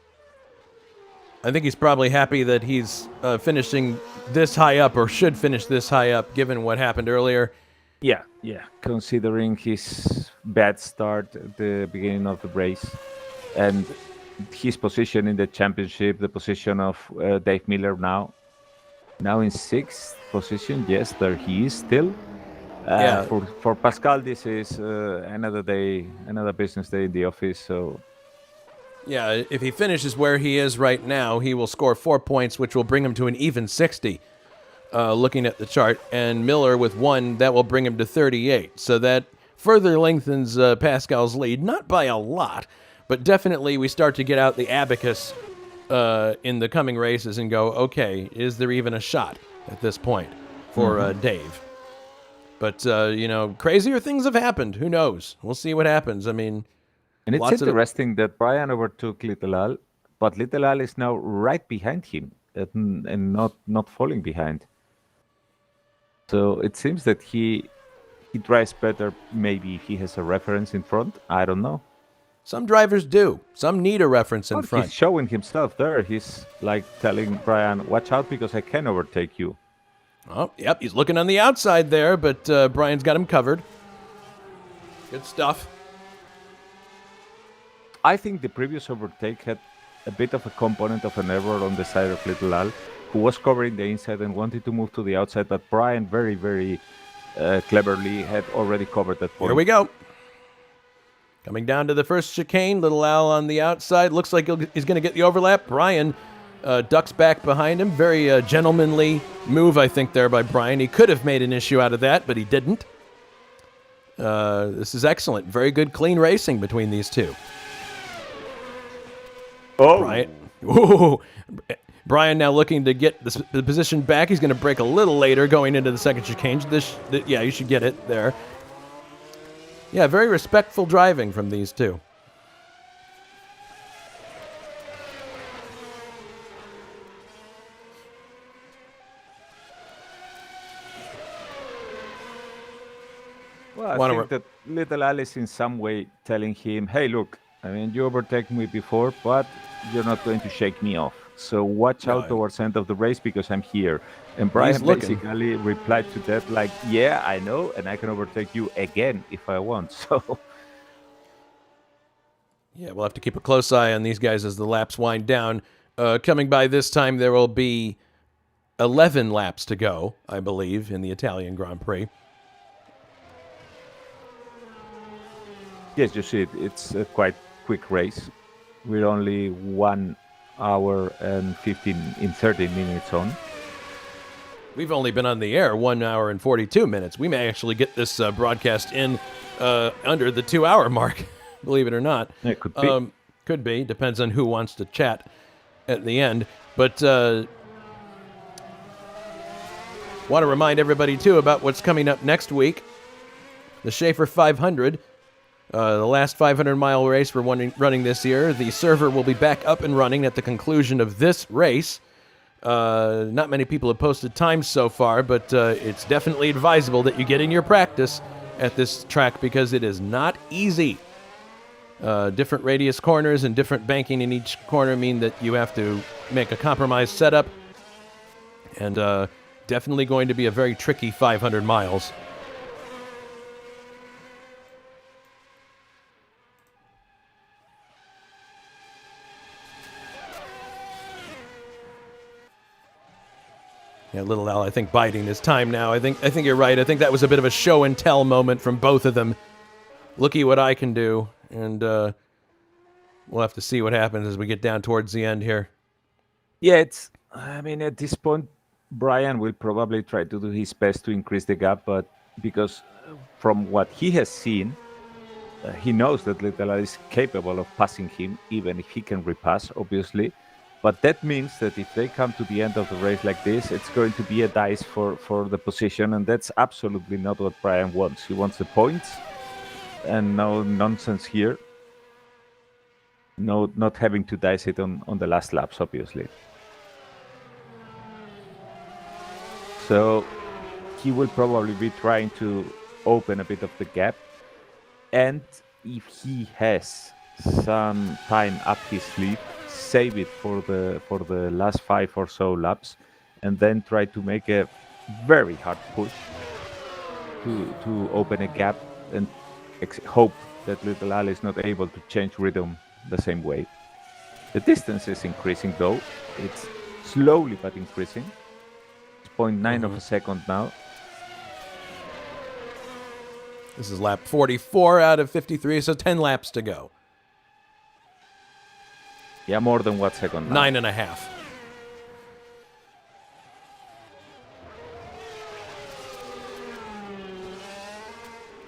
S1: I think he's probably happy that he's finishing this high up, or should finish this high up, given what happened earlier.
S2: Yeah. Considering his bad start at the beginning of the race, and his position in the championship, the position of Dave Miller now in 6th position. Yes, there he is still. For Pascal, this is another day, another business day in the office. So,
S1: yeah, if he finishes where he is right now, he will score 4 points, which will bring him to an even 60. Looking at the chart, and Miller with 1, that will bring him to 38. So that further lengthens Pascal's lead, not by a lot, but definitely we start to get out the abacus in the coming races and go, okay, is there even a shot at this point for Dave? But, crazier things have happened. Who knows? We'll see what happens. I mean...
S2: And it's interesting that Brian overtook Little Al, but Little Al is now right behind him and not falling behind. So it seems that he drives better. Maybe he has a reference in front. I don't know.
S1: Some drivers do. Some need a reference in front.
S2: He's showing himself there. He's like telling Brian, watch out because I can overtake you.
S1: Oh, yep, he's looking on the outside there, but Brian's got him covered. Good stuff.
S2: I think the previous overtake had a bit of a component of an error on the side of Little Al, who was covering the inside and wanted to move to the outside, but Brian very, very cleverly had already covered that point.
S1: Here we go. Coming down to the first chicane, Little Al on the outside. Looks like he's going to get the overlap. Brian ducks back behind him. Very gentlemanly move, I think, there by Brian. He could have made an issue out of that, but he didn't. This is excellent. Very good, clean racing between these two.
S2: Oh.
S1: Brian now looking to get the position back. He's going to brake a little later going into the second chicane. Yeah, you should get it there. Yeah, very respectful driving from these two.
S2: Well, I think that Little Al is in some way telling him, hey, look, I mean, you overtake me before, but you're not going to shake me off. So watch out towards the end of the race because I'm here. And Brian basically replied to that like, yeah, I know, and I can overtake you again if I want. So,
S1: yeah, we'll have to keep a close eye on these guys as the laps wind down. Coming by this time, there will be 11 laps to go, I believe, in the Italian Grand Prix.
S2: Yes, you see it. It's a quite quick race. We're only 1 hour and 13 minutes on.
S1: We've only been on the air 1 hour and 42 minutes. We may actually get this broadcast in under the 2 hour mark, believe it or not.
S2: It could be.
S1: Could be. Depends on who wants to chat at the end. But want to remind everybody, too, about what's coming up next week. The Shaffer 500. The last 500-mile race we're running this year. The server will be back up and running at the conclusion of this race. Not many people have posted times so far, but it's definitely advisable that you get in your practice at this track because it is not easy. Different radius corners and different banking in each corner mean that you have to make a compromised setup. And definitely going to be a very tricky 500 miles. Yeah, Little Al, I think, biding his time now. I think you're right. I think that was a bit of a show and tell moment from both of them. Looky what I can do, and we'll have to see what happens as we get down towards the end here.
S2: Yeah, I mean, at this point, Brian will probably try to do his best to increase the gap, but because from what he has seen, he knows that Little Al is capable of passing him, even if he can repass, obviously. But that means that if they come to the end of the race like this, it's going to be a dice for the position, and that's absolutely not what Brian wants. He wants the points, and no nonsense here. No, not having to dice it on the last laps, obviously. So he will probably be trying to open a bit of the gap, and if he has some time up his sleeve, save it for the last 5 or so laps, and then try to make a very hard push to open a gap and hope that Little Al is not able to change rhythm the same way. The distance is increasing though. It's slowly but increasing. It's 0.9 of a second now.
S1: This is lap 44 out of 53, so 10 laps to go.
S2: Yeah, more than what second now?
S1: 9.5.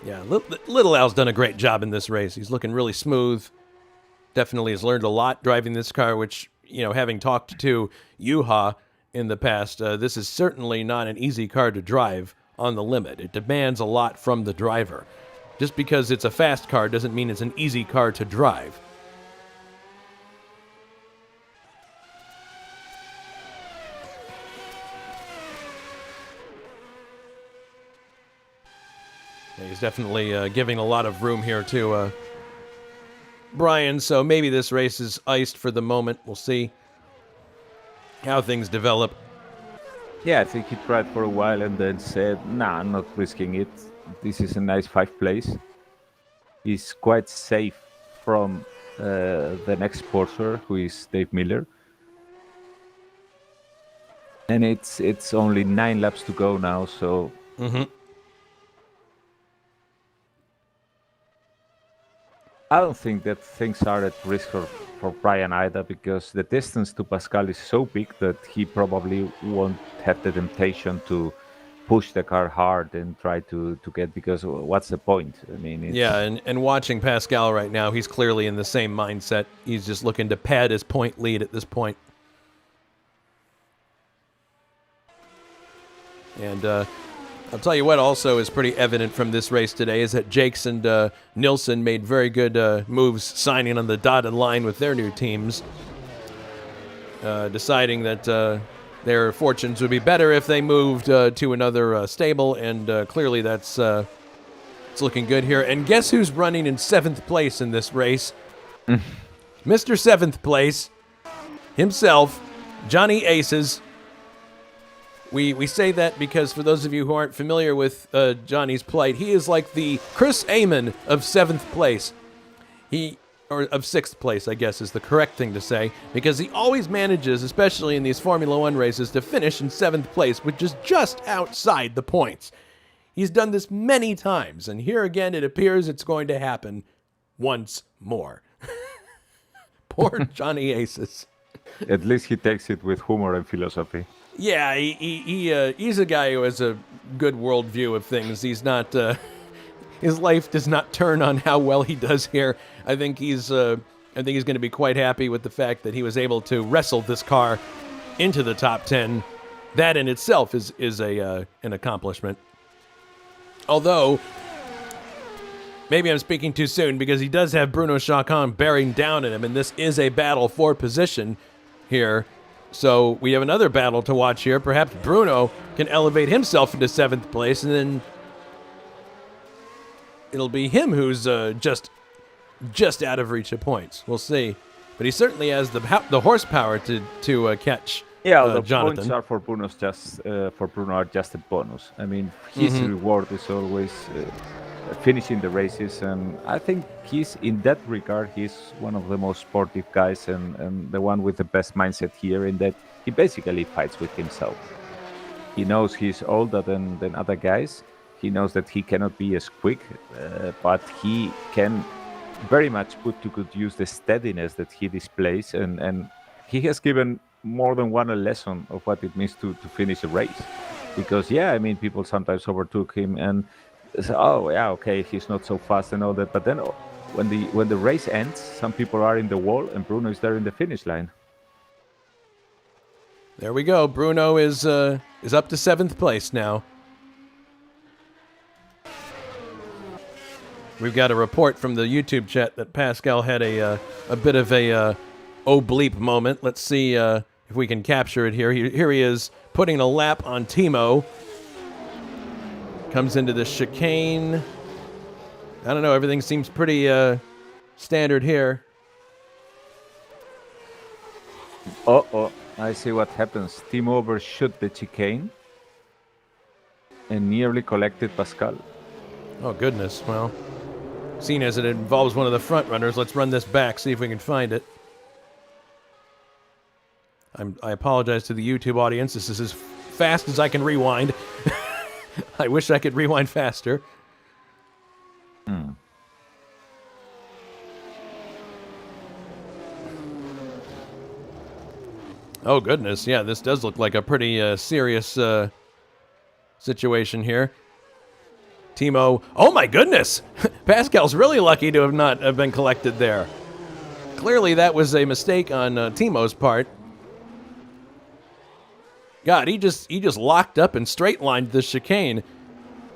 S1: Yeah, Little Al's done a great job in this race. He's looking really smooth. Definitely has learned a lot driving this car, which, you know, having talked to Juha in the past, this is certainly not an easy car to drive on the limit. It demands a lot from the driver. Just because it's a fast car doesn't mean it's an easy car to drive. Yeah, he's definitely giving a lot of room here to Brian, so maybe this race is iced for the moment. We'll see how things develop.
S2: Yeah, I think he tried for a while and then said, nah, I'm not risking it. This is a nice 5th place. He's quite safe from the next Porsche, who is Dave Miller. And it's only 9 laps to go now, so... I don't think that things are at risk for Brian either, because the distance to Pascal is so big that he probably won't have the temptation to push the car hard and try to get, because what's the point? I mean,
S1: yeah, and watching Pascal right now, he's clearly in the same mindset. He's just looking to pad his point lead at this point. And I'll tell you what also is pretty evident from this race today is that Jakes and Nilsson made very good moves signing on the dotted line with their new teams, deciding that their fortunes would be better if they moved to another stable, and clearly that's it's looking good here. And guess who's running in 7th place in this race? Mr. 7th place himself, Johnny Aces. We say that because for those of you who aren't familiar with Johnny's plight, he is like the Chris Amon of 7th place. Or of 6th place, I guess is the correct thing to say, because he always manages, especially in these Formula One races, to finish in 7th place, which is just outside the points. He's done this many times, and here again it appears it's going to happen once more. Poor Johnny Aces.
S2: At least he takes it with humor and philosophy.
S1: Yeah, he's a guy who has a good worldview of things. He's not, his life does not turn on how well he does here. I think he's going to be quite happy with the fact that he was able to wrestle this car into the top 10. That in itself is an accomplishment. Although, maybe I'm speaking too soon, because he does have Bruno Chacon bearing down at him, and this is a battle for position here. So we have another battle to watch here. Perhaps Bruno can elevate himself into 7th place, and then it'll be him who's just out of reach of points. We'll see. But he certainly has the horsepower to catch
S2: the
S1: Jonathan.
S2: Points are for Bruno are just a bonus. I mean, his reward is always finishing the races, and I think he's, in that regard, he's one of the most sportive guys and the one with the best mindset here, in that he basically fights with himself. He knows he's older than other guys. He knows that he cannot be as quick, but he can very much put to good use the steadiness that he displays, and he has given more than one a lesson of what it means to finish a race. Because, yeah, I mean, people sometimes overtook him and say, oh, yeah, okay, he's not so fast and all that. But then when the race ends, some people are in the wall and Bruno is there in the finish line.
S1: There we go. Bruno is up to 7th place now. We've got a report from the YouTube chat that Pascal had a bit of a oh bleep moment. Let's see if we can capture it here. Here he is putting a lap on Timo. Comes into the chicane. I don't know, everything seems pretty standard here.
S2: Oh, I see what happens. Timo overshot the chicane and nearly collected Pascal.
S1: Oh, goodness. Well, seeing as it involves one of the front runners, let's run this back, see if we can find it. I apologize to the YouTube audience. This is as fast as I can rewind. I wish I could rewind faster. Oh, goodness. Yeah, this does look like a pretty serious situation here. Timo. Oh, my goodness. Pascal's really lucky to have been collected there. Clearly, that was a mistake on Timo's part. God, he just locked up and straight-lined this chicane.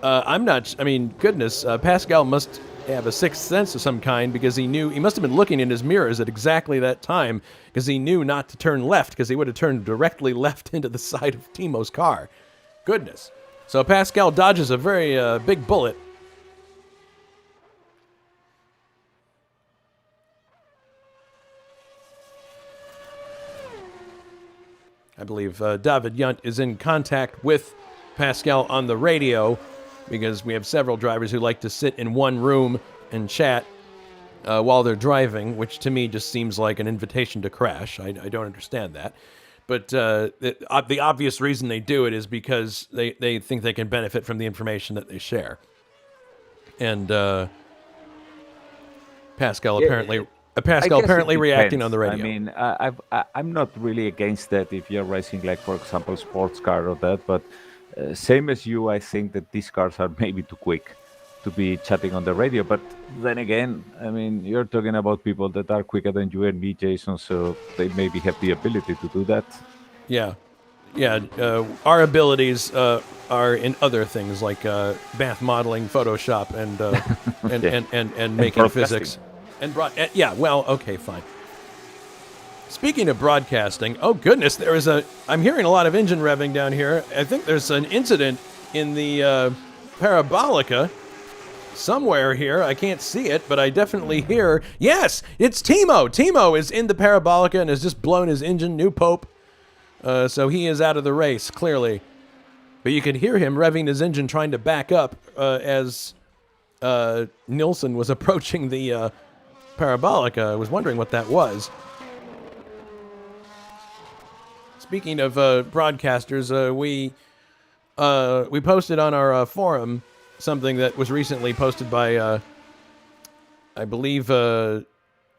S1: Goodness, Pascal must have a sixth sense of some kind, because he must have been looking in his mirrors at exactly that time, because he knew not to turn left, because he would have turned directly left into the side of Timo's car. Goodness. So Pascal dodges a very big bullet. I believe David Yunt is in contact with Pascal on the radio, because we have several drivers who like to sit in one room and chat while they're driving, which to me just seems like an invitation to crash. I don't understand that. But the obvious reason they do it is because they think they can benefit from the information that they share. And Pascal apparently reacting on the radio.
S2: I mean, I'm not really against that if you're racing, like, for example, sports car or that, but same as you, I think that these cars are maybe too quick to be chatting on the radio. But then again, I mean, you're talking about people that are quicker than you and me, Jason, so they maybe have the ability to do that.
S1: Yeah. Our abilities are in other things like math modeling, Photoshop, and making physics. Okay, fine. Speaking of broadcasting, oh goodness, I'm hearing a lot of engine revving down here. I think there's an incident in the Parabolica somewhere here. I can't see it, but I definitely hear, yes, it's Timo. Timo is in the Parabolica and has just blown his engine, new Pope. So he is out of the race, clearly. But you could hear him revving his engine, trying to back up as Nilsson was approaching the Parabolica. I was wondering what that was. Speaking of broadcasters, we posted on our forum something that was recently posted by, I believe, if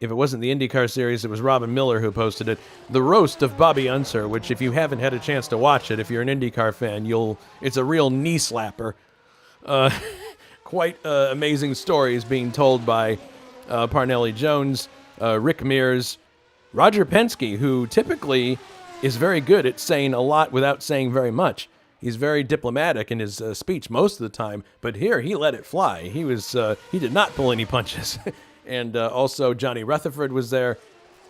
S1: it wasn't the IndyCar series, it was Robin Miller who posted it. The Roast of Bobby Unser, which if you haven't had a chance to watch it, if you're an IndyCar fan, it's a real knee slapper. Quite amazing stories being told by Parnelli Jones, Rick Mears, Roger Penske, who typically is very good at saying a lot without saying very much. He's very diplomatic in his speech most of the time, but here he let it fly. He did not pull any punches. And also Johnny Rutherford was there.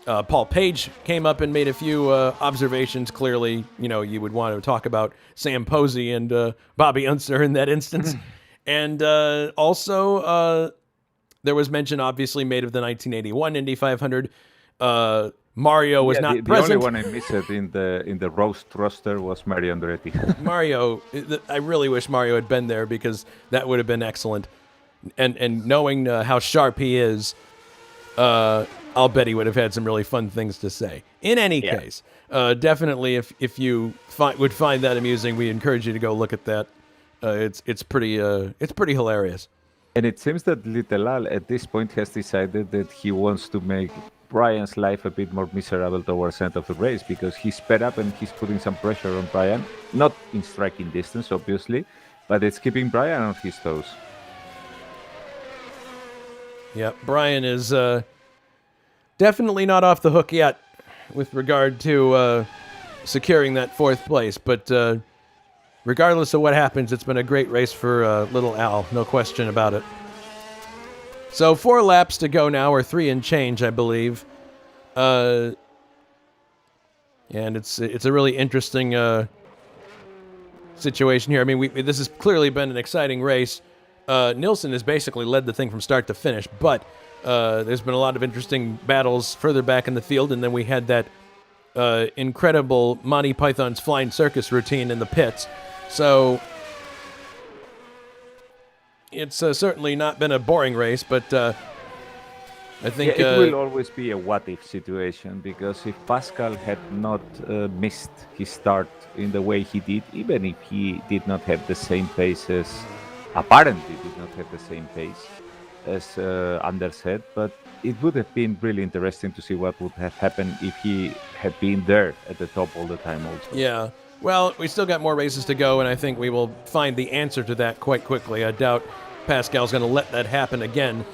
S1: Paul Page came up and made a few observations. Clearly, you would want to talk about Sam Posey and Bobby Unser in that instance. And also there was mention, obviously, made of the 1981 Indy 500. Mario was not present.
S2: The only one I missed in the roast roster was Mario Andretti.
S1: Mario, I really wish Mario had been there, because that would have been excellent. And knowing how sharp he is, I'll bet he would have had some really fun things to say. In any case, definitely if you would find that amusing, we encourage you to go look at that. It's pretty hilarious.
S2: And it seems that Little Al at this point has decided that he wants to make Brian's life a bit more miserable towards the end of the race, because he's sped up and he's putting some pressure on Brian, not in striking distance, obviously, but it's keeping Brian on his toes.
S1: Yeah, Brian is definitely not off the hook yet with regard to securing that fourth place, but regardless of what happens, it's been a great race for Little Al, no question about it. So 4 laps to go now, or 3 and change, I believe. And it's a really interesting situation here. I mean, this has clearly been an exciting race. Nilsson has basically led the thing from start to finish, but there's been a lot of interesting battles further back in the field, and then we had that incredible Monty Python's Flying Circus routine in the pits. So it's certainly not been a boring race, but I think
S2: it will always be a what-if situation, because if Pascal had not missed his start in the way he did, even if he did not have the same pace as, apparently did not have the same pace as Anders had, but it would have been really interesting to see what would have happened if he had been there at the top all the time also.
S1: Yeah. Well, we still got more races to go, and I think we will find the answer to that quite quickly. I doubt Pascal's going to let that happen again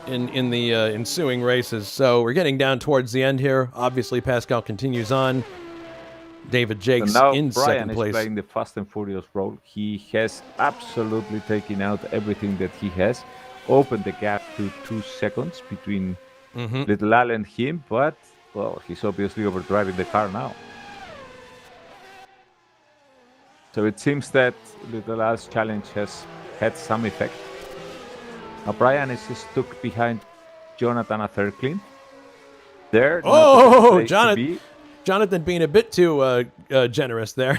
S1: in the ensuing races. So we're getting down towards the end here. Obviously, Pascal continues on. David Jakes in second place.
S2: Brian is playing the Fast and Furious role. He has absolutely taken out everything that he has, opened the gap to 2 seconds between Little Al and him, but, well, he's obviously overdriving the car now. So it seems that Little Al's challenge has had some effect. Now Brian is stuck behind Jonathan Athercliffe. There.
S1: Oh, Jonathan Jonathan being a bit too generous there,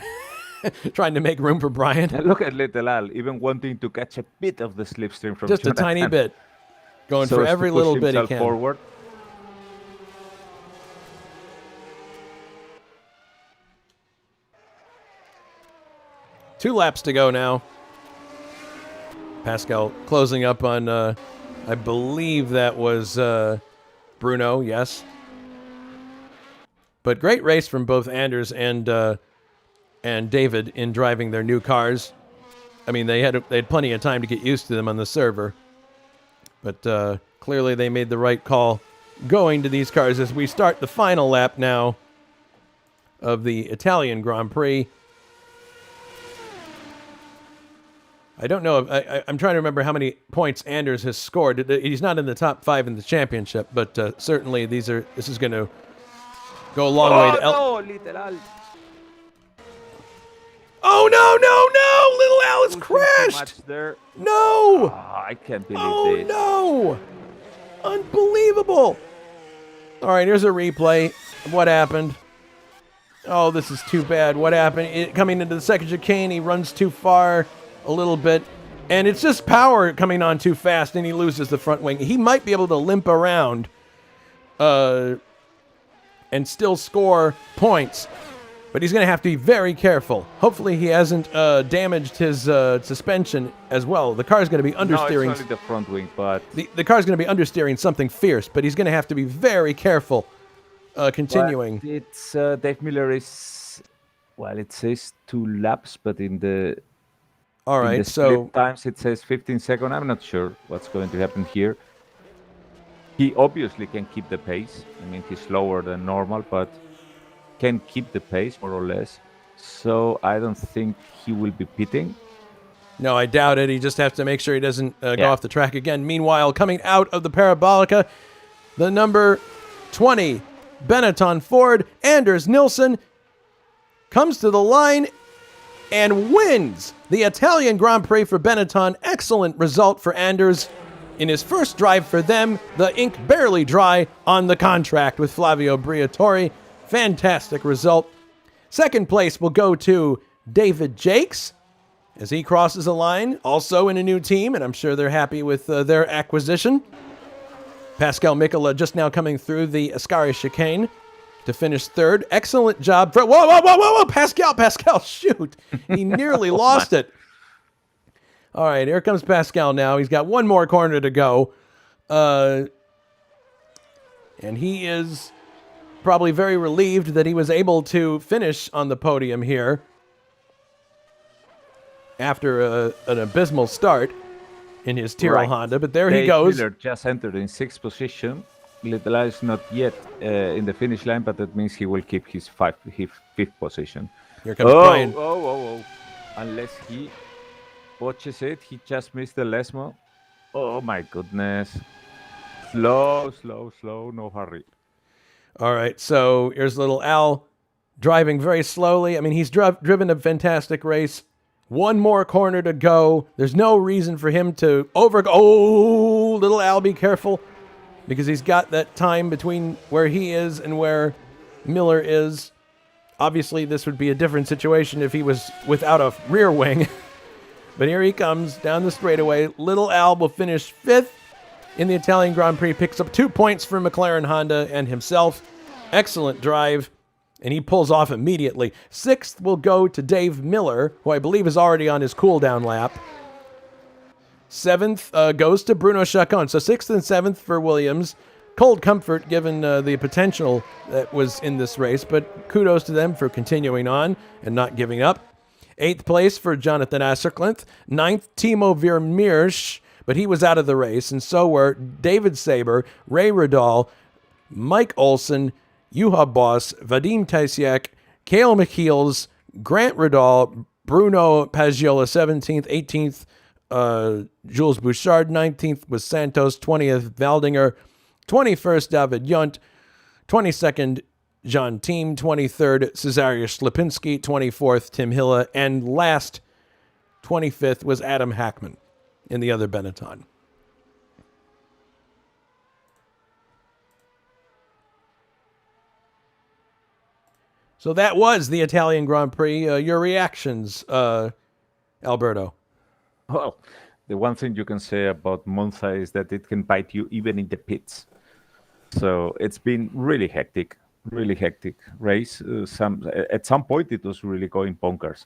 S1: trying to make room for Brian.
S2: Look at Little Al, even wanting to catch a bit of the slipstream from
S1: Just
S2: Jonathan.
S1: a tiny bit. Going
S2: so
S1: for
S2: as
S1: every
S2: to push
S1: little bit he
S2: himself
S1: can.
S2: Forward.
S1: Two laps to go now. Pascal closing up on, I believe that was Bruno, yes. But great race from both Anders and David in driving their new cars. I mean, they had plenty of time to get used to them on the server. But clearly they made the right call going to these cars as we start the final lap now of the Italian Grand Prix. I don't know. I'm trying to remember how many points Anders has scored. He's not in the top 5 in the championship, but certainly this is going to go a long way to... Oh, no! Little Al has crashed! No!
S2: Oh, I can't believe this.
S1: No! Unbelievable! All right, here's a replay of what happened. Oh, this is too bad. What happened? Coming into the second chicane, he runs too far a little bit, and it's just power coming on too fast, and he loses the front wing. He might be able to limp around and still score points, but he's going to have to be very careful. Hopefully he hasn't damaged his suspension as well. The car's going to be understeering.
S2: No, it's only the front wing, but...
S1: The car's going to be understeering something fierce, but he's going to have to be very careful continuing.
S2: But it's Dave Miller is... Well, it says 2 laps, but in the...
S1: All right, so
S2: times it says 15 seconds. I'm not sure what's going to happen here. He obviously can keep the pace. I mean, he's slower than normal, but can keep the pace more or less. So I don't think he will be pitting.
S1: No, I doubt it. He just has to make sure he doesn't go off the track again. Meanwhile, coming out of the Parabolica, the number 20 Benetton Ford, Anders Nilsson, comes to the line and wins the Italian Grand Prix for Benetton. Excellent result for Anders. In his first drive for them, the ink barely dry on the contract with Flavio Briatore. Fantastic result. Second place will go to David Jakes as he crosses the line, also in a new team, and I'm sure they're happy with their acquisition. Pascal Mikola just now coming through the Ascari chicane to finish third. Excellent job. Whoa, Pascal, shoot. He nearly lost it. All right, here comes Pascal now. He's got one more corner to go. And he is probably very relieved that he was able to finish on the podium here after an abysmal start in his Tyrrell Honda. But there he goes.
S2: Miller just entered in 6th position. Little Al is not yet in the finish line, but that means he will keep his 5th position.
S1: Here comes Brian.
S2: Oh. Unless he watches it, he just missed the Lesmo. Oh my goodness. Slow, no hurry.
S1: All right, so here's little Al driving very slowly. I mean, he's driven a fantastic race. One more corner to go. There's no reason for him to overgo. Oh, little Al, be careful, because he's got that time between where he is and where Miller is. Obviously, this would be a different situation if he was without a rear wing. But here he comes down the straightaway. Little Al will finish 5th in the Italian Grand Prix, picks up 2 points for McLaren Honda and himself. Excellent drive, and he pulls off immediately. 6th will go to Dave Miller, who I believe is already on his cool-down lap. 7th goes to Bruno Chacon. So 6th and 7th for Williams. Cold comfort given the potential that was in this race, but kudos to them for continuing on and not giving up. 8th place for Jonathan Asserklinth. 9th, Timo Vermeersch, but he was out of the race, and so were David Saber, Ray Radal, Mike Olson, Juha Boss, Vadim Tysiak, Cale McKeels, Grant Radal, Bruno Paggiola, 17th, 18th, Jules Bouchard, 19th was Santos, 20th, Valdinger, 21st, David Yunt, 22nd, John Team, 23rd, Cesarius Lipinski, 24th, Tim Hilla, and last, 25th, was Adam Hackman in the other Benetton. So that was the Italian Grand Prix. Your reactions, Alberto?
S2: Well, the one thing you can say about Monza is that it can bite you even in the pits. So it's been really hectic race. At some point it was really going bonkers.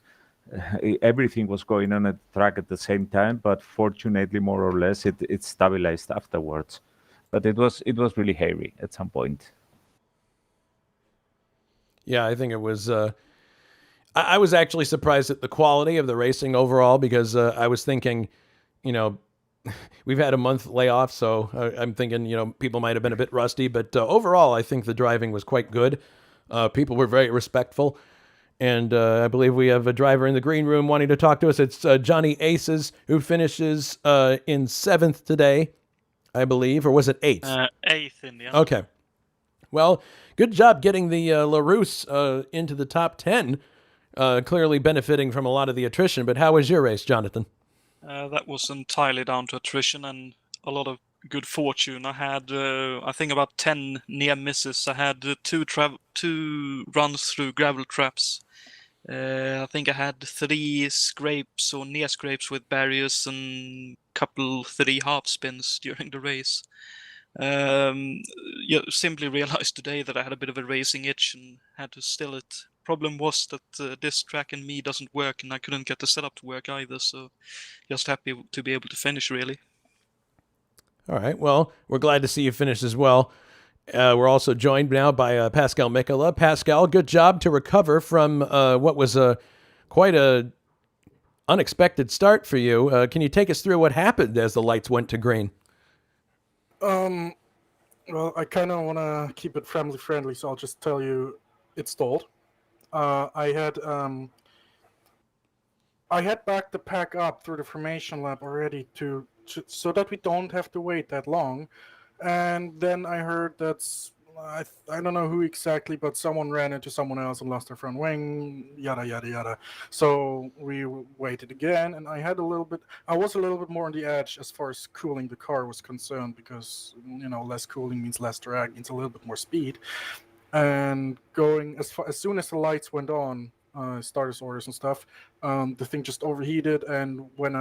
S2: Everything was going on at the track at the same time, but fortunately, more or less, it stabilized afterwards. But it was really hairy at some point.
S1: Yeah, I think it was. I was actually surprised at the quality of the racing overall because I was thinking, you know, we've had a month layoff, so I'm thinking, you know, people might have been a bit rusty, but overall, I think the driving was quite good. People were very respectful. And I believe we have a driver in the green room wanting to talk to us. It's Johnny Aces, who finishes in 7th today, I believe. Or was it 8th?
S18: 8th in the end.
S1: Okay. Well, good job getting the LaRousse into the top 10. Clearly benefiting from a lot of the attrition. But how was your race, Jonathan?
S18: That was entirely down to attrition and a lot of good fortune. I had, I think, about 10 near misses. I had two runs through gravel traps. I think I had 3 scrapes or near scrapes with barriers and three half spins during the race. Simply realized today that I had a bit of a racing itch and had to still it. Problem was that this track and me doesn't work, and I couldn't get the setup to work either. So, just happy to be able to finish, really.
S1: All right. Well, we're glad to see you finish as well. We're also joined now by Pascal Mikola. Pascal, good job to recover from what was quite a unexpected start for you. Can you take us through what happened as the lights went to green?
S19: Well, I kind of want to keep it family-friendly, so I'll just tell you it stalled. I had backed the pack up through the formation lab already so that we don't have to wait that long. And then I heard I don't know who exactly, but someone ran into someone else and lost their front wing, yada, yada, yada. So we waited again, and I was a little bit more on the edge as far as cooling the car was concerned because, you know, less cooling means less drag, means a little bit more speed. And going as soon as the lights went on, starters orders and stuff, the thing just overheated, and when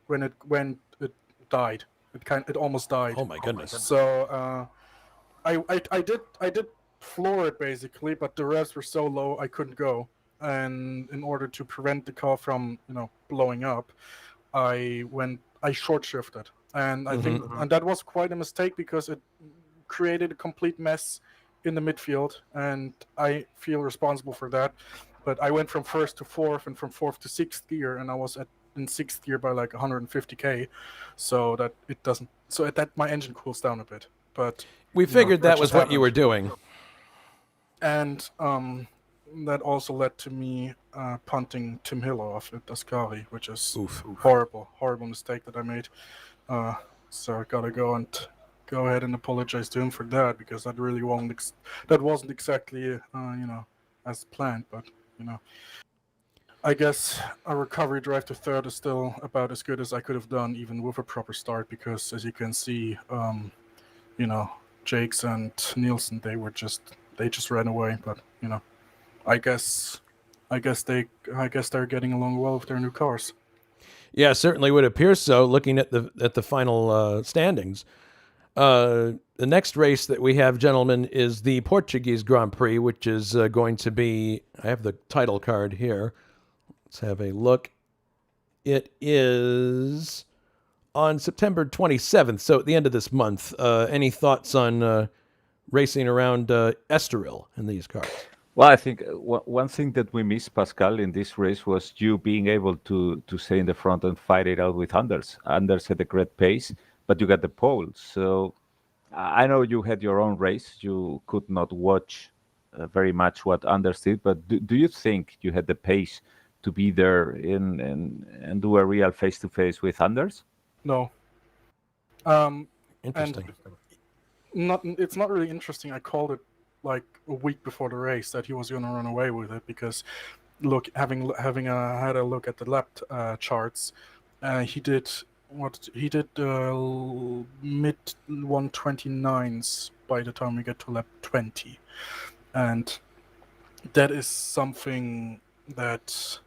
S19: it went, it died. It almost died.
S1: Oh my goodness!
S19: So I did floor it basically, but the revs were so low I couldn't go. And in order to prevent the car from blowing up, I short shifted, and I think and that was quite a mistake because it created a complete mess in the midfield, and I feel responsible for that. But I went from 1st to 4th and from 4th to 6th gear, and I was in 6th gear by like 150k, so that it doesn't. So at that my engine cools down a bit. But
S1: we figured that was what you were doing,
S19: and that also led to me punting Tim Hill off at Ascari, which is horrible mistake that I made. So I gotta go ahead and apologize to him for that because that really wasn't exactly as planned, but I guess a recovery drive to 3rd is still about as good as I could have done even with a proper start because as you can see, Jakes and Nielsen they just ran away, but I guess they're getting along well with their new cars.
S1: Yeah, certainly would appear so looking at the final standings. The next race that we have, gentlemen, is the Portuguese Grand Prix, which is going to be, I have the title card here. Let's have a look. It is on September 27th, so at the end of this month. Any thoughts on racing around Estoril in these cars?
S2: Well, I think one thing that we missed, Pascal, in this race was you being able to stay in the front and fight it out with Anders. Anders had a great pace, but you got the pole. So I know you had your own race. You could not watch very much what Anders did, but do you think you had the pace to be there and do a real face-to-face with Anders?
S19: No.
S1: Interesting.
S19: And it's not really interesting. I called it like a week before the race that he was going to run away with it because having had a look at the lap charts, he did mid 129s by the time we get to lap 20, and That is something that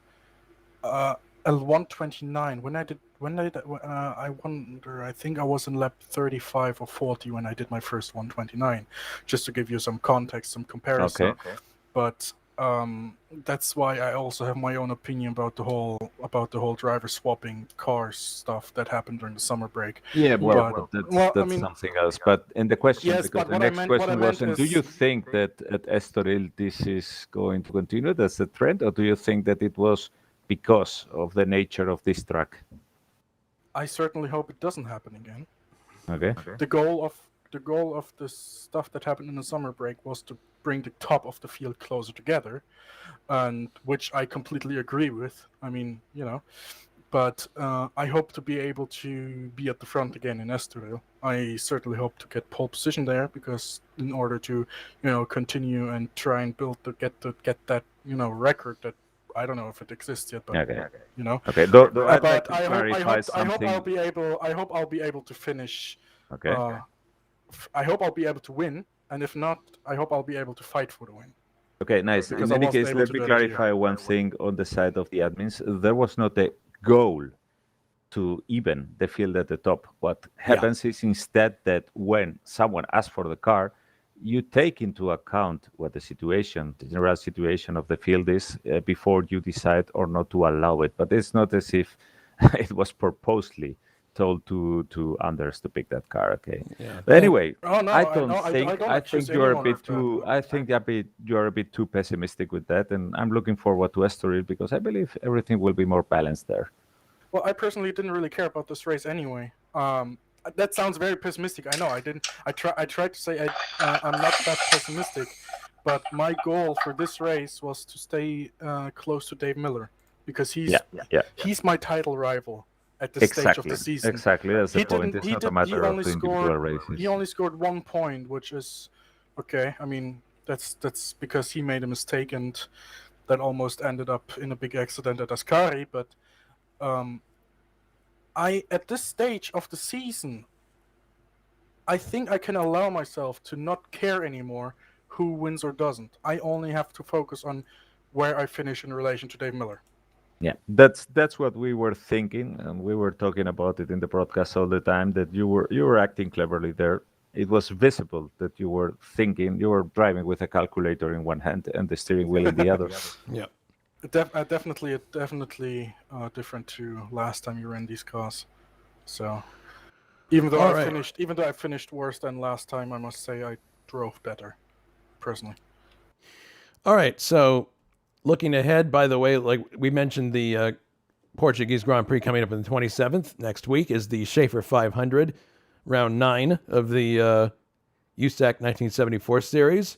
S19: L129. I wonder. I think I was in lap 35 or 40 when I did my first 129. Just to give you some context, some comparison.
S2: Okay.
S19: But that's why I also have my own opinion about the whole driver swapping cars stuff that happened during the summer break.
S2: Yeah,
S19: But-
S2: that's
S19: I mean-
S2: something else. But in the question,
S19: Yes,
S2: because
S19: but
S2: the
S19: what I
S2: next
S19: meant- what I
S2: question
S19: meant
S2: was, and do
S19: is-
S2: you think that at Estoril this is going to continue? That's the trend, or do you think that it was because of the nature of this track?
S19: I certainly hope it doesn't happen again.
S2: Okay.
S19: The goal of the stuff that happened in the summer break was to bring the top of the field closer together, and which I completely agree with. I mean, but I hope to be able to be at the front again in Estoril. I certainly hope to get pole position there, because in order to continue and try and get that record that I don't know if it exists yet, but
S2: Okay.
S19: Okay.
S2: Though I'd like
S19: But
S2: to
S19: I
S2: clarify
S19: hope
S2: something.
S19: I hope I'll be able to finish.
S2: Okay.
S19: I hope I'll be able to win, and if not, I hope I'll be able to fight for the win.
S2: Okay, nice.
S19: Because
S2: In
S19: I
S2: any
S19: wasn't
S2: case,
S19: able
S2: let
S19: to
S2: me
S19: do that here.
S2: clarify one thing on the side of the admins. There was not a goal to even the field at the top. What happens is instead that when someone asks for the car, you take into account what the general situation of the field is before you decide or not to allow it. But it's not as if it was purposely told to Anders to pick that car. Okay.
S1: Yeah.
S2: But anyway,
S19: Oh, no,
S2: I
S19: I
S2: don't
S19: don't
S2: think
S19: accuse
S2: you're a
S19: anyone
S2: bit
S19: of that.
S2: too. I think you're a bit too pessimistic with that, and I'm looking forward to Estoril because I believe everything will be more balanced there.
S19: Well, I personally didn't really care about this race anyway. That sounds very pessimistic. I know I didn't. I tried to say I'm not that pessimistic, but my goal for this race was to stay close to Dave Miller, because he's my title rival at this stage of the season.
S2: Exactly, that's the
S19: He
S2: point.
S19: didn't-
S2: It's
S19: he
S2: not a
S19: did-
S2: matter
S19: he
S2: of
S19: only
S2: the individual
S19: scored-
S2: races.
S19: He only scored 1 point, which is okay. I mean, that's because he made a mistake, and that almost ended up in a big accident at Ascari. But at this stage of the season, I think I can allow myself to not care anymore who wins or doesn't. I only have to focus on where I finish in relation to Dave Miller.
S2: Yeah, that's what we were thinking, and we were talking about it in the broadcast all the time. That you were acting cleverly there. It was visible that you were thinking. You were driving with a calculator in one hand and the steering wheel in the other.
S1: Yeah.
S19: Definitely different to last time you ran these cars. So even though I finished worse than last time, I must say I drove better, personally.
S1: All right, so looking ahead, by the way, like we mentioned, the Portuguese Grand Prix coming up on the 27th. Next week is the Shaffer 500, round 9 of the USAC 1974 series.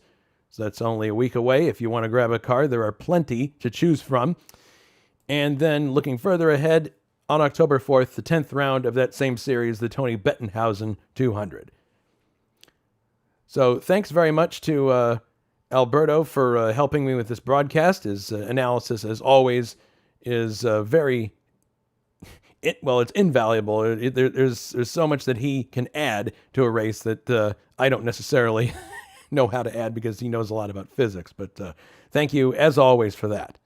S1: So that's only a week away. If you want to grab a car, there are plenty to choose from. And then looking further ahead, on October 4th, the 10th round of that same series, the Tony Bettenhausen 200. So thanks very much to Alberto for helping me with this broadcast. His analysis, as always, is it's invaluable. There's so much that he can add to a race that I don't necessarily know how to add, because he knows a lot about physics. But thank you, as always, for that.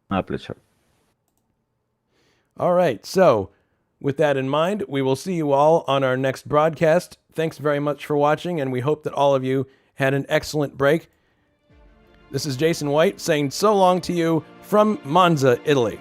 S2: My pleasure.
S1: All right, so with that in mind, we will see you all on our next broadcast. Thanks very much for watching, and we hope that all of you had an excellent break. This is Jason White saying so long to you from Monza, Italy.